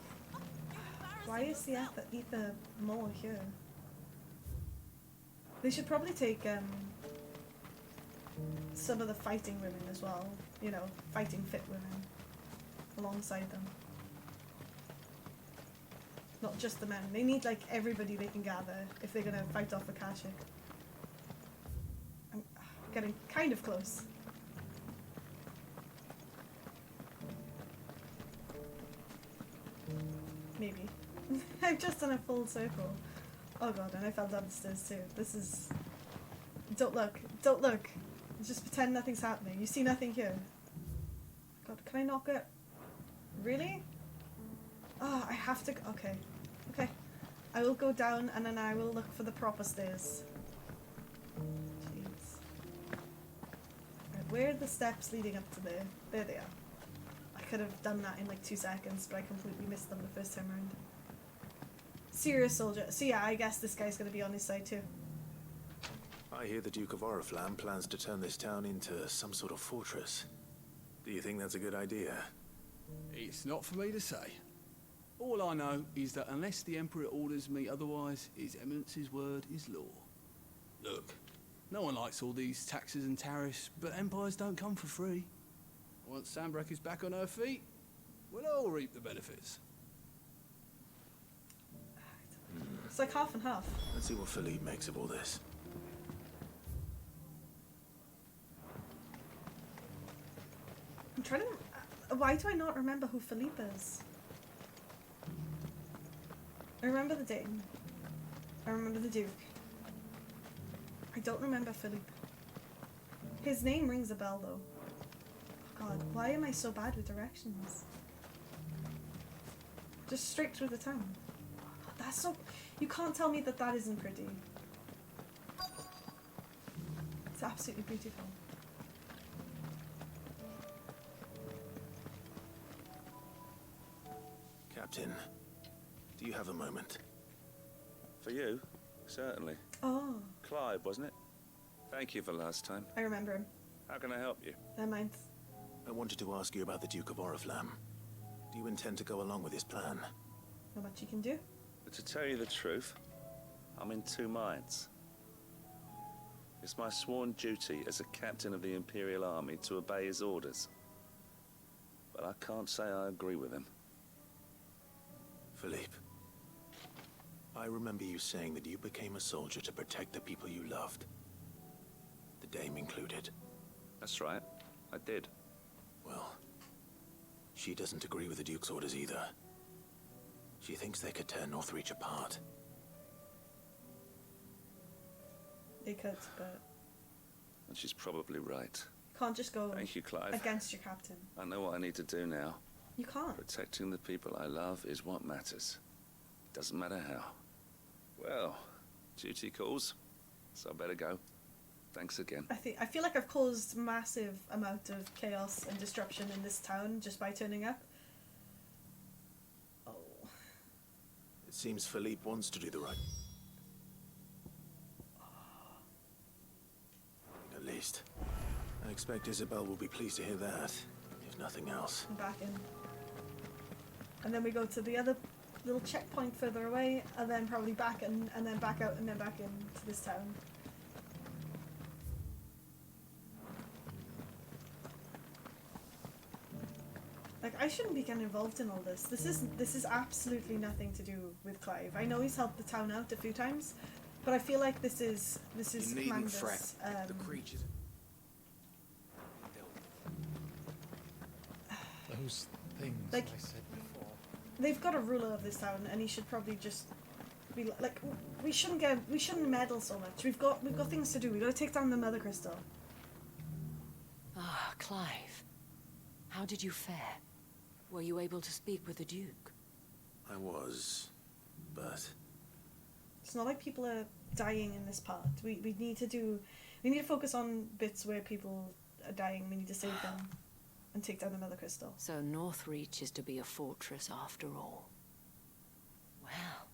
Why is the ether more here? They should probably take some of the fighting women as well. You know, fighting fit women alongside them. Not just the men. They need like everybody they can gather if they're gonna fight off Akashic. I'm getting kind of close. Maybe. I've just done a full circle. Oh god, and I fell down the stairs too. This is... Don't look. Don't look. Just pretend nothing's happening. You see nothing here. God, can I not get... Really? Oh, I have to... Okay. Okay. I will go down and then I will look for the proper stairs. Jeez. Right, where are the steps leading up to there? There they are. I could have done that in like 2 seconds, but I completely missed them the first time around. Serious soldier. So yeah, I guess this guy's gonna be on his side too. I hear the Duke of Oriflamme plans to turn this town into some sort of fortress. Do you think that's a good idea? It's not for me to say. All I know is that unless the Emperor orders me otherwise, His Eminence's word is law. Look, no one likes all these taxes and tariffs, but empires don't come for free. Once Sanbreque is back on her feet, we'll all reap the benefits. It's like half and half. Let's see what Philippe makes of all this. I'm trying to... Why do I not remember who Philippe is? I remember the Dane. I remember the Duke. I don't remember Philippe. His name rings a bell though. Oh god, why am I so bad with directions? Just straight through the town. God, that's so... You can't tell me that that isn't pretty. It's absolutely beautiful. Captain, do you have a moment? For you? Certainly. Oh. Clive, wasn't it? Thank you for last time. I remember him. How can I help you? Never mind. I wanted to ask you about the Duke of Oriflamme. Do you intend to go along with his plan? Not much you can do. But to tell you the truth, I'm in 2 minds. It's my sworn duty as a captain of the Imperial Army to obey his orders. But I can't say I agree with him. Philippe, I remember you saying that you became a soldier to protect the people you loved. The Dame included. That's right. I did. Well, she doesn't agree with the Duke's orders either. She thinks they could tear Northreach apart. They could, but... And she's probably right. Can't just go Thank you, Clive. against your captain. I know what I need to do now. You can't. Protecting the people I love is what matters. Doesn't matter how. Well, duty calls, so I better go. Thanks again. I feel like I've caused massive amount of chaos and disruption in this town just by turning up. Oh. It seems Philippe wants to do the right... At least. I expect Isabel will be pleased to hear that, if nothing else. I'm back in. And then we go to the other little checkpoint further away, and then probably back and then back out and then back into this town. Like, I shouldn't be getting involved in all this. This is absolutely nothing to do with Clive. I know he's helped the town out a few times, but I feel like this is You needn't Commander's, fret. The creatures. Those things like, I said before. they've got a ruler of this town, and he should probably just be like, we shouldn't meddle so much. We've got things to do. We've got to take down the Mother Crystal. Ah, Clive. How did you fare? Were you able to speak with the Duke? I was, but It's not like people are dying in this part. We need to focus on bits where people are dying. We need to save them and take down the Mother Crystal. So Northreach is to be a fortress after all. Well,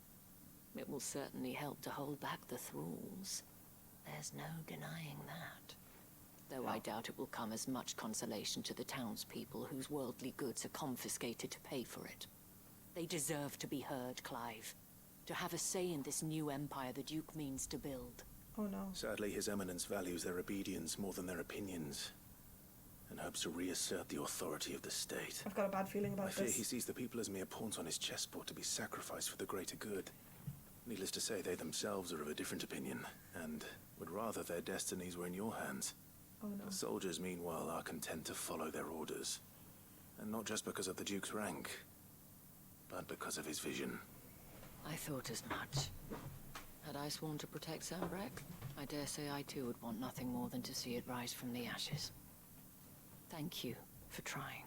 it will certainly help to hold back the thralls. There's no denying that. Though I doubt it will come as much consolation to the townspeople whose worldly goods are confiscated to pay for it. They deserve to be heard, Clive. To have a say in this new empire the Duke means to build. Oh no. Sadly, His Eminence values their obedience more than their opinions, and hopes to reassert the authority of the state. I've got a bad feeling about I fear this. he sees the people as mere pawns on his chessboard to be sacrificed for the greater good. Needless to say, they themselves are of a different opinion, and would rather their destinies were in your hands. Oh no. The soldiers, meanwhile, are content to follow their orders. And not just because of the Duke's rank, but because of his vision. I thought as much. Had I sworn to protect Sanbreque, I dare say I too would want nothing more than to see it rise from the ashes. Thank you for trying.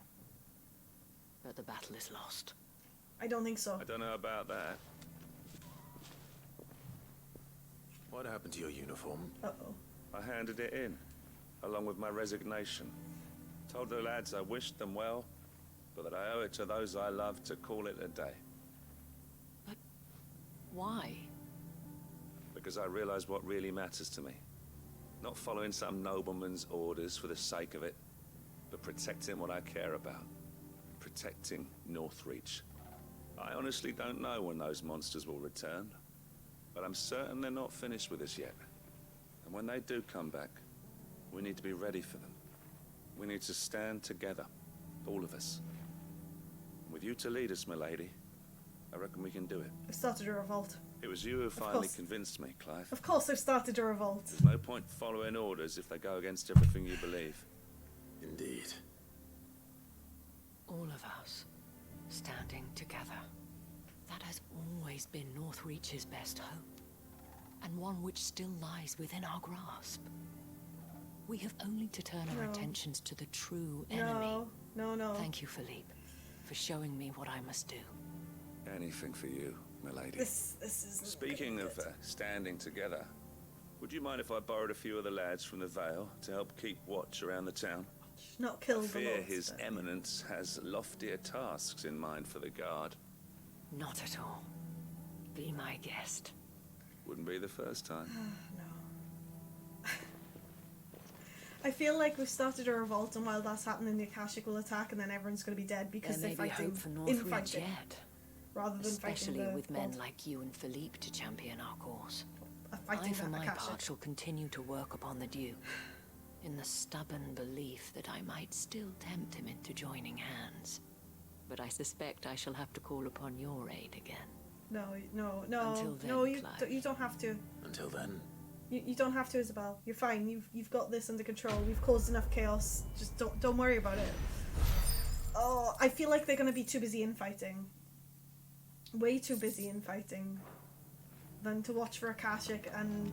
But the battle is lost. I don't think so. I don't know about that. What happened to your uniform? Uh-oh. I handed it in, along with my resignation. Told the lads I wished them well, but that I owe it to those I love to call it a day. But why? Because I realize what really matters to me. Not following some nobleman's orders for the sake of it, but protecting what I care about. Protecting Northreach. I honestly don't know when those monsters will return, but I'm certain they're not finished with us yet. And when they do come back, we need to be ready for them. We need to stand together, all of us. With you to lead us, milady, I reckon we can do it. I've started a revolt. It was you who finally convinced me, Clive. Of course I've started a revolt. There's no point following orders if they go against everything you believe. Indeed. All of us, standing together. That has always been Northreach's best hope, and one which still lies within our grasp. We have only to turn our attentions to the true enemy. No. Thank you, Philippe, for showing me what I must do. Anything for you, milady. This is... Speaking of standing together, would you mind if I borrowed a few of the lads from the Vale to help keep watch around the town? Not kill I the fear lords, His but- Eminence has loftier tasks in mind for the guard. Not at all. Be my guest. Wouldn't be the first time. I feel like we've started a revolt, and while that's happening, the Akashic will attack, and then everyone's going to be dead because There they're may be fighting hope for infighting Northreach yet. rather than Especially fighting the with men gods. like you and Philippe to champion our cause. Fighting I, for the my Akashic. part, shall continue to work upon the Duke, in the stubborn belief that I might still tempt him into joining hands. But I suspect I shall have to call upon your aid again. No, Until then, no, you Clive. you don't have to. Until then. You don't have to, Isabel. You're fine. You've got this under control. We've caused enough chaos. Just don't worry about it. Oh, I feel like they're gonna be too busy infighting. Way too busy infighting, than to watch for Akashic, and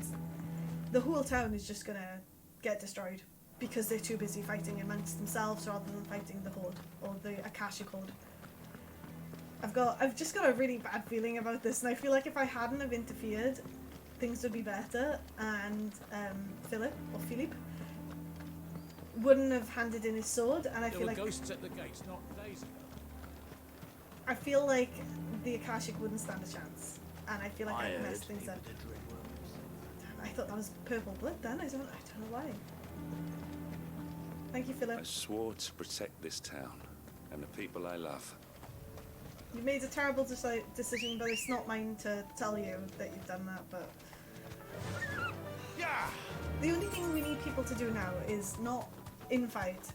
the whole town is just gonna get destroyed because they're too busy fighting amongst themselves rather than fighting the Horde or the Akashic Horde. I've just got a really bad feeling about this, and I feel like if I hadn't have interfered, things would be better, and Philip wouldn't have handed in his sword, and I There feel were like ghosts at the gates not days ago. I feel like the Akashic wouldn't stand a chance, and I feel like I messed things up. I thought that was purple blood then. I don't know why. Thank you, Philip. I swore to protect this town and the people I love. You made a terrible decision, but it's not mine to tell you that you've done that. But the only thing we need people to do now is not infight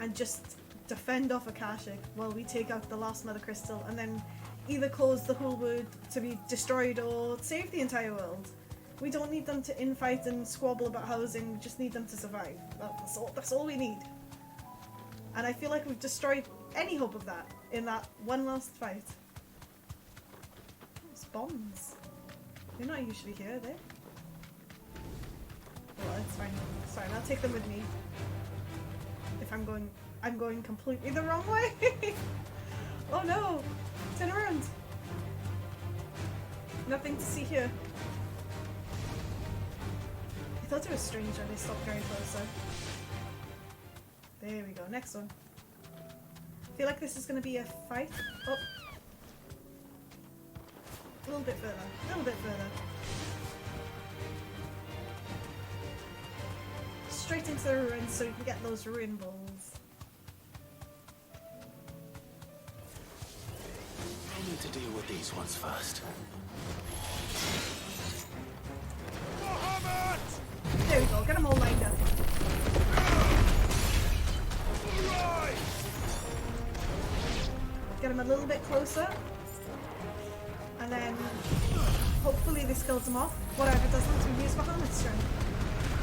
and just defend off Akashic while we take out the last Mother Crystal and then either cause the whole world to be destroyed or save the entire world. We don't need them to infight and squabble about housing, we just need them to survive. That's all we need. And I feel like we've destroyed any hope of that in that one last fight. Those bombs. They're not usually here, are they? Well, it's fine. It's fine, I'll take them with me. If I'm going completely the wrong way. Oh no! Turn around! Nothing to see here. I thought it was strange when they stopped very closer. There we go, next one. I feel like this is going to be a fight. Oh. A little bit further, a little bit further. Straight into the ruins so we can get those ruin balls. I need to deal with these ones first. There we go, get them all lined up. Get them a little bit closer. And then hopefully this kills them off. Whatever doesn't, we use for helmet strength.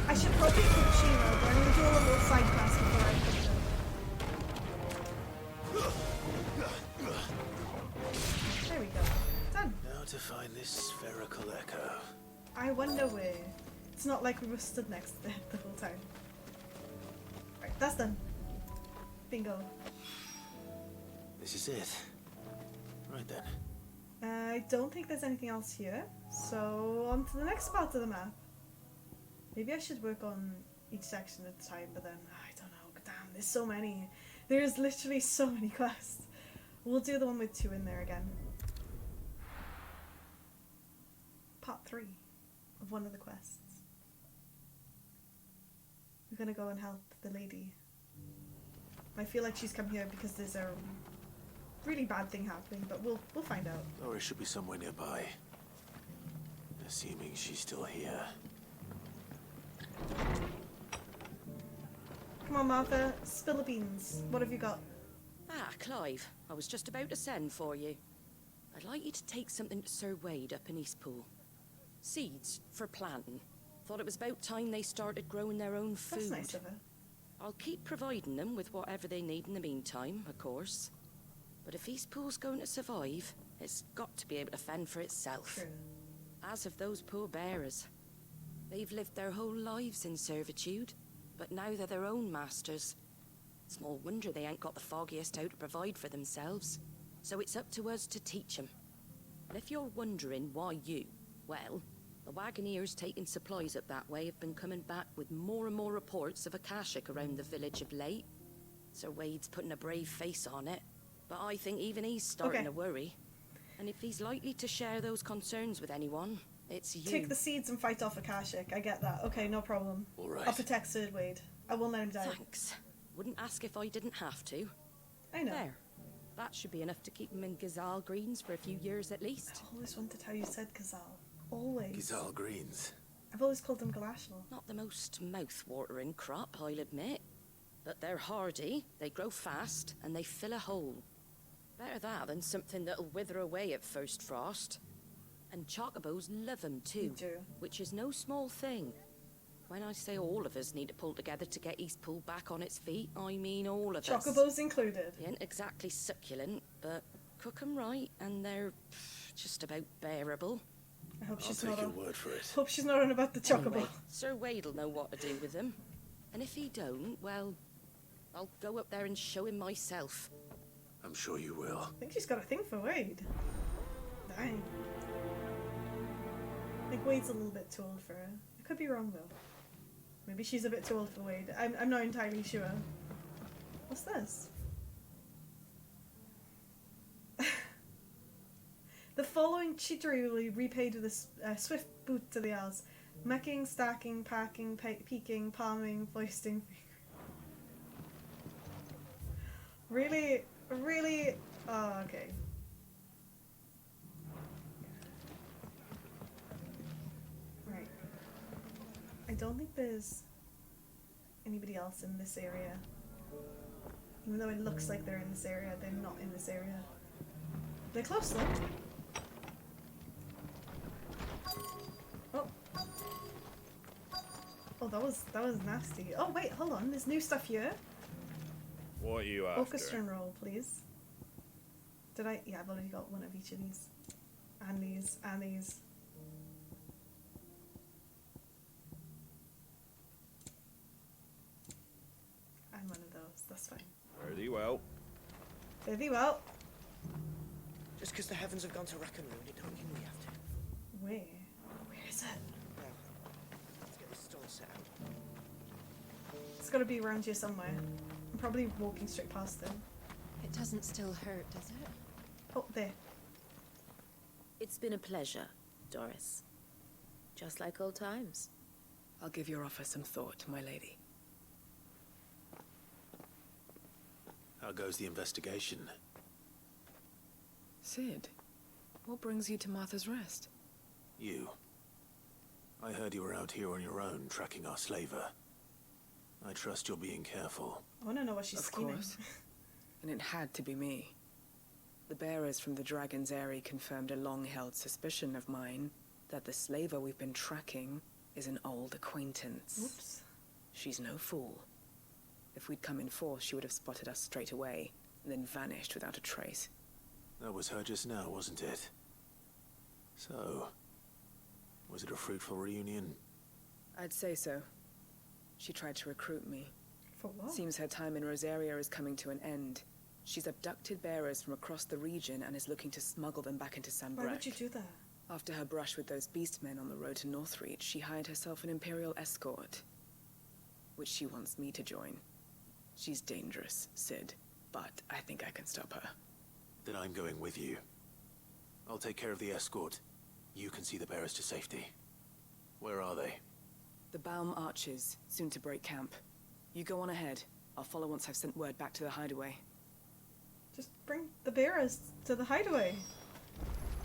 I should probably keep Shiva, but I'm going to do a little side quest before I put her. There we go. Done. Now to find this spherical echo. I wonder where. It's not like we were stood next to it the whole time. Right, that's done. Bingo. This is it. Right then. I don't think there's anything else here. So on to the next part of the map. Maybe I should work on each section at a time, but then I don't know. Damn, there's so many. There's literally so many quests. We'll do the one with 2 in there again. Part 3 of one of the quests. We're gonna go and help the lady. I feel like she's come here because there's a really bad thing happening, but we'll find out. Doris should be somewhere nearby. Assuming she's still here. Come on, Martha, spill the beans. What have you got? Ah, Clive, I was just about to send for you. I'd like you to take something to Sir Wade up in Eastpool. Seeds for planting. Thought it was about time they started growing their own food. That's nice of her. I'll keep providing them with whatever they need in the meantime, of course. But if Eastpool's going to survive, it's got to be able to fend for itself. True. As have those poor bearers. They've lived their whole lives in servitude, but now they're their own masters. Small wonder they ain't got the foggiest how to provide for themselves. So it's up to us to teach them. And if you're wondering why you, well, the wagoneers taking supplies up that way have been coming back with more and more reports of Akashic around the village of late. Sir Wade's putting a brave face on it, but I think even he's starting to worry. And if he's likely to share those concerns with anyone, it's you. Take the seeds and fight off Akashic. I get that. Okay, no problem. All right. I'll protect Sir Wade. I won't let him die. Thanks. Wouldn't ask if I didn't have to. I know. There. That should be enough to keep him in Gazal Greens for a few years at least. I always wanted how you said Gazal. Always. Gazal Greens. I've always called them Galashal. Not the most mouth-watering crop, I'll admit. But they're hardy, they grow fast, and they fill a hole. Better that than something that'll wither away at first frost. And chocobos love them too, which is no small thing. When I say all of us need to pull together to get Eastpool back on its feet, I mean all of us. Chocobos included. They ain't exactly succulent, but cook 'em right and they're just about bearable. I hope she's I'll not take on. your word for it. Hope she's not on about the chocobo. Anyway, Sir Wade'll know what to do with them. And if he don't, well, I'll go up there and show him myself. I'm sure you will. I think she's got a thing for Wade. Dang. I think Wade's a little bit too old for her. I could be wrong though. Maybe she's a bit too old for Wade. I'm not entirely sure. What's this? The following cheatery will be repaid with a swift boot to the ass. Mecking, stacking, packing, peeking, palming, foisting. Really? Really? Oh, okay. Right. I don't think there's anybody else in this area. Even though it looks like they're in this area, they're not in this area. They're close though. Oh. Oh, that was nasty. Oh wait, hold on. There's new stuff here. What are you after? Orchestra and roll, please. Did I? Yeah, I've already got one of each of these. And these, and these. And one of those, that's fine. Fare thee well. Fare thee well. Just because the heavens have gone to rack and ruin, it don't mean we have to. Where? Where is it? Well, let's get this stall set out. It's gotta be around here somewhere. I'm probably walking straight past them. It doesn't still hurt, does it? Oh, there. It's been a pleasure, Doris. Just like old times. I'll give your offer some thought, my lady. How goes the investigation? Sid, what brings you to Martha's Rest? You. I heard you were out here on your own, tracking our slaver. I trust you're being careful. I wanna know what she's scheming. Of course. And it had to be me. The bearers from the Dragon's Eyrie confirmed a long-held suspicion of mine that the slaver we've been tracking is an old acquaintance. Oops. She's no fool. If we'd come in force, she would have spotted us straight away, and then vanished without a trace. That was her just now, wasn't it? So, was it a fruitful reunion? I'd say so. She tried to recruit me. For what? Seems her time in Rosaria is coming to an end. She's abducted bearers from across the region and is looking to smuggle them back into Sanbreque. Why would you do that? After her brush with those beastmen on the road to Northreach, she hired herself an Imperial escort, which she wants me to join. She's dangerous, Sid, but I think I can stop her. Then I'm going with you. I'll take care of the escort. You can see the bearers to safety. Where are they? The Baum Archers, soon to break camp. You go on ahead. I'll follow once I've sent word back to the hideaway. Just bring the bearers to the hideaway.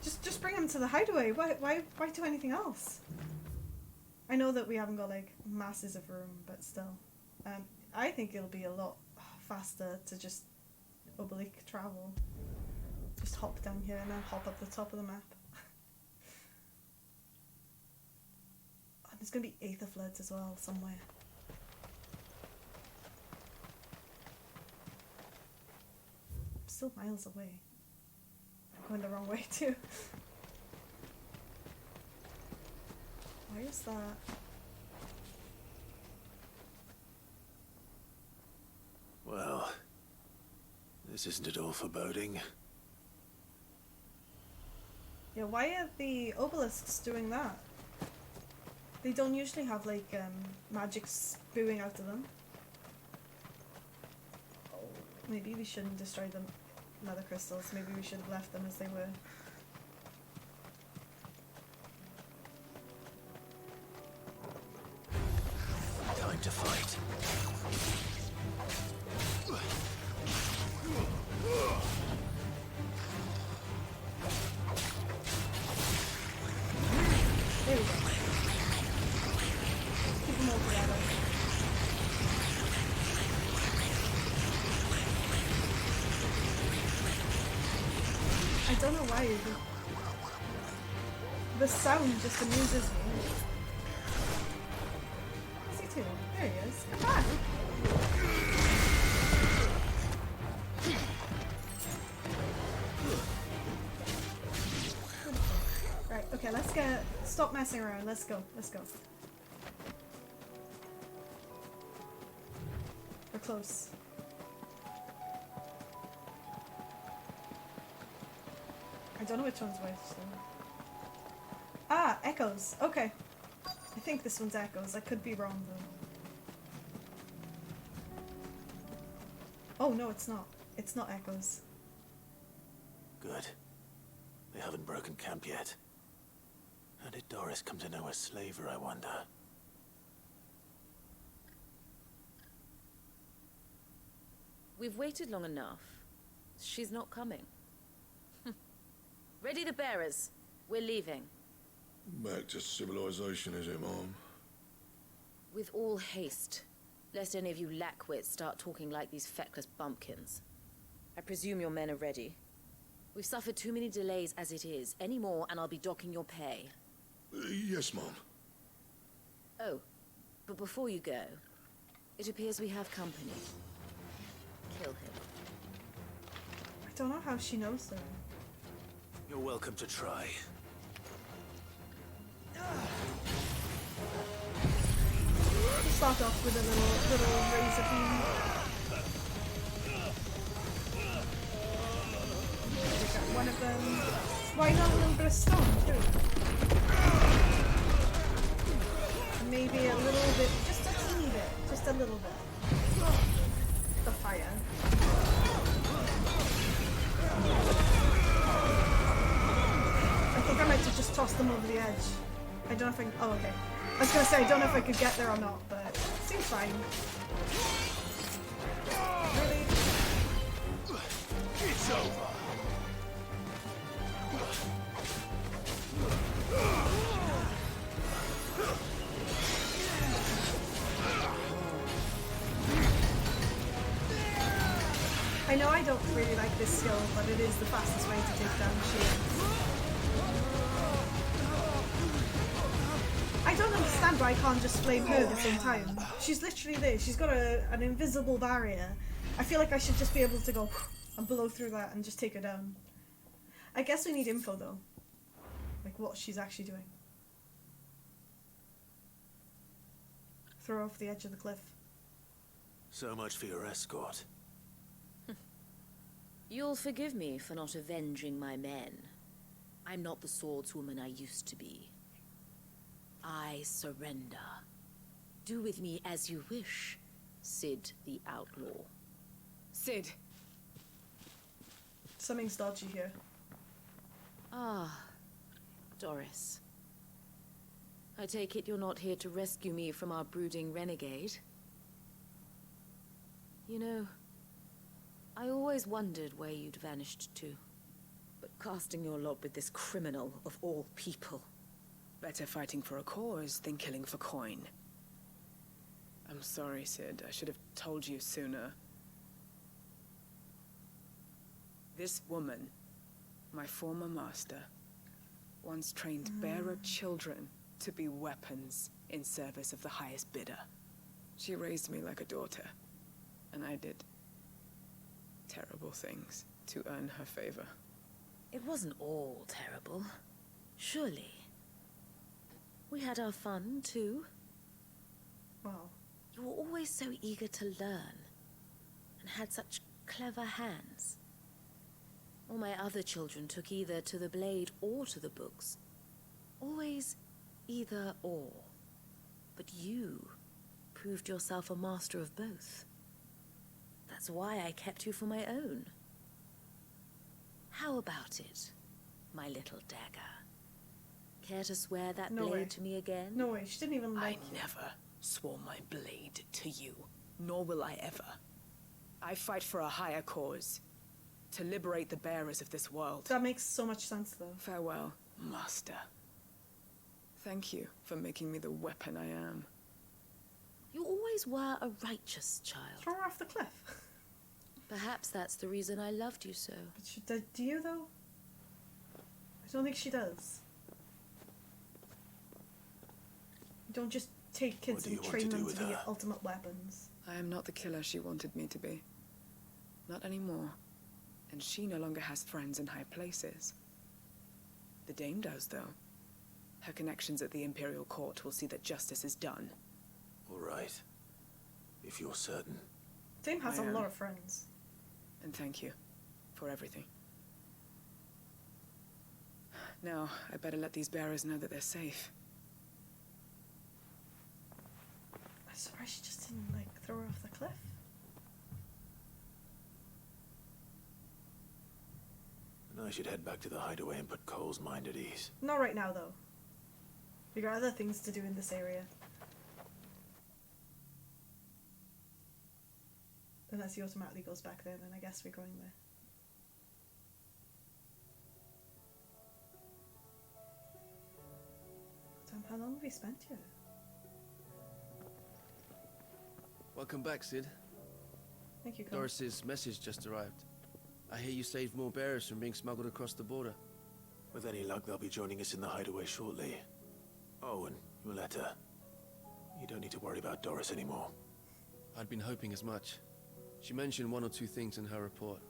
Just bring them to the hideaway. Why do anything else? I know that we haven't got like masses of room, but still. I think it'll be a lot faster to just oblique travel. Just hop down here and then hop up the top of the map. Oh, there's gonna be Aether Floods as well somewhere. I'm still miles away. I'm going the wrong way too. Why is that? Well, this isn't at all foreboding. Yeah, why are the obelisks doing that? They don't usually have like magic spewing out of them. Oh, maybe we shouldn't destroy the nether crystals. Maybe we should have left them as they were. Time to fight. There we go. Keep them all together. I don't know why the sound just amuses me. Where's he to? There he is. Come back. Right, okay, let's get... Stop messing around, let's go, let's go. We're close. I don't know which one's which, so... Ah, Echoes, okay. I think this one's Echoes, I could be wrong though. Oh no, it's not. It's not Echoes. Good. They haven't broken camp yet. How did Doris come to know a slaver, I wonder? We've waited long enough. She's not coming. Ready the bearers. We're leaving. Back to civilization, is it, Mom? With all haste. Lest any of you lackwits start talking like these feckless bumpkins. I presume your men are ready. We've suffered too many delays as it is. Any more and I'll be docking your pay. Yes, Mum. Oh, but before you go, it appears we have company. Kill him. I don't know how she knows though. You're welcome to try. We'll start off with a little razor beam. Pick up one of them. Why not a little bit of stone too? And maybe a little bit, just a teeny bit, just a little bit. The fire. I think I might have just tossed them over the edge. I don't know if I can, oh okay. I was gonna say, I don't know if I could get there or not, but it seems fine. Really? It's over. I know I don't really like this skill, but it is the fastest way to take down shields. I don't understand why I can't just flame her at the same time. She's literally there. She's got an invisible barrier. I feel like I should just be able to go and blow through that and just take her down. I guess we need info though. Like what she's actually doing. Throw her off the edge of the cliff. So much for your escort. You'll forgive me for not avenging my men. I'm not the swordswoman I used to be. I surrender. Do with me as you wish, Sid the Outlaw. Sid. Something's dodgy here. Ah, Doris. I take it you're not here to rescue me from our brooding renegade? You know, I always wondered where you'd vanished to. But casting your lot with this criminal of all people. Better fighting for a cause than killing for coin. I'm sorry, Sid. I should have told you sooner. This woman, my former master, once trained bearer children to be weapons in service of the highest bidder. She raised me like a daughter, and I did terrible things to earn her favor. It wasn't all terrible, surely. We had our fun, too. Wow. You were always so eager to learn, and had such clever hands. All my other children took either to the blade or to the books. Always either or. But you proved yourself a master of both. That's why I kept you for my own. How about it, my little dagger? Care to swear that blade to me again? No way, she didn't even like I never swore my blade to you, nor will I ever. I fight for a higher cause, to liberate the bearers of this world. That makes so much sense though. Farewell, master. Thank you for making me the weapon I am. You always were a righteous child. Throw her off the cliff. Perhaps that's the reason I loved you so. But do you though? I don't think she does. You don't just take kids and train them to be ultimate weapons. I am not the killer she wanted me to be. Not anymore. And she no longer has friends in high places. The Dame does, though. Her connections at the Imperial Court will see that justice is done. All right. If you're certain. Dame has I a lot am. of friends. And thank you for everything. Now, I better let these bearers know that they're safe. I'm surprised she just didn't, like, throw her off the cliff. And I should head back to the hideaway and put Cole's mind at ease. Not right now, though. We got other things to do in this area. Unless he automatically goes back there, then I guess we're going there. Damn, how long have we spent here? Welcome back, Sid. Thank you, Cole. Doris's message just arrived. I hear you saved more bearers from being smuggled across the border. With any luck, they'll be joining us in the hideaway shortly. Oh, and your letter. You don't need to worry about Doris anymore. I'd been hoping as much. She mentioned one or two things in her report.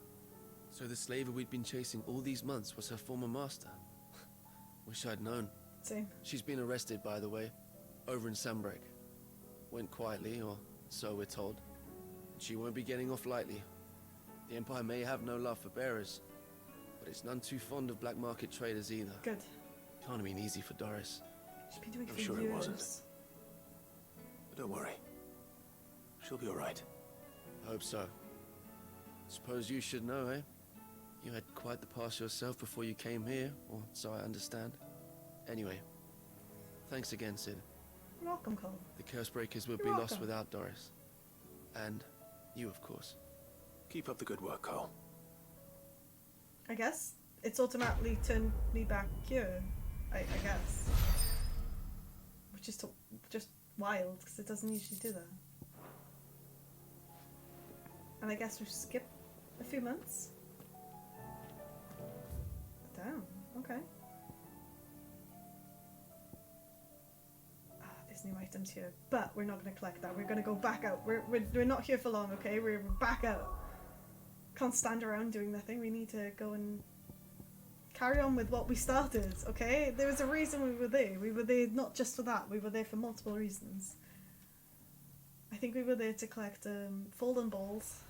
So the slaver we'd been chasing all these months was her former master. Wish I'd known. Same. She's been arrested, by the way, over in Sambrek. Went quietly, or so we're told. She won't be getting off lightly. The Empire may have no love for bearers, but it's none too fond of black market traders either. Good. Can't have been easy for Doris. She's been doing it I'm for sure years. it wasn't. But don't worry. She'll be alright. Hope so. Suppose you should know, eh? You had quite the past yourself before you came here, or so I understand. Anyway, thanks again, Sid. You're welcome, Cole. The Cursebreakers would You're be welcome. lost without Doris. And you, of course. Keep up the good work, Cole. I guess it's automatically turned me back here. I guess. Which is just wild, because it doesn't usually do that. And I guess we've skipped a few months. Damn, okay. There's new items here, but we're not going to collect that. We're going to go back out. We're not here for long, okay? We're back out. Can't stand around doing nothing. We need to go and carry on with what we started, okay? There was a reason we were there. We were there not just for that. We were there for multiple reasons. I think we were there to collect folding balls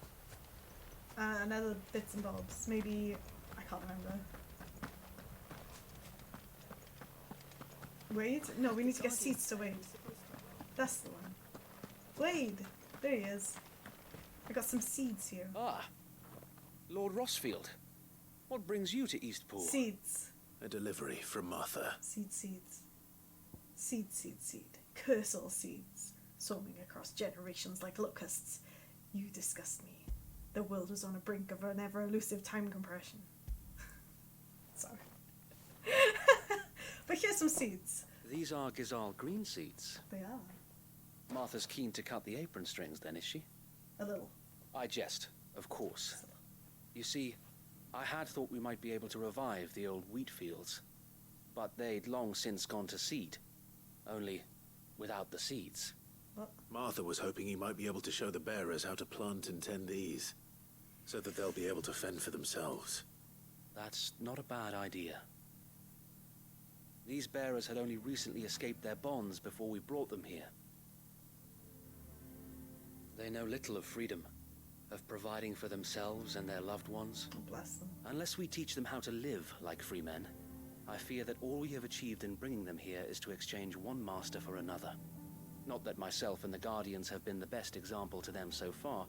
and other bits and bobs. Maybe, I can't remember. Wade? No, we need to get seeds to Wade. That's the one. Wade! There he is. I got some seeds here. Ah, Lord Rossfield. What brings you to Eastpool? Seeds. A delivery from Martha. Seeds. Seed. Curse all seeds. Swarming across generations like locusts. You disgust me. The world was on the brink of an ever-elusive time compression. Sorry. But here's some seeds. These are Gizal green seeds. They are. Martha's keen to cut the apron strings then, is she? A little. I jest, of course. You see, I had thought we might be able to revive the old wheat fields, but they'd long since gone to seed, only without the seeds. What? Martha was hoping he might be able to show the bearers how to plant and tend these, so that they'll be able to fend for themselves. That's not a bad idea. These bearers had only recently escaped their bonds before we brought them here. They know little of freedom, of providing for themselves and their loved ones. Oh, bless them. Unless we teach them how to live like free men, I fear that all we have achieved in bringing them here is to exchange one master for another. Not that myself and the Guardians have been the best example to them so far,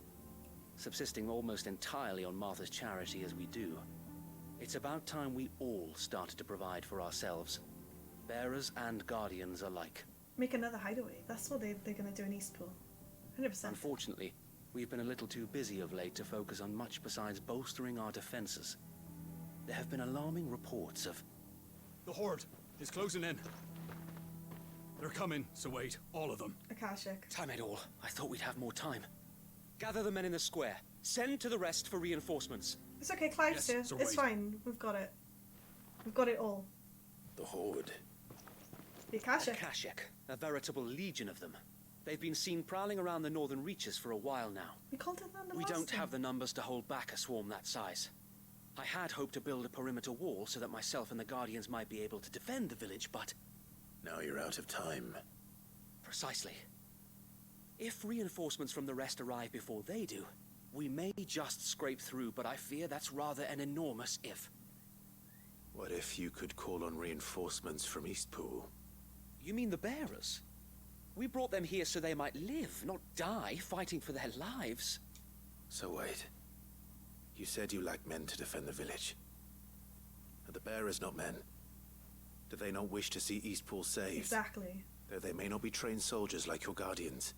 subsisting almost entirely on Martha's charity as we do. It's about time we all started to provide for ourselves, bearers and Guardians alike. Make another hideaway. That's what they're going to do in Eastpool. 100%. Unfortunately, we've been a little too busy of late to focus on much besides bolstering our defenses. There have been alarming reports of... The Horde is closing in. They're coming, so wait, all of them. Akashic. Time it all. I thought we'd have more time. Gather the men in the square. Send to the rest for reinforcements. It's okay, Clive's here. so It's wait. fine. We've got it. We've got it all. The Horde. The Akashic. Akashic. A veritable legion of them. They've been seen prowling around the northern reaches for a while now. We called it that the We last don't time. have the numbers to hold back a swarm that size. I had hoped to build a perimeter wall so that myself and the Guardians might be able to defend the village, but... Now you're out of time. Precisely. If reinforcements from the rest arrive before they do, we may just scrape through, but I fear that's rather an enormous if. What if you could call on reinforcements from Eastpool? You mean the bearers? We brought them here so they might live, not die, fighting for their lives. So wait. You said you lack men to defend the village. Are the bearers not men? Do they not wish to see Eastpool saved? Exactly. Though they may not be trained soldiers like your Guardians,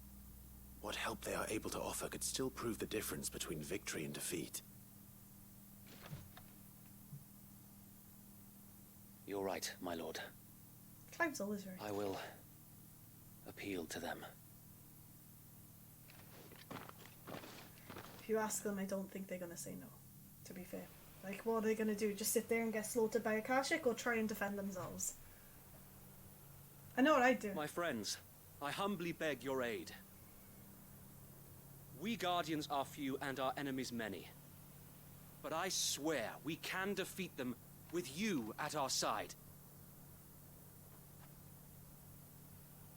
what help they are able to offer could still prove the difference between victory and defeat. You're right, my lord. Clive's always right. I will appeal to them. you ask them, I don't think they're gonna say no, to be fair. Like, what are they gonna do? Just sit there and get slaughtered by Akashic, or try and defend themselves? I know what I'd do. My friends, I humbly beg your aid. We Guardians are few and our enemies many. But I swear we can defeat them with you at our side.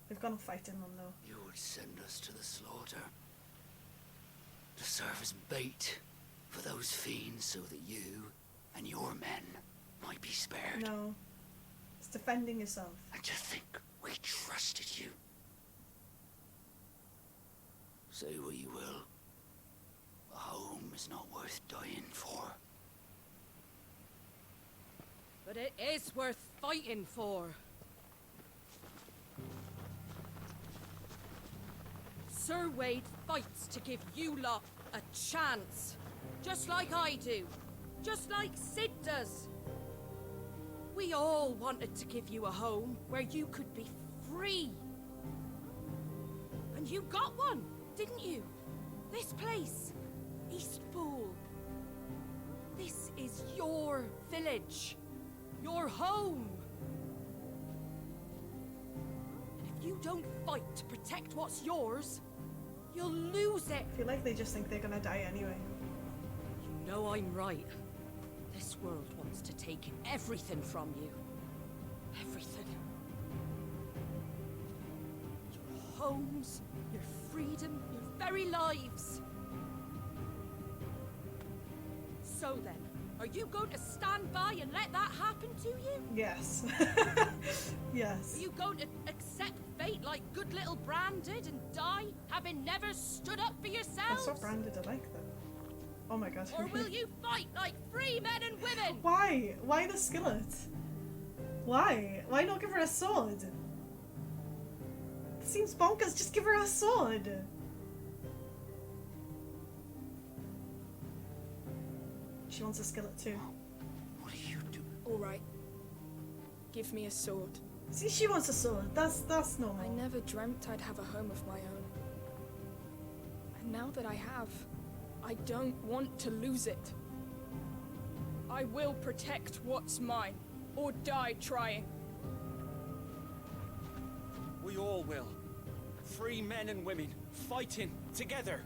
They've gone fighting them, though. You would send us to the slaughter. To serve as bait for those fiends so that you and your men might be spared. No. It's defending yourself. And to think we trusted you. Say what you will. A home is not worth dying for. But it is worth fighting for. Sir Wade fights to give you lot a chance. Just like I do. Just like Sid does. We all wanted to give you a home where you could be free. And you got one, didn't you? This place, Eastpool. This is your village. Your home. And if you don't fight to protect what's yours, you'll lose it. I feel like they just think they're gonna die anyway. You know I'm right. This world wants to take everything from you. Everything. Your homes, your freedom, your very lives. So then, are you going to stand by and let that happen to you? Yes. Yes. Are you going to accept fate like good little Bran did and die, having never stood up for yourselves? That's what Bran did. I like that. Oh my god. Or will you fight like free men and women? Why? Why the skillet? Why? Why not give her a sword? It seems bonkers. Just give her a sword. She wants a skillet too. What are you doing? Alright. Give me a sword. See, she wants a sword. That's normal. I never dreamt I'd have a home of my own. And now that I have, I don't want to lose it. I will protect what's mine, or die trying. We all will. Free men and women, fighting together.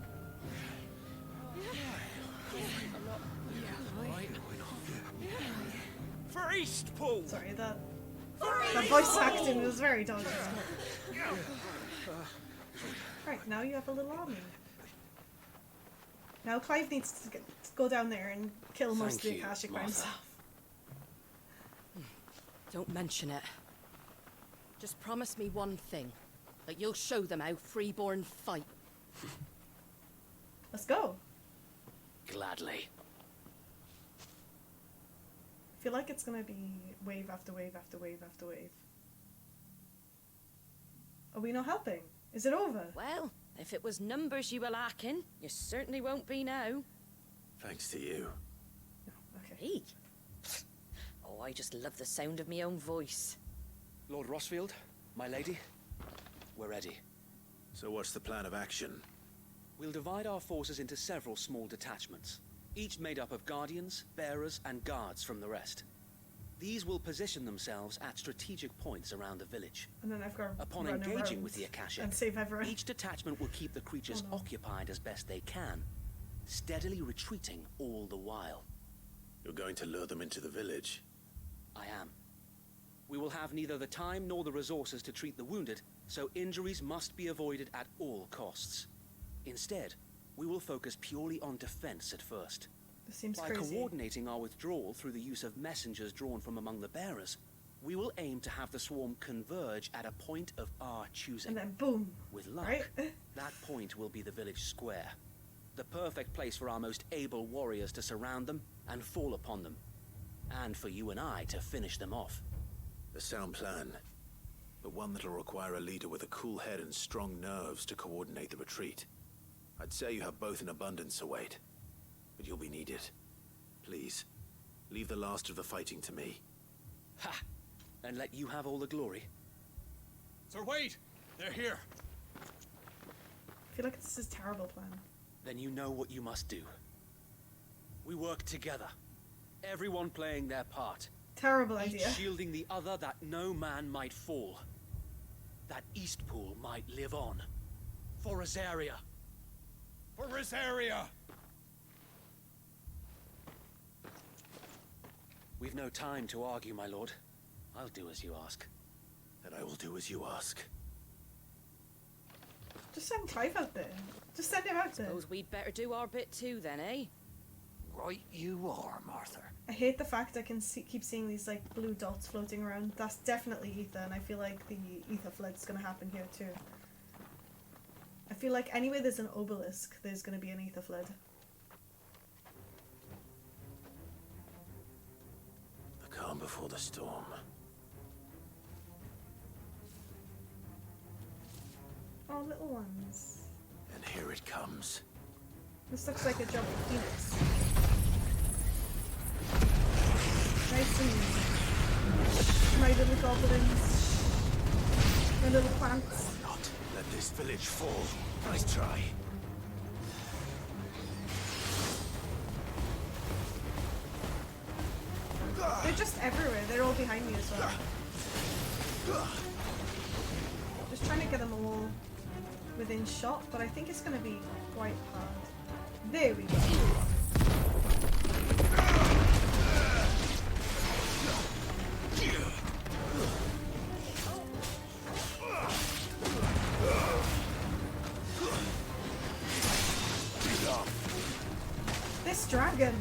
For Eastpool! Sorry, that voice acting was very dodgy. Right, now you have a little army. Now Clive needs to go down there and kill most of the Akashic by himself. Don't mention it. Just promise me one thing. That you'll show them how freeborn fight. Let's go. Gladly. I feel like it's gonna be wave after wave after wave after wave. Are we not helping? Is it over? Well, if it was numbers you were lacking, you certainly won't be now. Thanks to you. Okay. Me? Oh, I just love the sound of my own voice. Lord Rossfield, my lady, we're ready. So what's the plan of action? We'll divide our forces into several small detachments, each made up of guardians, bearers, and guards from the rest. These will position themselves at strategic points around the village. And then I've got to Upon run engaging around with the Akashic, and save everyone. each detachment will keep the creatures occupied as best they can, steadily retreating all the while. You're going to lure them into the village? I am. We will have neither the time nor the resources to treat the wounded, so injuries must be avoided at all costs. Instead, we will focus purely on defense at first. This seems By crazy. coordinating our withdrawal through the use of messengers drawn from among the bearers, we will aim to have the swarm converge at a point of our choosing. And then boom. With luck, Right? that point will be the village square. The perfect place for our most able warriors to surround them and fall upon them. And for you and I to finish them off. A sound plan, but one that'll require a leader with a cool head and strong nerves to coordinate the retreat. I'd say you have both in abundance, Wade, but you'll be needed. Please, leave the last of the fighting to me. Ha! And let you have all the glory. Sir Wade, they're here. I feel like this is a terrible plan. Then you know what you must do. We work together, everyone playing their part. Terrible Each idea. shielding the other, that no man might fall. That Eastpool might live on. For Rosaria. For Rosaria! We've no time to argue, my lord. I'll do as you ask. And I will do as you ask. Just send Clive out there. Just send him out there. Suppose we'd better do our bit too then, eh? Right you are, Martha. I hate the fact I can keep seeing these like blue dots floating around. That's definitely ether, and I feel like the ether flood's gonna happen here too. I feel like anywhere there's an obelisk, there's gonna be an ether flood. The calm before the storm. Oh, little ones. And here it comes. This looks like a job for Phoenix. Nice and my little goblins. My little plants. Not let this village fall. Nice try. They're just everywhere. They're all behind me as well. Just trying to get them all within shot, but I think it's going to be quite hard. There we go. This dragon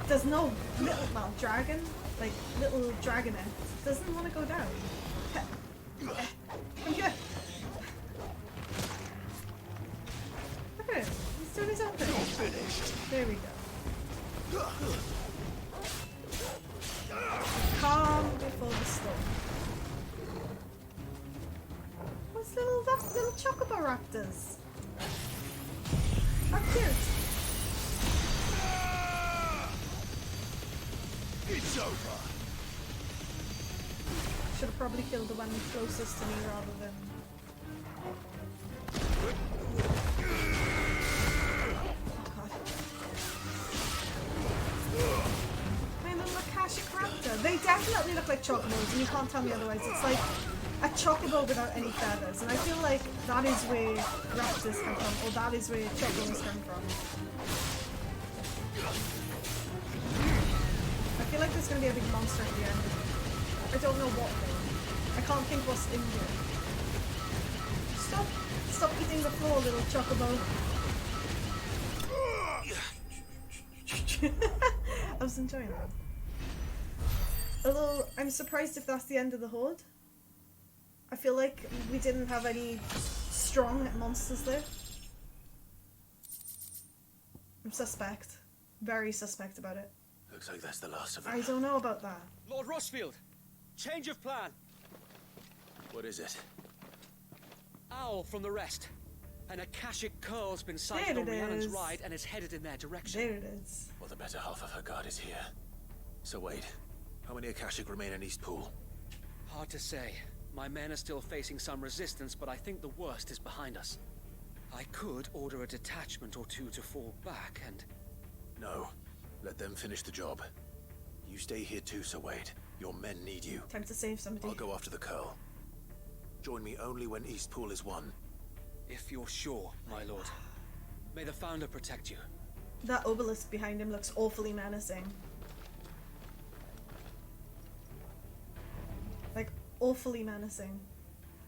does no little, well, dragon, like little dragonette, doesn't want to go down. Come here. Look at him. He's doing his own thing. There we go. Calm before the storm. What's little chocobo raptors? How cute. It's over. Should have probably killed the one closest to me rather than. Oh god. My little Akashic Raptor. They definitely look like chocobos, and you can't tell me otherwise. It's like a chocobo without any feathers, and I feel like that is where raptors come from, or that is where chocobos come from. I feel like there's going to be a big monster at the end. I don't know what thing. I can't think what's in here. Stop eating the floor, little chocobo. I was enjoying that. Although, I'm surprised if that's the end of the horde. I feel like we didn't have any strong monsters there. I'm suspect. Very suspect about it. Looks like that's the last of them. I don't know about that. Lord Rossfield, change of plan. What is it? Owl from the rest. An Akashic curl's been sighted on Rhiannon's right and is headed in their direction. There it is. Well, the better half of her guard is here. So wait, how many Akashic remain in Eastpool? Hard to say. My men are still facing some resistance, but I think the worst is behind us. I could order a detachment or two to fall back and... No. Let them finish the job. You stay here too, Sir Wade. Your men need you. Time to save somebody. I'll go after the curl. Join me only when Eastpool is won. If you're sure, my lord. May the Founder protect you. That obelisk behind him looks awfully menacing. Like, awfully menacing.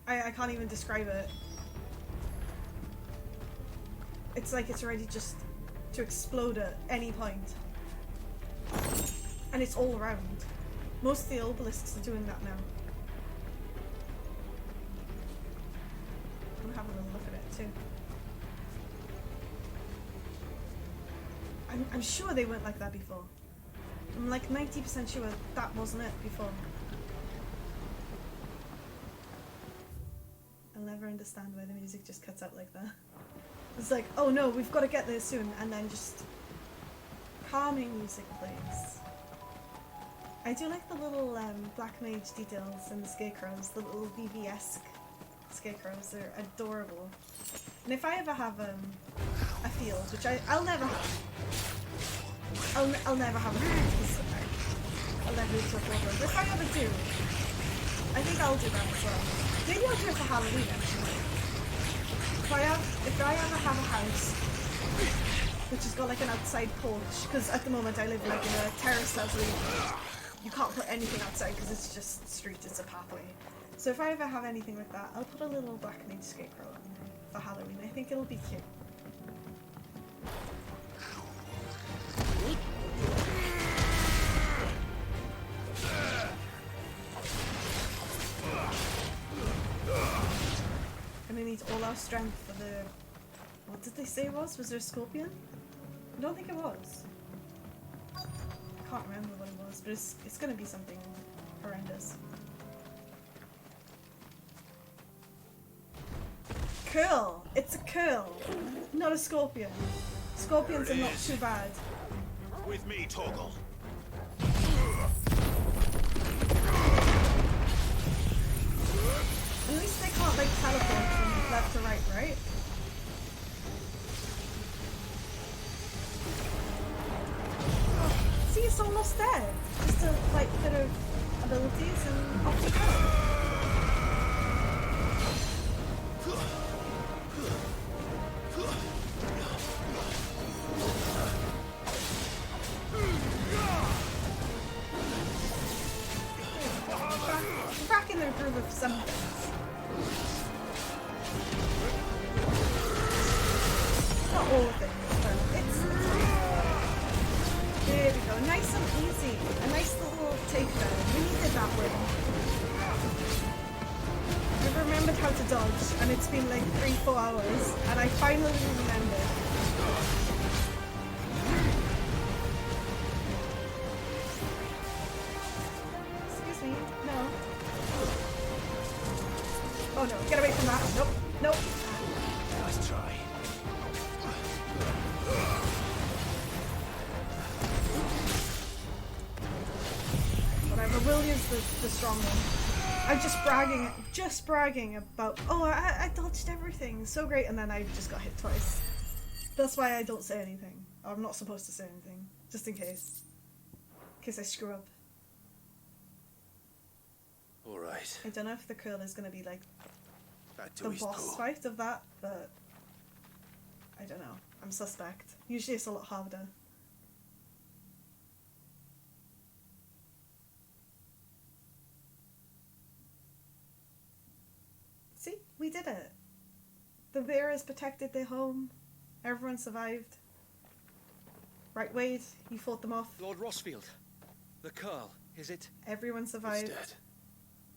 I can't even describe it. It's like it's ready just to explode at any point. And it's all around. Most of the obelisks are doing that now. I'm having a look at it too. I'm sure they weren't like that before. I'm like 90% sure that wasn't it before. I'll never understand why the music just cuts out like that. It's like, oh no, we've got to get there soon, and then just calming music plays. I do like the little black mage details and the scarecrows, the little VV-esque scarecrows. They're adorable. And if I ever have a field, which I'll never have. I'll never have a field, because I'll never do a field. But if I ever do, I think I'll do that as well. Maybe I'll do it for Halloween, actually. If I ever have a house which has got like an outside porch, because at the moment I live like in a terrace house where you can't put anything outside because it's just street, it's a pathway. So if I ever have anything like that, I'll put a little black mage scarecrow on there for Halloween. I think it'll be cute. And I need all our strength for the... What did they say it was? Was there a scorpion? I don't think it was. I can't remember what it was, but it's gonna be something horrendous. Curl! It's a curl! Not a scorpion. Scorpions are not too bad. With me, Torgal. At least they can't like teleport from left to right, right? Oh, see, it's almost there. Just a like bit of abilities and off you go. Back in the groove of some things. Not all of things, but it's there we go. Nice and easy. A nice little takedown. We needed that win. I've remembered how to dodge, and it's been like 3-4 hours, and I finally remembered. Excuse me. No. Oh no, get away from that. Nope. Nope. Nice try. Whatever, William's the strong one. I'm just bragging about, oh, I dodged everything. So great, and then I just got hit twice. That's why I don't say anything. I'm not supposed to say anything. Just in case. In case I screw up. Alright. I don't know if the curl is going to be like Back to the Eastpool. boss fight of that, but I don't know. I'm suspect. Usually it's a lot harder. See? We did it. The bearers protected their home. Everyone survived. Right, Wade? You fought them off. Lord Rossfield, the curl, is it? Everyone survived. It's dead.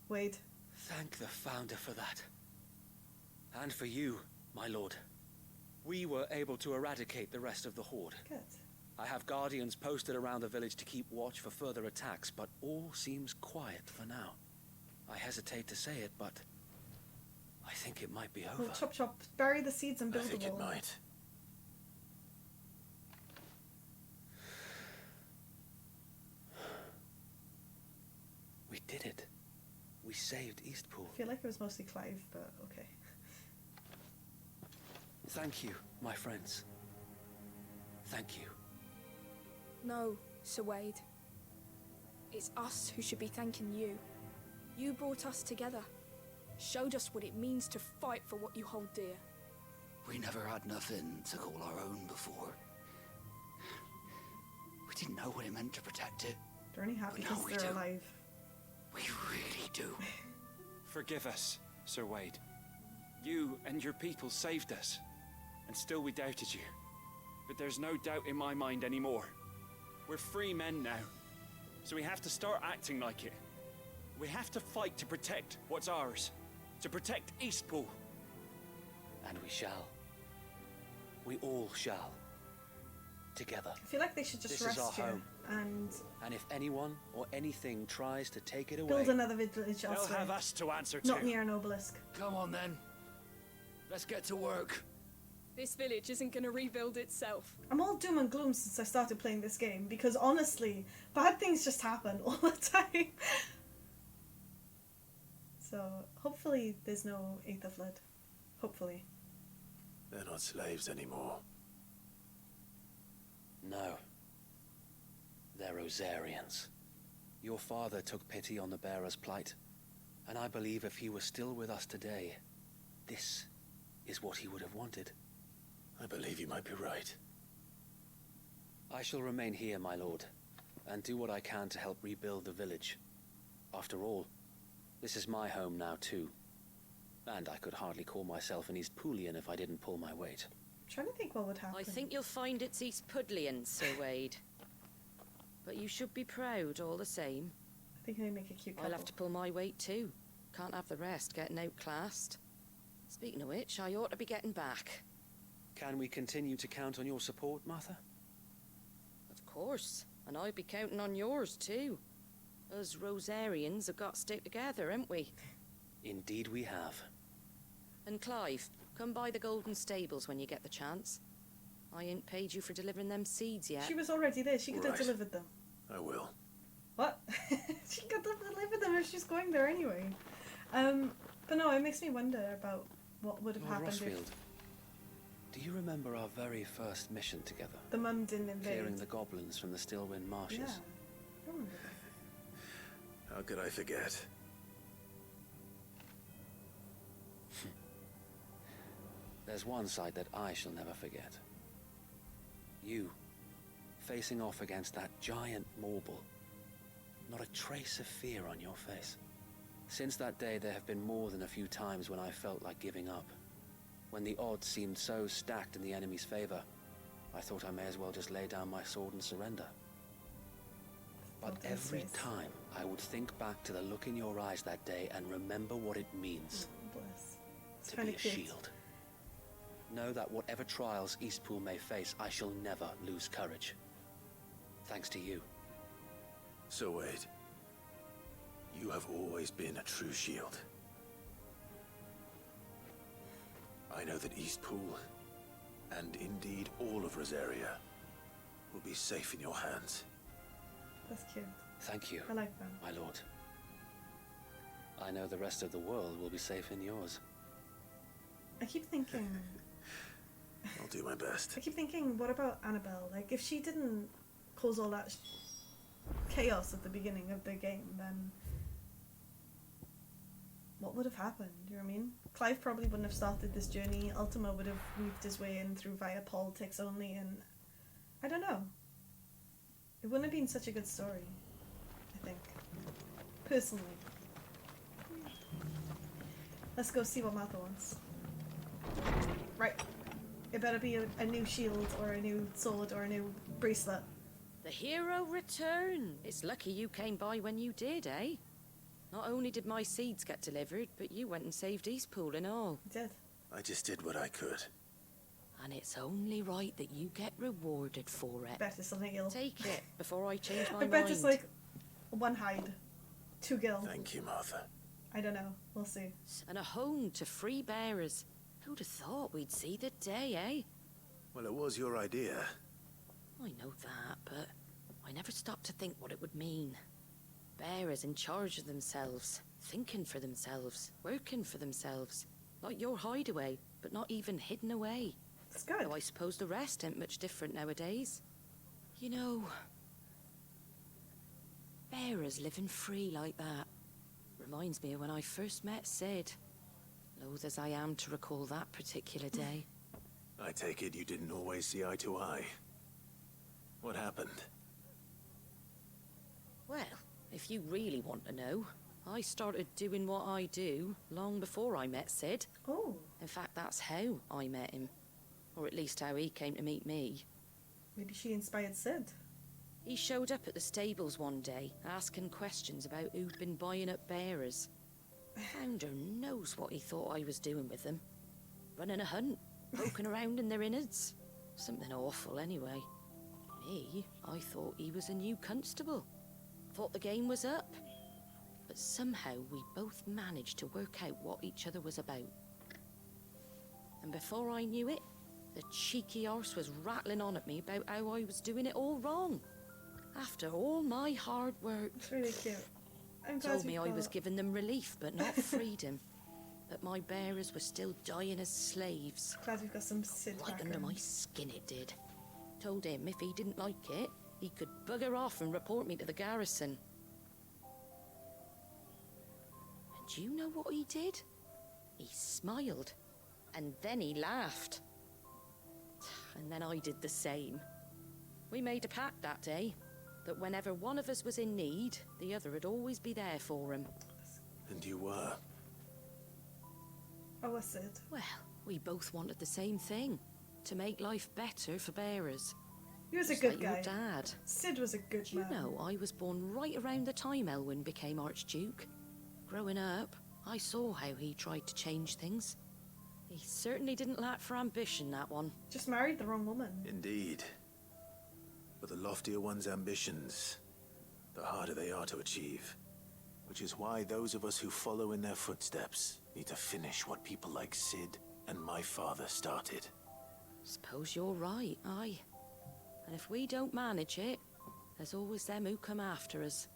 Wade. Thank the Founder for that. And for you, my lord. We were able to eradicate the rest of the Horde. Good. I have guardians posted around the village to keep watch for further attacks, but all seems quiet for now. I hesitate to say it, but I think it might be over. Well, chop chop, bury the seeds and build I think a wall. it might. We did it. We saved Eastpool. I feel like it was mostly Clive, but okay. Thank you, my friends. Thank you. No, Sir Wade. It's us who should be thanking you. You brought us together. Showed us what it means to fight for what you hold dear. We never had nothing to call our own before. We didn't know what it meant to protect it. They're only happy But now because we they're do. alive. We really do. Forgive us, Sir Wade. You and your people saved us, and still we doubted you. But there's no doubt in my mind anymore. We're free men now, so we have to start acting like it. We have to fight to protect what's ours, to protect Eastpool. And we shall. We all shall. Together. I feel like they should just This is our rest here home. and if anyone or anything tries to take it away, build another village They'll elsewhere. have us to answer Not to. near an obelisk. Come on then. Let's get to work. This village isn't gonna rebuild itself. I'm all doom and gloom since I started playing this game because honestly, bad things just happen all the time. So hopefully there's no Aether Flood. Hopefully. They're not slaves anymore. No. They're Rosarians. Your father took pity on the bearer's plight, and I believe if he were still with us today, this is what he would have wanted. I believe you might be right. I shall remain here, my lord, and do what I can to help rebuild the village. After all, this is my home now too. And I could hardly call myself an Eastpoolian if I didn't pull my weight. I'm trying to think what would happen. I think you'll find it's Eastpudlian, Sir Wade. But you should be proud all the same. I think they make a cute couple. I'll have to pull my weight too. Can't have the rest getting outclassed. Speaking of which, I ought to be getting back. Can we continue to count on your support, Martha? Of course. And I'd be counting on yours too. Us Rosarians have got to stick together, haven't we? Indeed we have. And Clive, come by the Golden Stables when you get the chance. I ain't paid you for delivering them seeds yet. She was already there. She could have delivered them. I will. What? She could have delivered them if she's going there anyway. But no, it makes me wonder about what would have Lord happened Rosfield, if do you remember our very first mission together? the mum didn't invade. Clearing the goblins from the Stillwind marshes. Yeah. I remember that. How could I forget? There's one sight that I shall never forget. You, facing off against that giant Morble. Not a trace of fear on your face. Since that day, there have been more than a few times when I felt like giving up. When the odds seemed so stacked in the enemy's favor, I thought I may as well just lay down my sword and surrender. But every time, I would think back to the look in your eyes that day and remember what it means to be a shield. Know that whatever trials Eastpool may face, I shall never lose courage. Thanks to you. So Wade, you have always been a true shield. I know that Eastpool, and indeed all of Rosaria, will be safe in your hands. That's cute. Thank you, I like that. my lord. I know the rest of the world will be safe in yours. I keep thinking... I'll do my best. I keep thinking, what about Annabelle? Like, if she didn't cause all that chaos at the beginning of the game, then what would have happened? You know what I mean? Clive probably wouldn't have started this journey. Ultima would have weaved his way in through via politics only, and I don't know. It wouldn't have been such a good story, I think. Personally. Let's go see what Martha wants. Right. It better be a new shield, or a new sword, or a new bracelet. The hero return! It's lucky you came by when you did, eh? Not only did my seeds get delivered, but you went and saved Eastpool and all. I did. I just did what I could. And it's only right that you get rewarded for it. Bet it's something ill. Take it before I change my I mind. bet it's like 1 hide, 2 gil. Thank you, Martha. I don't know. We'll see. And a home to free bearers. Who'd have thought we'd see the day, eh? Well, it was your idea. I know that, but I never stopped to think what it would mean. Bearers in charge of themselves, thinking for themselves, working for themselves. Like your hideaway, but not even hidden away. It's good. Though I suppose the rest ain't much different nowadays. You know, bearers living free like that reminds me of when I first met Sid. Loath as I am to recall that particular day. I take it you didn't always see eye to eye. What happened? Well, if you really want to know, I started doing what I do long before I met Sid. Oh. In fact, that's how I met him. Or at least how he came to meet me. Maybe she inspired Sid. He showed up at the stables one day, asking questions about who'd been buying up bearers. Founder knows what he thought I was doing with them. Running a hunt, poking around in their innards. Something awful, anyway. Me, I thought he was a new constable. Thought the game was up. But somehow we both managed to work out what each other was about. And before I knew it, the cheeky arse was rattling on at me about how I was doing it all wrong. After all my hard work. It's really cute. I'm glad Told me you I was thought- giving them relief, but not freedom. That my bearers were still dying as slaves. Glad you've got some Sid Right under background. my skin it did. Told him if he didn't like it, he could bugger off and report me to the garrison. And you know what he did? He smiled, and then he laughed. And then I did the same. We made a pact that day, that whenever one of us was in need, the other would always be there for him. And you were? Oh, was it? Well, we both wanted the same thing, to make life better for bearers. He was Just a good like guy. Your dad. Sid was a good man. You know, I was born right around the time Elwyn became Archduke. Growing up, I saw how he tried to change things. He certainly didn't lack for ambition, that one. Just married the wrong woman. Indeed. But the loftier one's ambitions, the harder they are to achieve. Which is why those of us who follow in their footsteps need to finish what people like Sid and my father started. Suppose you're right, aye. And if we don't manage it, there's always them who come after us.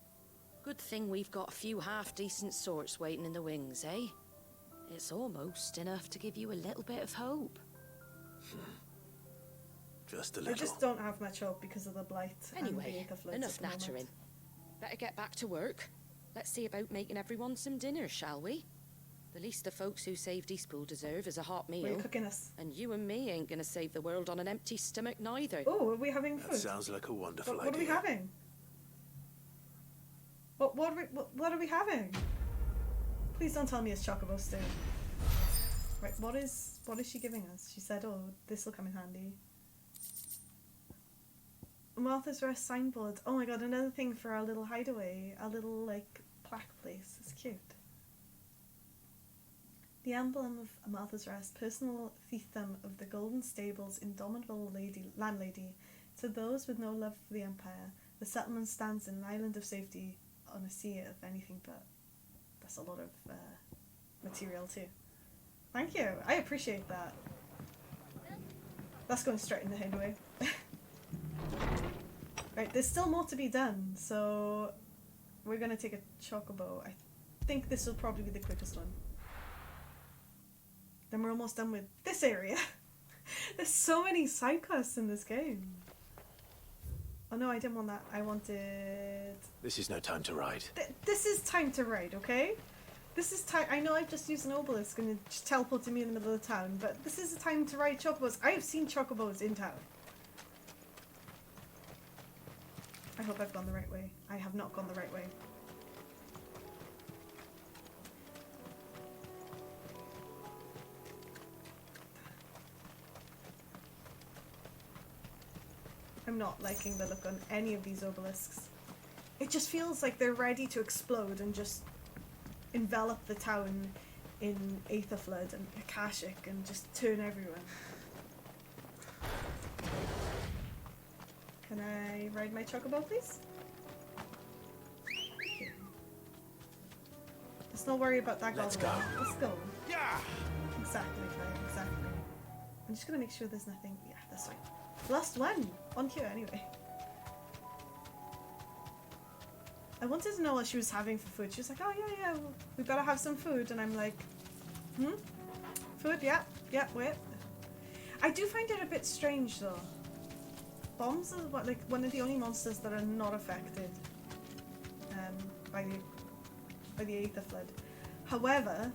Good thing we've got a few half-decent sorts waiting in the wings, eh? It's almost enough to give you a little bit of hope. Just a little. I just don't have much hope because of the blight. Anyway, and the floods enough at the moment. nattering. Better get back to work. Let's see about making everyone some dinner, shall we? The least the folks who saved Eastpool deserve is a hot meal. What are you cooking us? And you and me ain't gonna save the world on an empty stomach neither. Oh, are we having food? That sounds like a wonderful idea. What are we having? What are we having? Please don't tell me it's chocobo stew. Right, what is she giving us? She said, oh, this will come in handy. Martha's Rest signboard. Oh my god, another thing for our little hideaway. Our little, like, plaque place. It's cute. The emblem of Martha's Rest, personal fiefdom of the Golden Stable's indomitable landlady. To those with no love for the Empire, the settlement stands in an island of safety on a sea of anything but. That's a lot of material too. Thank you. I appreciate that. That's going straight in the hideaway. Right, there's still more to be done, so we're gonna take a chocobo. I think this will probably be the quickest one. Then we're almost done with this area. There's so many side quests in this game. Oh no, I didn't want that. I wanted... This is no time to ride. This is time to ride, okay? This is time... I know I've just used an obelisk and it just teleported me in the middle of the town, but this is the time to ride chocobos. I have seen chocobos in town. I hope I've gone the right way. I have not gone the right way. I'm not liking the look on any of these obelisks. It just feels like they're ready to explode and just envelop the town in Aetherflood and Akashic and just turn everywhere. Can I ride my chocobo, please? Okay. Let's not worry about that. Let's go. Let's go. Yeah. Exactly, Claire, exactly. I'm just gonna make sure there's nothing. Yeah, that's fine. Last one on here anyway. I wanted to know what she was having for food. She was like, oh yeah, well, we better have some food. And I'm like, food, yeah, wait. I do find it a bit strange though. Bombs are like one of the only monsters that are not affected by the Aetherflood. However,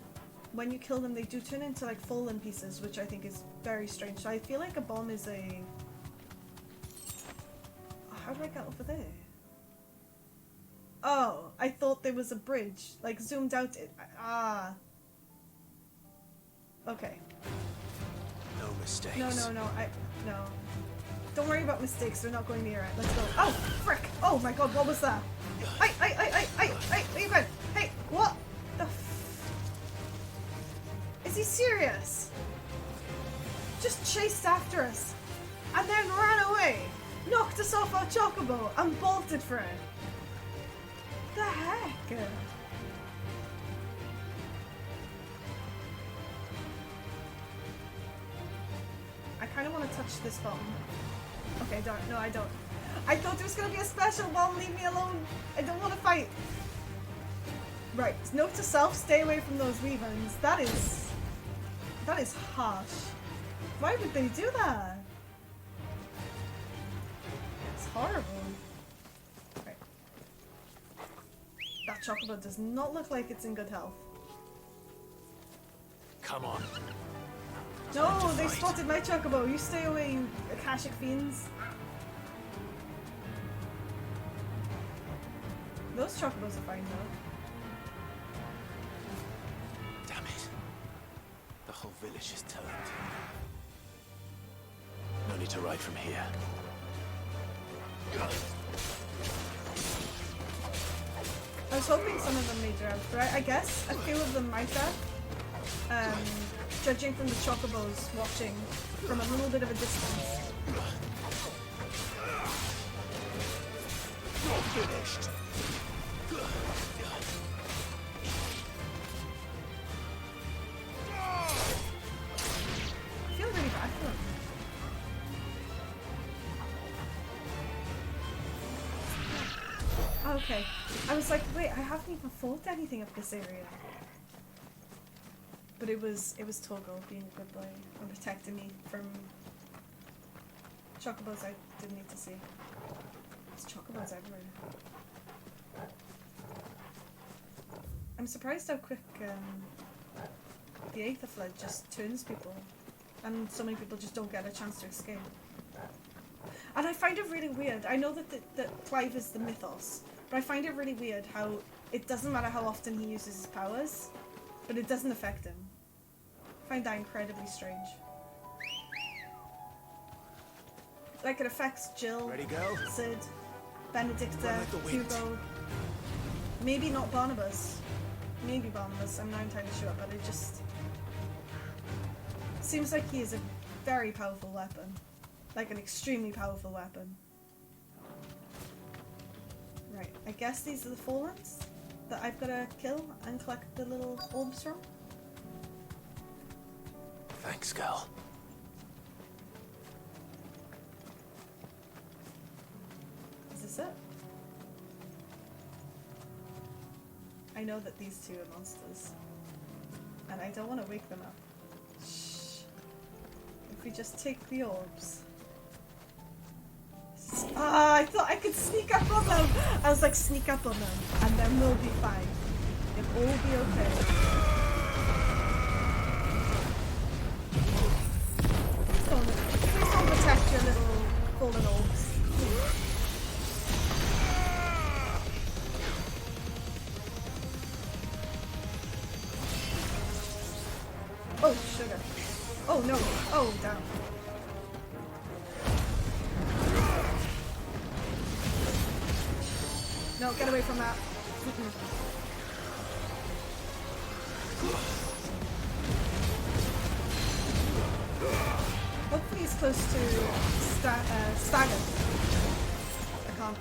when you kill them, they do turn into like fallen pieces, which I think is very strange. So I feel like a bomb is a... How do I get over there? Oh, I thought there was a bridge. Like zoomed out. Okay. No mistakes. No. No. Don't worry about mistakes. They're not going near it. Let's go. Oh, frick! Oh my god, what was that? Hey, are you good? Hey, what the Is he serious? Just chased after us and then ran away, knocked us off our chocobo and bolted for it. The heck? I kind of want to touch this button. Okay, don't. No, I don't. I thought there was going to be a special one. Leave me alone. I don't want to fight. Right. Note to self, stay away from those weavings. That is harsh. Why would they do that? horrible. Right. That chocobo does not look like it's in good health. Come on. No, they spotted my chocobo. You stay away, you Akashic fiends. Those chocobos are fine though. Damn it. The whole village is turned. No need to ride from here. I was hoping some of them made it out, but I guess a few of them might have. Judging from the chocobos watching from a little bit of a distance. Finished. I feel really bad for them. Okay. I was like, wait, I haven't even fought anything up this area. But it was Togo being a good boy and protecting me from chocobos I didn't need to see. There's chocobos everywhere. I'm surprised how quick the Aether Flood just turns people, and so many people just don't get a chance to escape. And I find it really weird. I know that Clive is the mythos, but I find it really weird how it doesn't matter how often he uses his powers, but it doesn't affect him. I find that incredibly strange. Like it affects Jill, Sid, Benedicta, Hugo. Maybe not Barnabas. Maybe Barnabas, I'm not entirely sure, but it just seems like he is a very powerful weapon. Like an extremely powerful weapon. Right, I guess these are the Fallens that I've got to kill and collect the little orbs from. Thanks, girl. Is this it? I know that these two are monsters. And I don't want to wake them up. Shh. If we just take the orbs. Ah, I thought I could sneak up on them! I was like, sneak up on them, and then we'll be fine. It'll all be okay. Please don't protect your little fallen orbs. Oh, sugar. Oh, no. Oh, damn. No, get away from that. Hopefully he's close to stagger. I can't.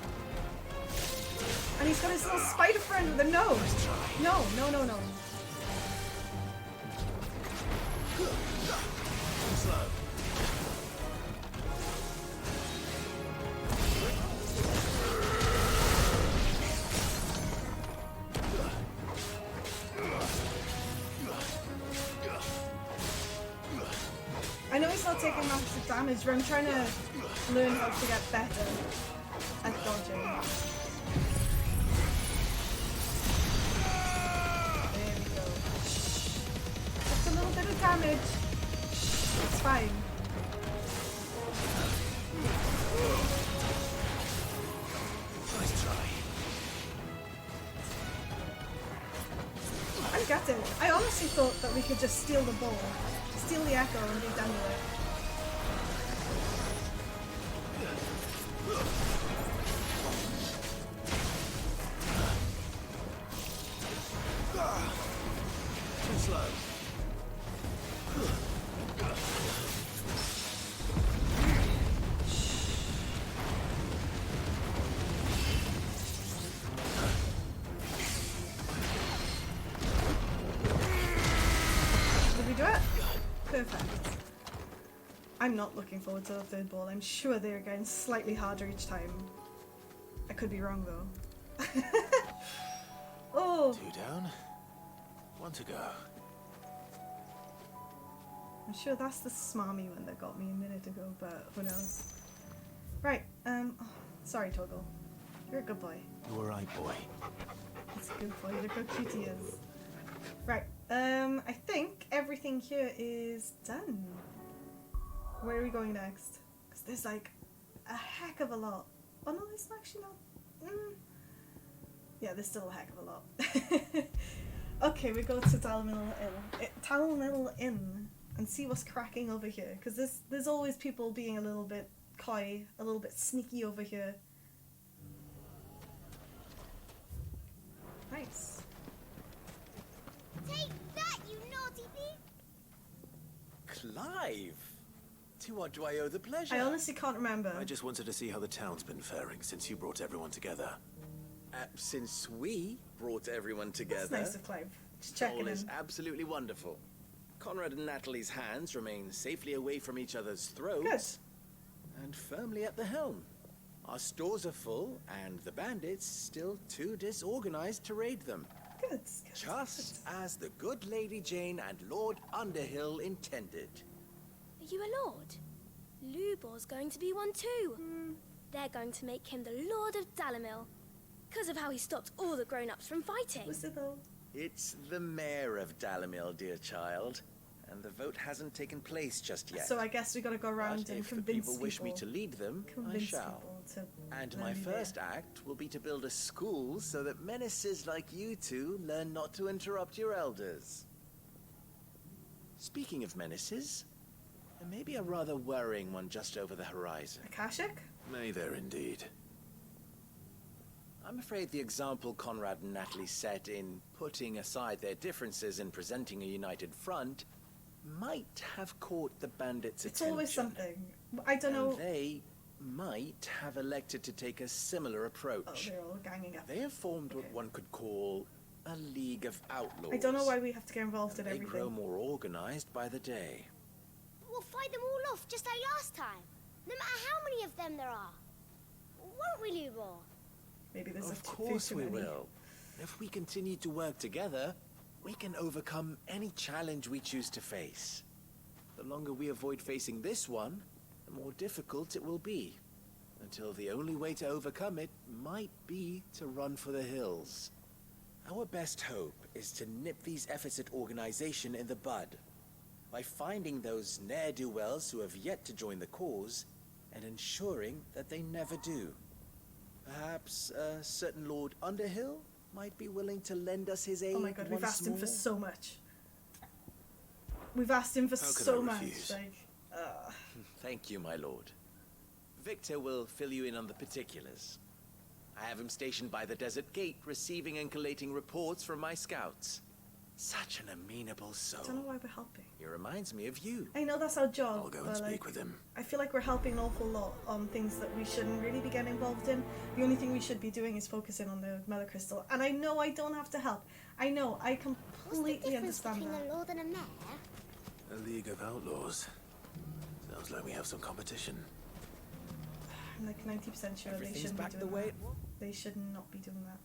And he's got his little spider friend with a nose. No, no, no, no. Slow. I know he's not taking massive damage, but I'm trying to learn how to get better at dodging. There we go. Just a little bit of damage. It's fine. Nice try. I'm gutted. I honestly thought that we could just steal the ball. Steal the echo and be done with it. Too slow. Did we do it? Perfect. I'm not looking forward to the third ball. I'm sure they're getting slightly harder each time. I could be wrong though. Oh! 2 down. 1 to go. I'm sure that's the smarmy one that got me a minute ago, but who knows. Right, Sorry, Toggle. You're a good boy. You alright, boy? He's a good boy. Look how cute he is. Right. I think everything here is done. Where are we going next? Because there's like a heck of a lot. Oh no, there's actually not. Yeah, there's still a heck of a lot. Okay, we go to Talonil Inn and see what's cracking over here. Because there's always people being a little bit coy, a little bit sneaky over here. Nice. Take that, you naughty thief! Clive! To what do I owe the pleasure? I honestly can't remember. I just wanted to see how the town's been faring since you brought everyone together. Since we brought everyone together, That's nice of Clive. Just checking all is in. absolutely wonderful. Conrad and Natalie's hands remain safely away from each other's throats. Good. And firmly at the helm. Our stores are full, and the bandits still too disorganized to raid them. Good. Just as the good Lady Jane and Lord Underhill intended. Are you a lord? Lubo's going to be one too. They're going to make him the Lord of Dalamil. Because of how he stopped all the grown-ups from fighting. Was it though? It's the mayor of Dalamil, dear child. And the vote hasn't taken place just yet. So I guess we gotta go around But and if the convince people wish me to lead them, I convince shall. people to And let my me first act will be to build a school so that menaces like you two learn not to interrupt your elders. Speaking of menaces, there may be a rather worrying one just over the horizon. Akashic? May there indeed. I'm afraid the example Conrad and Natalie set in putting aside their differences and presenting a united front might have caught the bandits' It's attention. always something. I don't know. And they might have elected to take a similar approach. Oh, they're all ganging up. They have formed what one could call a League of Outlaws. I don't know why we have to get involved in They everything. grow more organized by the day. We'll fight them all off just like last time. No matter how many of them there are. Won't we, Lubo? Maybe there's Of course we will. If we continue to work together, we can overcome any challenge we choose to face. The longer we avoid facing this one, the more difficult it will be. Until the only way to overcome it might be to run for the hills. Our best hope is to nip these efforts at organization in the bud. By finding those ne'er-do-wells who have yet to join the cause, and ensuring that they never do. Perhaps a certain Lord Underhill might be willing to lend us his aid. Oh my god, we've asked him for more. so much. We've asked him for How could so I much. refuse? Like, Thank you, my lord. Victor will fill you in on the particulars. I have him stationed by the desert gate, receiving and collating reports from my scouts. Such an amenable soul. I don't know why we're helping. He reminds me of you. I know that's our job. I'll go but and speak like, with him. I feel like we're helping an awful lot on things that we shouldn't really be getting involved in. The only thing we should be doing is focusing on the Mother Crystal. And I know I don't have to help. I know, I completely understand between that. a lord and a mayor? A League of Outlaws. Sounds like we have some competition. I'm like 90% sure they Everything's shouldn't back be the doing way that. it was. They should not be doing that.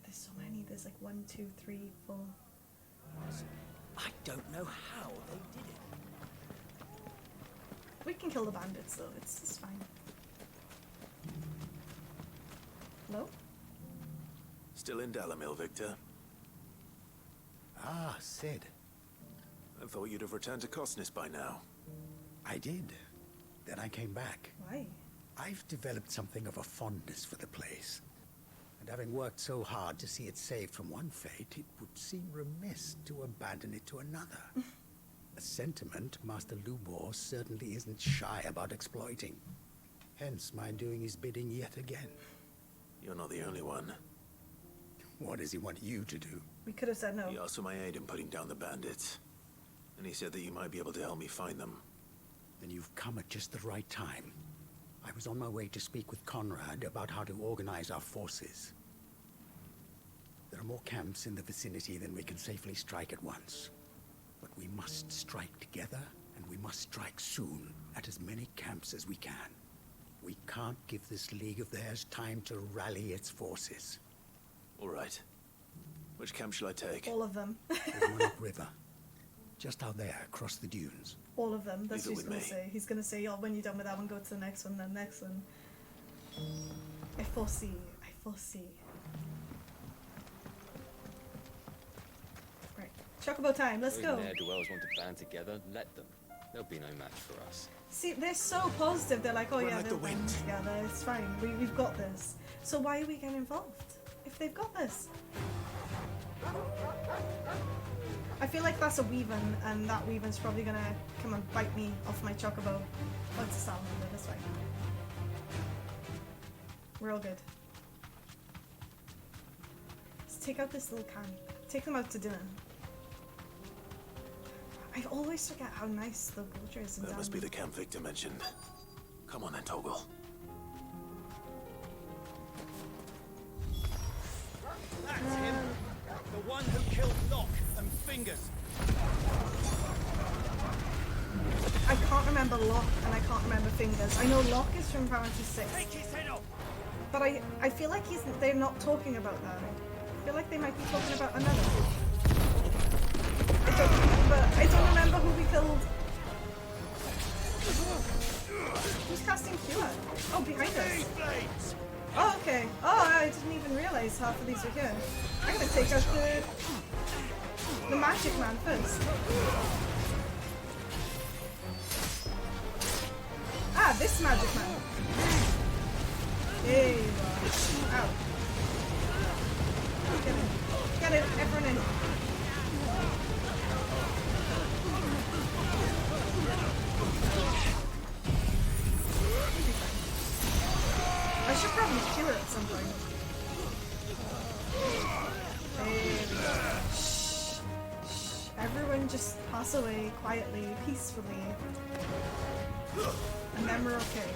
There's so many. There's like 1, 2, 3, 4. I don't know how they did it. We can kill the bandits though. It's fine. No? Still in Dalamil, Victor? Ah, Sid. I thought you'd have returned to Cosnus by now. I did. Then I came back. Why? I've developed something of a fondness for the place. And having worked so hard to see it saved from one fate, it would seem remiss to abandon it to another. A sentiment Master Lubo certainly isn't shy about exploiting. Hence my doing his bidding yet again. You're not the only one. What does he want you to do? We could have said no. He asked for my aid in putting down the bandits. And he said that you might be able to help me find them. Then you've come at just the right time. I was on my way to speak with Conrad about how to organize our forces. There are more camps in the vicinity than we can safely strike at once. But we must strike together, and we must strike soon at as many camps as we can. We can't give this league of theirs time to rally its forces. All right. Which camp shall I take? All of them. There's one upriver. Just out there, across the dunes. All of them. That's Leave what it he's with going to say. He's going to say, oh, when you're done with that one, go to the next one, then next one. I foresee. Right. Chocobo time, let's go. Ne'er-do-wells want to band together, let them. There'll be no match for us. See, they're so positive. They're like, oh Run yeah, like they'll the band wind. together. It's fine. We've got this. So why are we getting involved if they've got this? I feel like that's a weaving, and that weaving's probably gonna come and bite me off my chocobo. Oh, it's a salamander. That's fine. We're all good. Let's take out this little can. Take them out to dinner. I always forget how nice the water is in That must be Denmark. the camp Victor mentioned. Come on then, Toggle. That's him. The one who killed Locke and Fingers. I can't remember Locke and I can't remember Fingers. I know Locke is from Final Fantasy VI. Take his head off. But I feel like they're not talking about that. I feel like they might be talking about another. I don't remember who we killed. Who's casting cure? Oh, behind us. Oh, okay. Oh, I didn't even realize half of these were here. I'm gonna take out the magic man first. Ah, this magic man. There you are. Ow. Get in. Get in, everyone in. I should probably kill it at some point. There we go. Shh. Shh. Everyone just pass away quietly, peacefully. And then we're okay.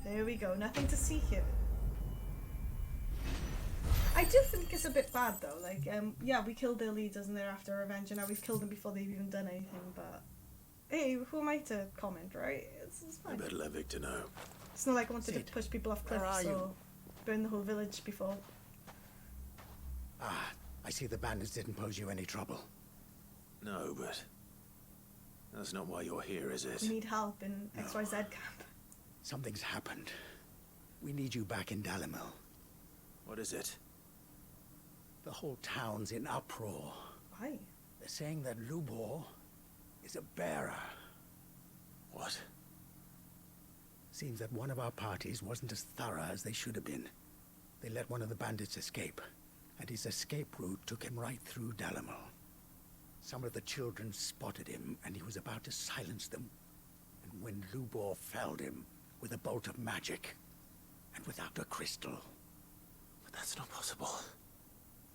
There we go. Nothing to see here. I do think it's a bit bad though. Like, yeah, we killed their leaders and they're after revenge, and now we've killed them before they've even done anything. But hey, who am I to comment, right? It's I fine. better let Victor know. It's not like I wanted Sid, to push people off where cliffs are you? or burn the whole village before. Ah, I see the bandits didn't pose you any trouble. No, but that's not why you're here, is it? We need help in XYZ camp. Something's happened. We need you back in Dalimil. What is it? The whole town's in uproar. Why? They're saying that Lubo is a bearer. What? Seems that one of our parties wasn't as thorough as they should have been. They let one of the bandits escape, and his escape route took him right through Dalimil. Some of the children spotted him, and he was about to silence them. And when Lubo felled him with a bolt of magic, and without a crystal. But that's not possible.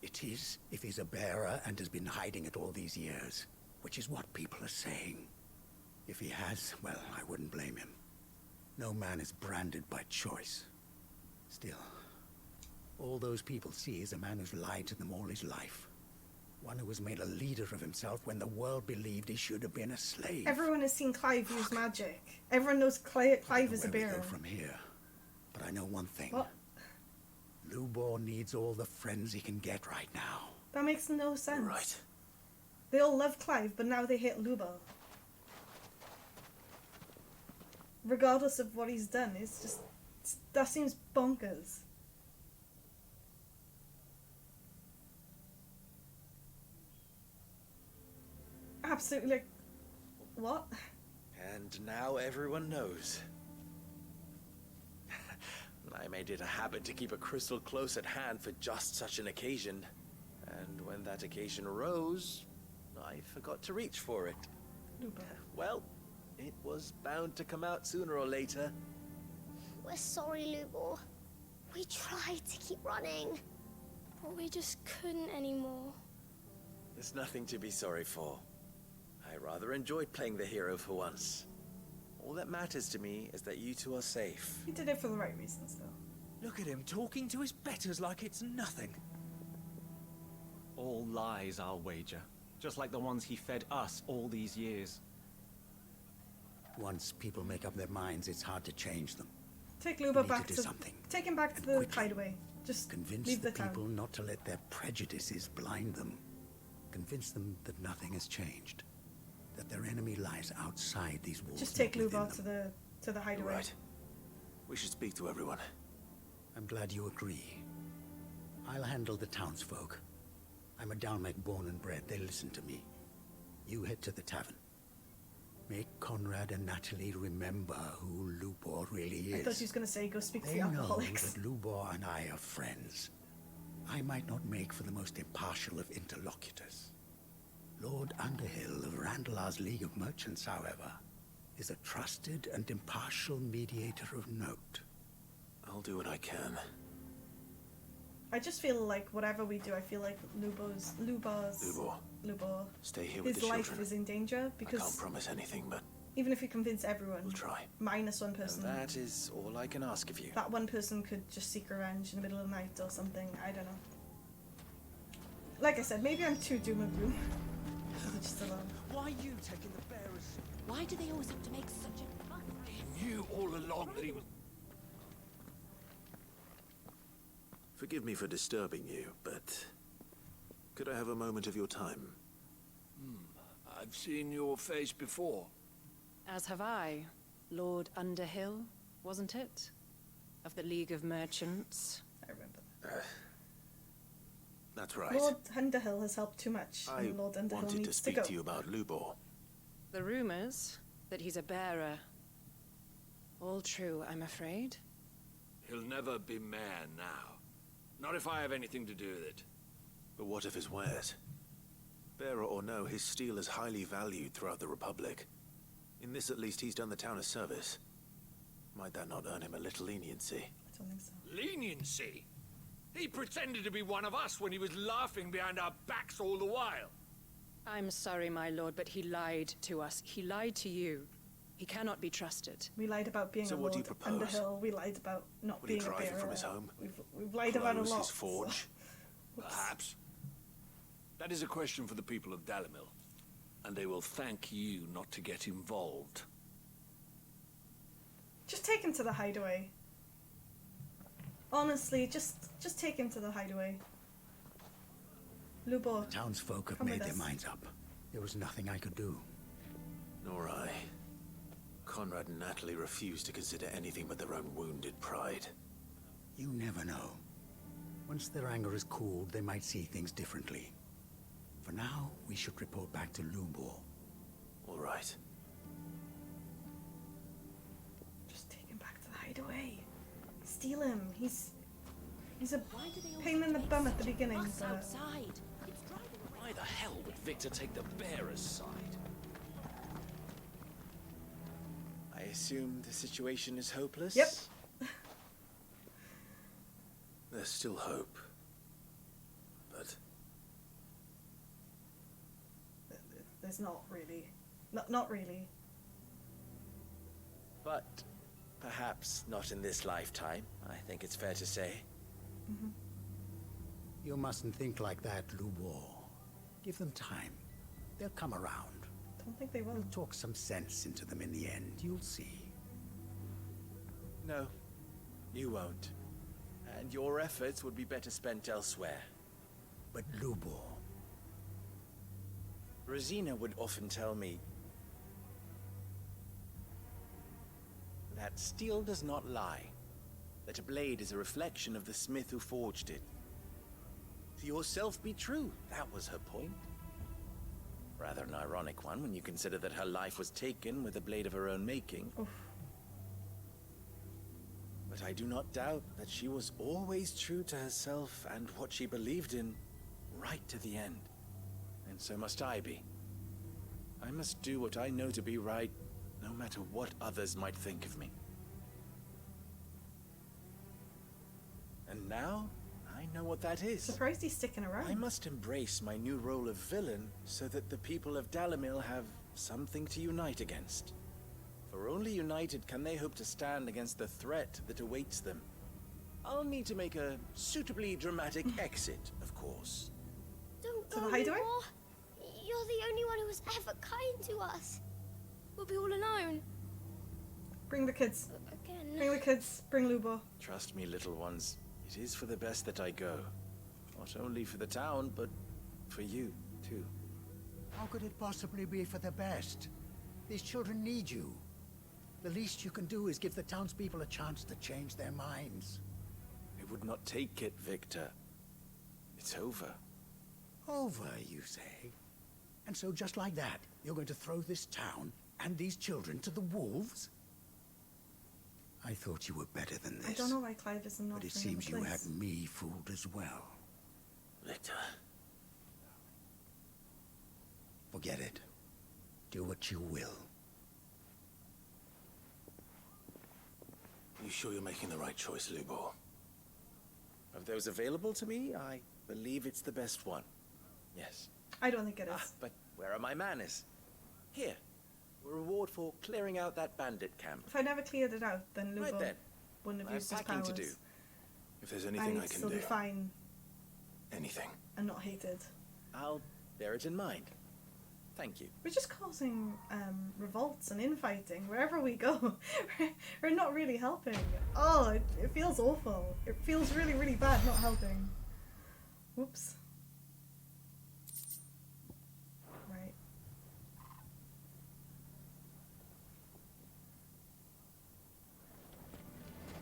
It is, if he's a bearer and has been hiding it all these years, which is what people are saying. If he has, well, I wouldn't blame him. No man is branded by choice. Still, all those people see is a man who's lied to them all his life. One who was made a leader of himself when the world believed he should have been a slave. Everyone has seen Clive use magic. Everyone knows Clive is a Where we bearer. go from here. But I know one thing. What? Lubo needs all the friends he can get right now. That makes no sense. You're right. They all love Clive, but now they hate Lubo. Regardless of what he's done, that seems bonkers. Absolutely, like, what? And now everyone knows. I made it a habit to keep a crystal close at hand for just such an occasion. And when that occasion arose, I forgot to reach for it. Lubo. Well, it was bound to come out sooner or later. We're sorry, Lubo. We tried to keep running, but we just couldn't anymore. There's nothing to be sorry for. I rather enjoyed playing the hero for once. All that matters to me is that you two are safe. He did it for the right reasons, though. Look at him talking to his betters like it's nothing. All lies, I'll wager. Just like the ones he fed us all these years. Once people make up their minds, it's hard to change them. Take We Lubo need back to to... do something. Take him back to the hideaway. Just Convince leave the the town. people not to let their prejudices blind them. Convince them that nothing has changed. That their enemy lies outside these walls. Just take not within Lubo them. to the hideaway. Right. We should speak to everyone. I'm glad you agree. I'll handle the townsfolk. I'm a Dalmec born and bred. They listen to me. You head to the tavern. Make Conrad and Natalie remember who Lubo really is. I thought she was going to say go speak to They the know alcoholics. that Lubo and I are friends. I might not make for the most impartial of interlocutors. Lord Underhill of Randalar's League of Merchants, however, is a trusted and impartial mediator of note. I'll do what I can. I just feel like whatever we do, I feel like Lubo. Stay here with His the life children. is in danger I because can't promise anything, but even if we convince everyone, we'll try. minus one person, That is all I can ask of you. that one person could just seek revenge in the middle of the night or something. I don't know. Like I said, maybe I'm too doom and gloom. Just alone. Why are you taking the bearers? Why do they always have to make such a fuss? He knew all along that he was... Forgive me for disturbing you, but could I have a moment of your time? I've seen your face before. As have I. Lord Underhill, wasn't it? Of the League of Merchants. I remember that. That's right. Lord Underhill has helped too much, I and Lord Underhill wanted to needs to speak go. to you about Lubo. The rumors that he's a bearer. All true, I'm afraid. He'll never be mayor now. Not if I have anything to do with it. But what of his wares? Bearer or no, his steel is highly valued throughout the Republic. In this, at least, he's done the town a service. Might that not earn him a little leniency? I don't think so. Leniency? He pretended to be one of us when he was laughing behind our backs all the while. I'm sorry, my lord, but he lied to us. He lied to you. He cannot be trusted. We lied about being So a what do Lord you propose? Underhill. We lied about not Will he being a drive bearer. him from his home? We've lied about a Close lot. his forge? Perhaps. That is a question for the people of Dalimil. And they will thank you not to get involved. Just take him to the hideaway. Honestly, just take him to the hideaway. Lubo. The townsfolk have come made with their us. minds up. There was nothing I could do. Nor I. Conrad and Natalie refuse to consider anything but their own wounded pride. You never know. Once their anger is cooled, they might see things differently. For now, we should report back to Lubo. All right. Just take him back to the hideaway. Steal him. He's a pain in the bum at the beginning, but Outside. Why the hell would Victor take the bearer's side? I assume the situation is hopeless? Yep. There's still hope. But there's not really. Not really. But perhaps not in this lifetime, I think it's fair to say. Mm-hmm. You mustn't think like that, Lubo. Give them time. They'll come around. Don't think they will. We'll talk some sense into them in the end. You'll see. No, you won't. And your efforts would be better spent elsewhere. But Lubo... Rosina would often tell me that steel does not lie, that a blade is a reflection of the smith who forged it. To yourself be true, that was her point. Rather an ironic one when you consider that her life was taken with a blade of her own making. Oof. But I do not doubt that she was always true to herself and what she believed in, right to the end. And so must I be. I must do what I know to be right, no matter what others might think of me. And now, I know what that is. Surprised he's sticking around. I must embrace my new role of villain so that the people of Dalimil have something to unite against. For only united can they hope to stand against the threat that awaits them. I'll need to make a suitably dramatic exit, of course. Don't To go the hideaway? anymore. You're the only one who was ever kind to us. We'll be all alone. Bring the kids. Again. Bring the kids. Bring Lubo. Trust me, little ones. It is for the best that I go. Not only for the town, but for you, too. How could it possibly be for the best? These children need you. The least you can do is give the townspeople a chance to change their minds. I would not take it, Victor. It's over. Over, you say? And so just like that, you're going to throw this town and these children to the wolves? I thought you were better than this. I don't know why Clive isn't But it offering him a seems you place. had me fooled as well. Victor. Forget it. Do what you will. You sure you're making the right choice, Lubo? Of those available to me, I believe it's the best one. Yes. I don't think it is. But where are my manners? Here. A reward for clearing out that bandit camp. If I never cleared it out, then Lubo Right then. wouldn't have I have used his packing powers. to do. If there's anything and I he'd can still do. be fine Anything. and not hated. I'll bear it in mind. Thank you. We're just causing revolts and infighting wherever we go. We're not really helping. Oh, it feels awful. It feels really, really bad not helping. Whoops. Right.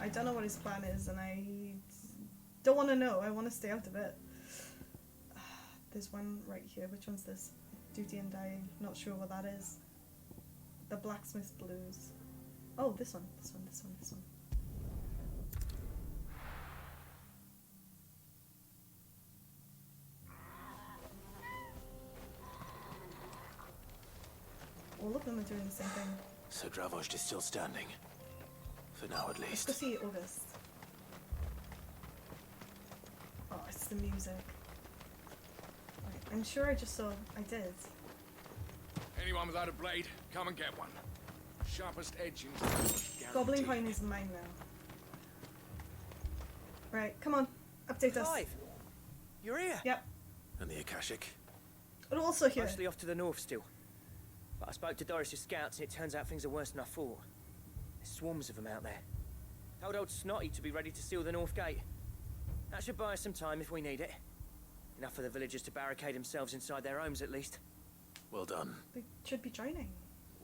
I don't know what his plan is, and I don't want to know. I want to stay out of it. There's one right here. Which one's this? Duty and Dying. Not sure what that is. The Blacksmith Blues. Oh, this one. This one. This one. This one. All of them are doing the same thing. So Dravosh is still standing. For now, at Let's least. go see August. Oh, it's the music. Right, I'm sure I just saw. I did. Anyone without a blade, come and get one. Sharpest edge in Goblin coin is mine now. Right, come on. Update us. Clive! You're here? Yep. And the Akashic? And also here. Mostly off to the north still. But I spoke to Doris' scouts and it turns out things are worse than I thought. There's swarms of them out there. Told old Snotty to be ready to seal the north gate. That should buy us some time if we need it. Enough for the villagers to barricade themselves inside their homes at least. Well done. They should be joining.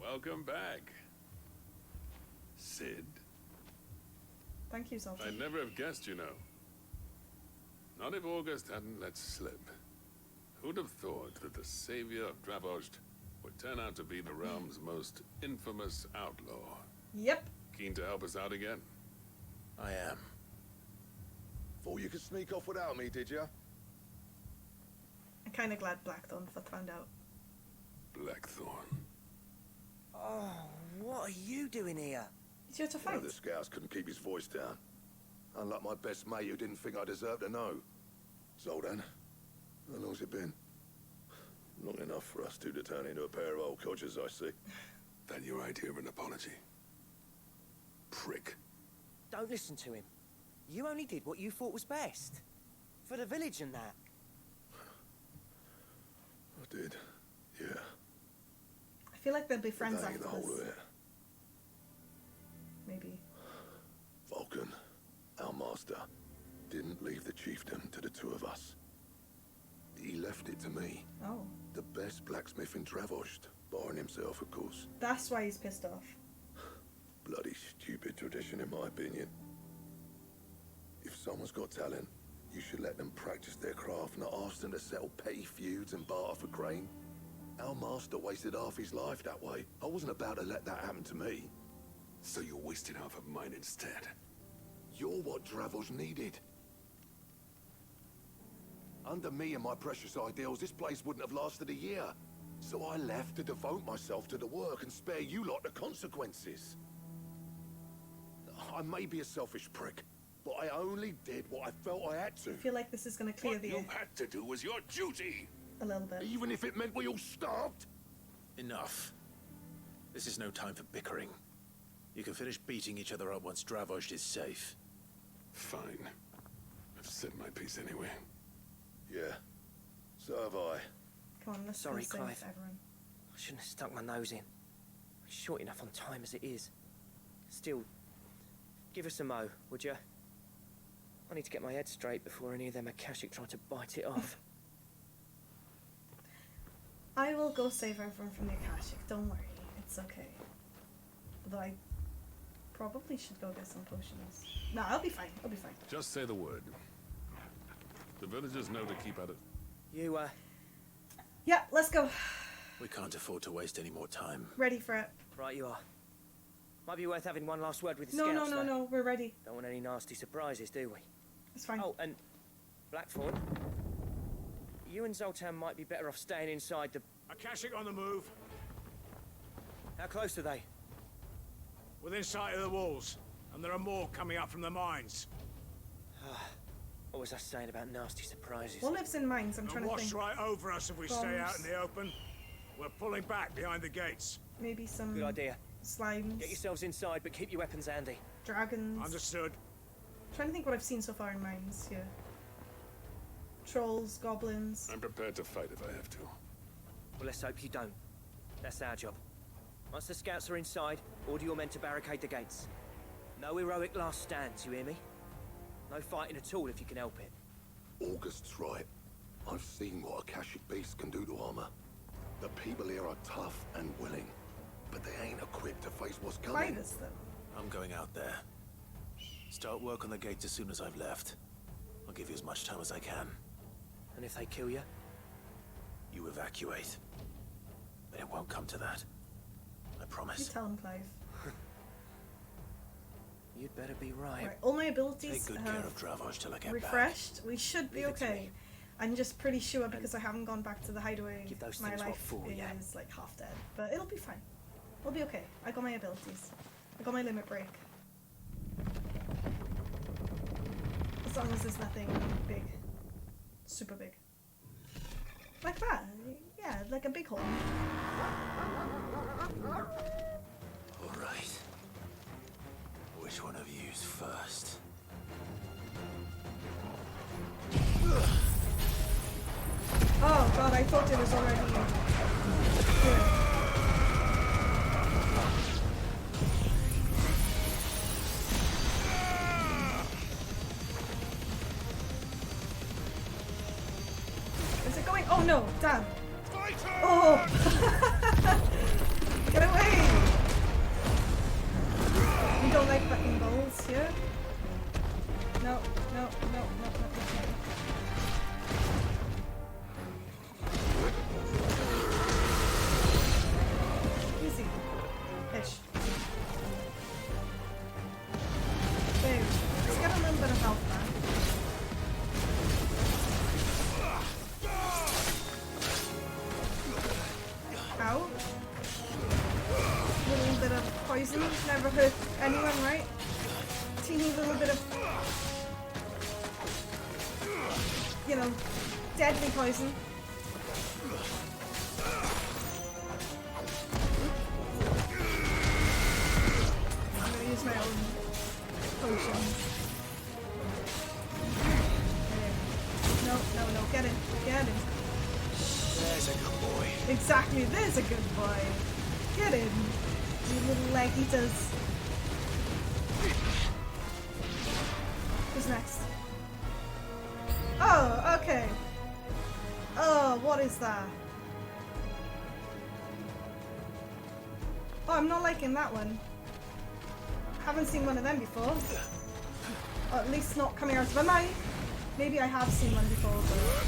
Welcome back, Sid. Thank you, Salty. I'd never have guessed, you know. Not if August hadn't let slip. Who'd have thought that the savior of Dravosh would turn out to be the realm's most infamous outlaw? Yep. Keen to help us out again? I am. Thought you could sneak off without me, did ya? I'm kind of glad Blackthorne found out. Blackthorne. Oh, what are you doing here? He's here to One fight. of the scouts couldn't keep his voice down. Unlike my best mate who didn't think I deserved to know. So then, how long's it been? Long enough for us two to turn into a pair of old codgers, I see. Then your idea of an apology. Prick. Don't listen to him. You only did what you thought was best. For the village and that. I did, yeah. I feel like they'll be But friends that ain't after the whole this. of it. Maybe. Vulcan, our master, didn't leave the chieftain to the two of us. He left it to me. Oh. The best blacksmith in Dravosh, barring himself, of course. That's why he's pissed off. Bloody stupid tradition, in my opinion. If someone's got talent, you should let them practice their craft, not ask them to settle petty feuds and barter for grain. Our master wasted half his life that way. I wasn't about to let that happen to me. So you wasted half of mine instead. You're what Dravosh needed. Under me and my precious ideals, this place wouldn't have lasted a year. So I left to devote myself to the work and spare you lot the consequences. I may be a selfish prick, but I only did what I felt I had to. I feel like this is going to clear What the you air had to do was your duty. a little bit. Even if it meant we all starved? Enough. This is no time for bickering. You can finish beating each other up once Dravosh is safe. Fine. I've said my piece anyway. Yeah. So have I. Come on, let's Sorry, go save Clive. everyone. I shouldn't have stuck my nose in. We're short enough on time as it is. Still, give us a mo, would you? I need to get my head straight before any of them Akashic try to bite it off. I will go save everyone from the Akashic. Don't worry, it's okay. Although I probably should go get some potions. No, I'll be fine. I'll be fine. Just say the word. The villagers know to keep at it. You, Yeah, let's go. We can't afford to waste any more time. Ready for it. Right you are. Might be worth having one last word with the No, scouts, no, though. no, we're ready. Don't want any nasty surprises, do we? It's fine. Oh, and Blackthorne, you and Zoltan might be better off staying inside the... Akashic on the move. How close are they? Within sight of the walls. And there are more coming up from the mines. What was I saying about nasty surprises? What lives in mines? I'm trying to Wash think. right over us if we stay out in the open. We're pulling back behind the gates. Maybe some Good idea. slimes. Get yourselves inside, but keep your weapons handy. Dragons. Understood. Trying to think what I've seen so far in mines here. Trolls, goblins. I'm prepared to fight if I have to. Well, let's hope you don't. That's our job. Once the scouts are inside, order your men to barricade the gates. No heroic last stands, you hear me? No fighting at all if you can help it. August's right. I've seen what Akashic beasts can do to armor. The people here are tough and willing, but they ain't equipped to face what's coming. I'm going out there. Start work on the gates as soon as I've left. I'll give you as much time as I can. And if they kill you? You evacuate. But it won't come to that. I promise. You tell him, Clive. You'd better be right. Right, all my abilities Take good care of Dravosh till I get refreshed. We should be Leave it to okay. me. I'm just pretty sure because I haven't gone back to the hideaway. Give those My things what life for, is yeah. like half dead, but it'll be fine. We'll be okay. I got my abilities. I got my limit break. As long as there's nothing big, super big, like that. Yeah, like a big hole. All right. Which one of you's first? Oh god, I thought it was already here. Is it going? Oh no, damn. Oh! Get away! We don't like fucking balls here. No, no, no, no, no, no, no. Easy. Ish. There. Let's get a little bit of health back. Ow. A little bit of poison. Never hurt anyone, right? Teeny little bit of, you know, deadly poison. I'm gonna use my own potion. No, no, no, get in, get in. There's a good boy. Exactly, there's a good boy. Get in, you little leg eaters. Who's next? Oh, okay. Oh, what is that? Oh, I'm not liking that one. Haven't seen one of them before. Or at least not coming out of a mine. Maybe I have seen one before, but...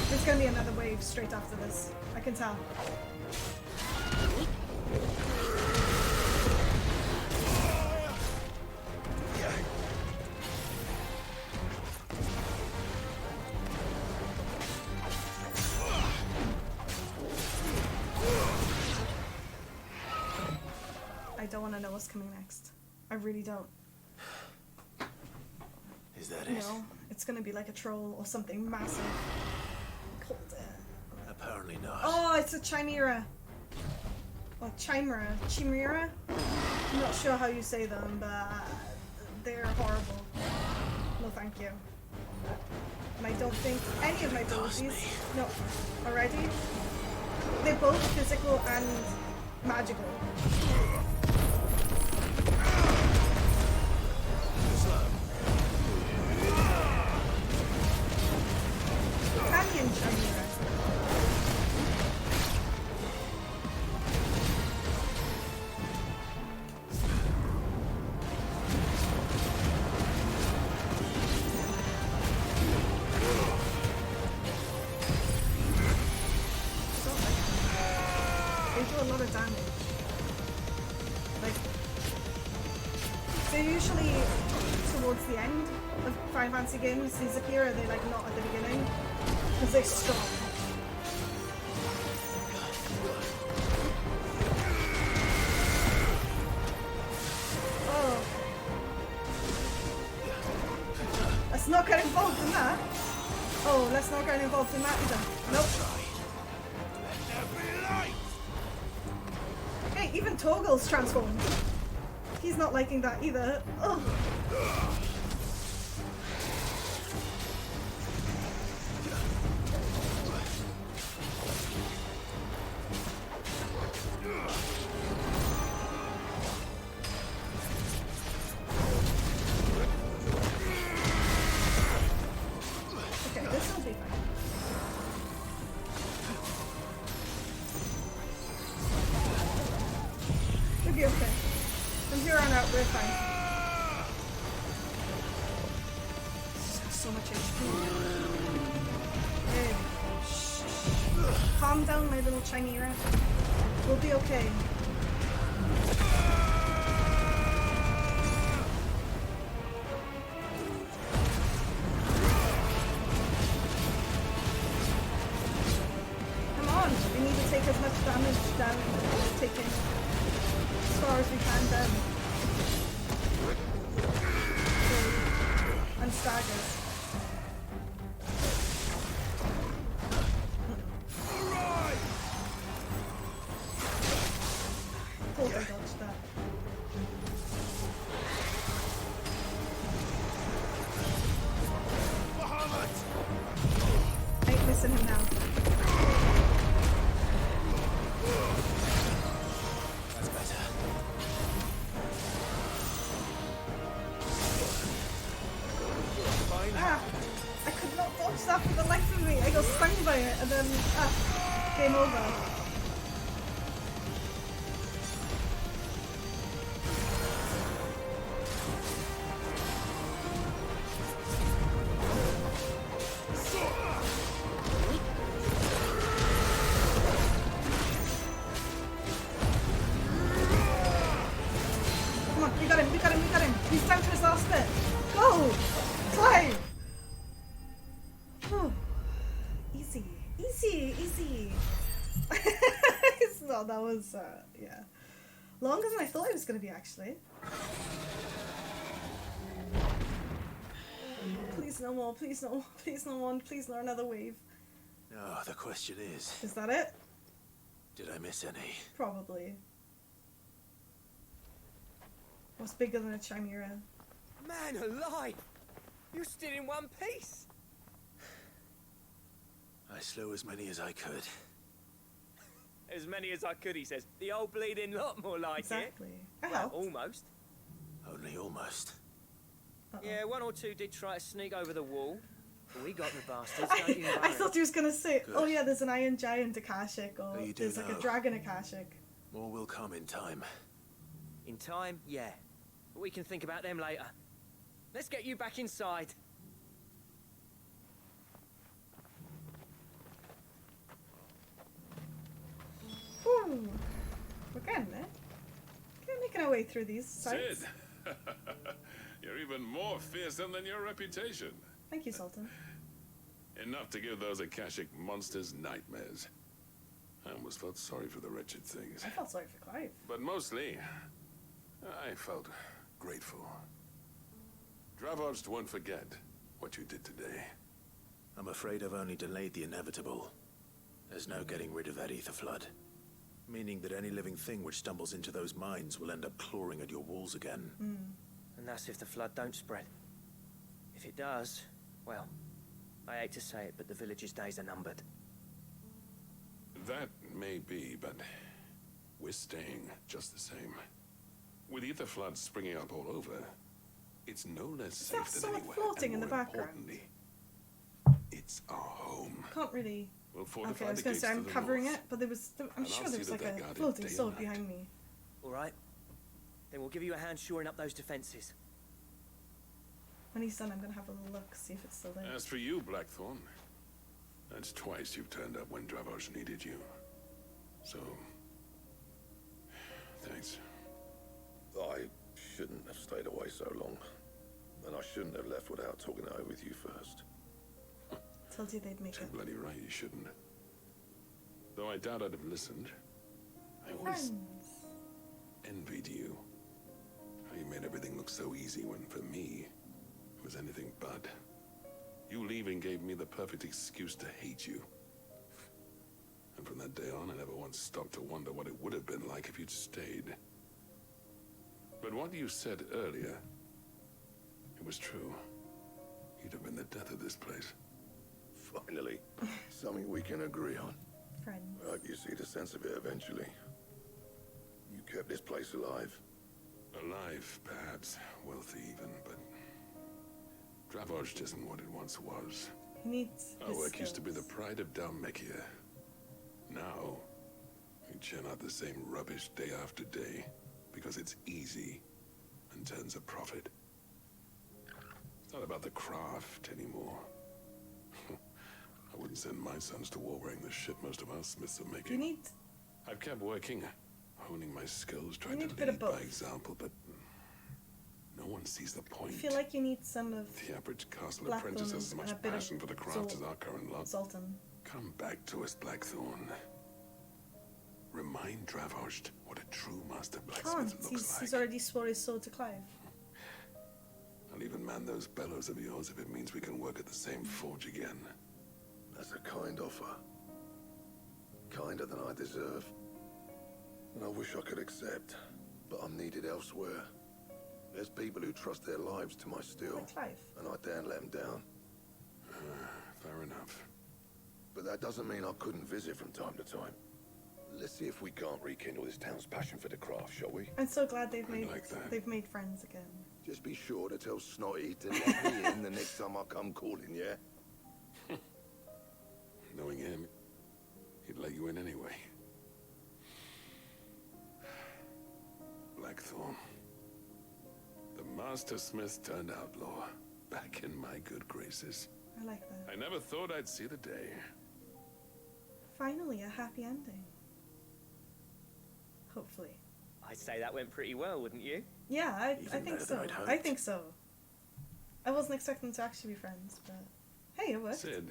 There's gonna be another wave straight after this. I can tell. I don't want to know what's coming next. I really don't. Is that it? No, it's gonna be like a troll or something massive. Apparently not. Oh, it's a chimera. Or Chimera. I'm not sure how you say them, but they're horrible. No, thank you. And I don't think any of my abilities. No, already. They're both physical and magical. Italian Chimera. They do a lot of damage. Like, they're usually towards the end of Final Fantasy games. These appear, are they like not at the beginning? Because they're strong. Oh. Let's not get involved in that. Oh, let's not get involved in that either. Nope. Hey, even Toggle's transformed. He's not liking that either. Oh. Okay, this will be fine. We'll be okay. From here on out, we're fine. So much HP. Hey. Shh. Calm down, my little Chimera. We'll be okay. Come on, we need to take as much damage down as taking as far as we can down. And staggers. Totally dodged that. I ain't missing him now. That's better. Ah! I could not dodge that for the life of me. I got stung by it and then game over. Come on, we got him, we got him, we got him. He's down to his last bit. Go! Clive! Oh. Easy, easy, easy. It's not, that was, yeah. Longer than I thought it was going to be, actually. Please no more, please no more, please no one, please no another wave. No, the question is... Is that it? Did I miss any? Probably. What's bigger than a Chimera? Man alive! You're still in one piece! I slew as many as I could. As many as I could, he says. The old bleeding lot, more like Exactly. it. Well, almost. Only almost. Yeah, one or two did try to sneak over the wall. But we got the bastards, don't you I thought he was going to say, Good. oh yeah, there's an Iron Giant Akashic, or Oh, you do there's like know. a Dragon Akashic. More will come in time. In time, yeah. But we can think about them later. Let's get you back inside. Whew. We're getting there. We're making our way through these sites. Sid! You're even more fearsome than your reputation. Thank you, Sultan. Enough to give those Akashic monsters nightmares. I almost felt sorry for the wretched things. I felt sorry for Clive. But mostly, I felt grateful. Dravosh won't forget what you did today. I'm afraid I've only delayed the inevitable. There's no getting rid of that ether flood. Meaning that any living thing which stumbles into those mines will end up clawing at your walls again. And that's if the flood don't spread. If it does, well, I hate to say it, but the village's days are numbered. That may be, but we're staying just the same. With ether floods springing up all over, it's no less safe That than sword anywhere. floating in and the more background. importantly, it's our home. Can't really. We'll Okay, fortify I was the going gates to say I'm to the covering north. it, but I'm And sure I'll there see was that like they're a guarded floating day and sword night. behind me. All right. Then we'll give you a hand shoring up those defences. When he's done, I'm going to have a little look, see if it's still there. As for you, Blackthorne, that's twice you've turned up when Dravosh needed you. So, thanks. I shouldn't have stayed away so long. And I shouldn't have left without talking it over with you first. Told you they'd make Too it. bloody right you shouldn't. Though I doubt I'd have listened. I always Friends. envied you. How you made everything look so easy when, for me, it was anything but. You leaving gave me the perfect excuse to hate you. And from that day on, I never once stopped to wonder what it would have been like if you'd stayed. But what you said earlier, it was true. You'd have been the death of this place. Finally, something we can agree on. Friends. I hope you see the sense of it eventually. You kept this place alive. Alive, perhaps. Wealthy even, but Dravosh isn't what it once was. He needs Our his work used to be the skills. pride of Dalmekia. Now, we churn out the same rubbish day after day because it's easy and turns a profit. It's not about the craft anymore. I wouldn't send my sons to war wearing the shit most of our smiths are You making. need. I've kept working, honing my skills, trying need to a bit of lead by both. example, but no one sees the I point. feel like you need some of The average castle Blackthorne apprentice has as and a much bit of passion for the craft as our current lot. Zoltan. Come back to us, Blackthorne. Remind Dravosh what a true master Can't. blacksmith looks like. He's already swore his sword to Clive. I'll even man those bellows of yours if it means we can work at the same forge again. That's a kind offer. Kinder than I deserve. And I wish I could accept, but I'm needed elsewhere. There's people who trust their lives to my steel, Like Clive. and I daren't let them down. Fair enough. But that doesn't mean I couldn't visit from time to time. Let's see if we can't rekindle this town's passion for the craft, shall we? I'm so glad they've made like that. they've made friends again. Just be sure to tell Snotty to let me in the next time I come calling, yeah? Knowing him, he'd let you in anyway. Blackthorne. The master smith turned outlaw. Back in my good graces. I like that. I never thought I'd see the day. Finally, a happy ending. Hopefully. I'd say that went pretty well, wouldn't you? Yeah, I Even think better so. than I'd hoped. I think so. I wasn't expecting to actually be friends, but hey, it worked. Sid,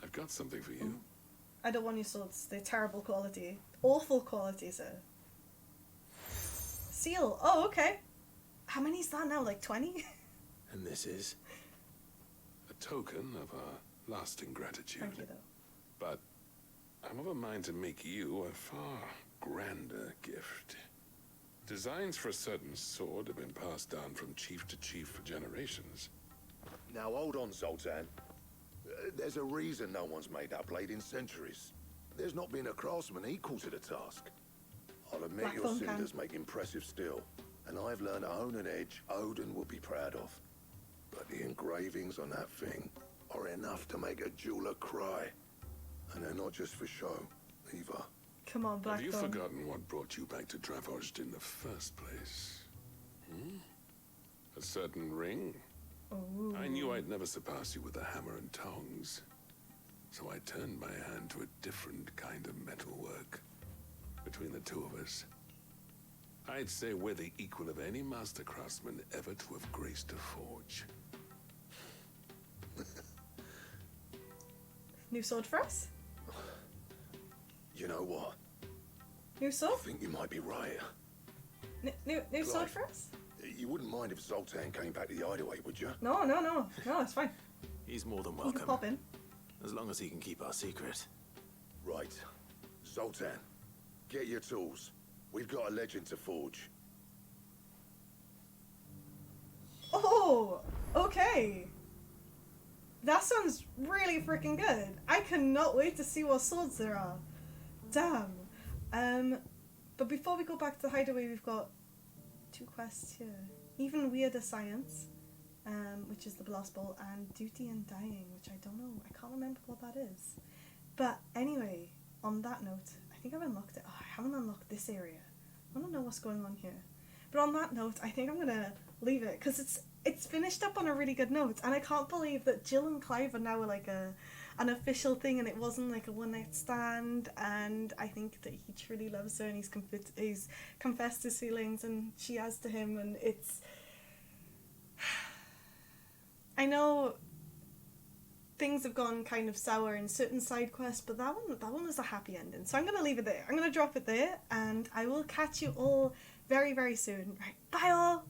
I've got something for you. I don't want your swords. They're terrible quality. Awful quality, sir. Seal. Oh, okay. How many is that now? Like 20? And this is? A token of our lasting gratitude. Thank you, though. But I'm of a mind to make you a far grander gift. Designs for a certain sword have been passed down from chief to chief for generations. Now hold on, Zoltan. There's a reason no one's made that blade in centuries. There's not been a craftsman equal to the task. I'll admit your Blackthorne can. cinders make impressive steel, and I've learned to hone an edge Odin will be proud of. But the engravings on that thing are enough to make a jeweler cry. And they're not just for show, either. Come on, Have you Blackthorne. forgotten what brought you back to Dravosh in the first place? Hmm? A certain ring? Ooh. I knew I'd never surpass you with a hammer and tongs. So I turned my hand to a different kind of metalwork. Between the two of us, I'd say we're the equal of any master craftsman ever to have graced a forge. New sword for us? You know what? New sword? I think you might be right. New sword Clive. for us? You wouldn't mind if Zoltan came back to the hideaway, would you? No, it's fine. He's more than You can welcome. pop in. As long as he can keep our secret. Right. Sultan, get your tools. We've got a legend to forge. Oh, okay. That sounds really freaking good. I cannot wait to see what swords there are. Damn. But before we go back to the hideaway, we've got 2 quests here. Even Weirder Science, which is the Blast Bowl, and Duty and Dying, which I don't know. I can't remember what that is. But anyway, on that note, I think I've unlocked it. Oh, I haven't unlocked this area. I want to know what's going on here. But on that note, I think I'm going to leave it, because it's finished up on a really good note, and I can't believe that Jill and Clive are now like an official thing, and it wasn't like a one-night stand, and I think that he truly loves her, and he's confessed his feelings, and she has to him, and it's... I know things have gone kind of sour in certain side quests, but that one was a happy ending, so I'm going to leave it there. I'm going to drop it there, and I will catch you all very, very soon. Right, bye all!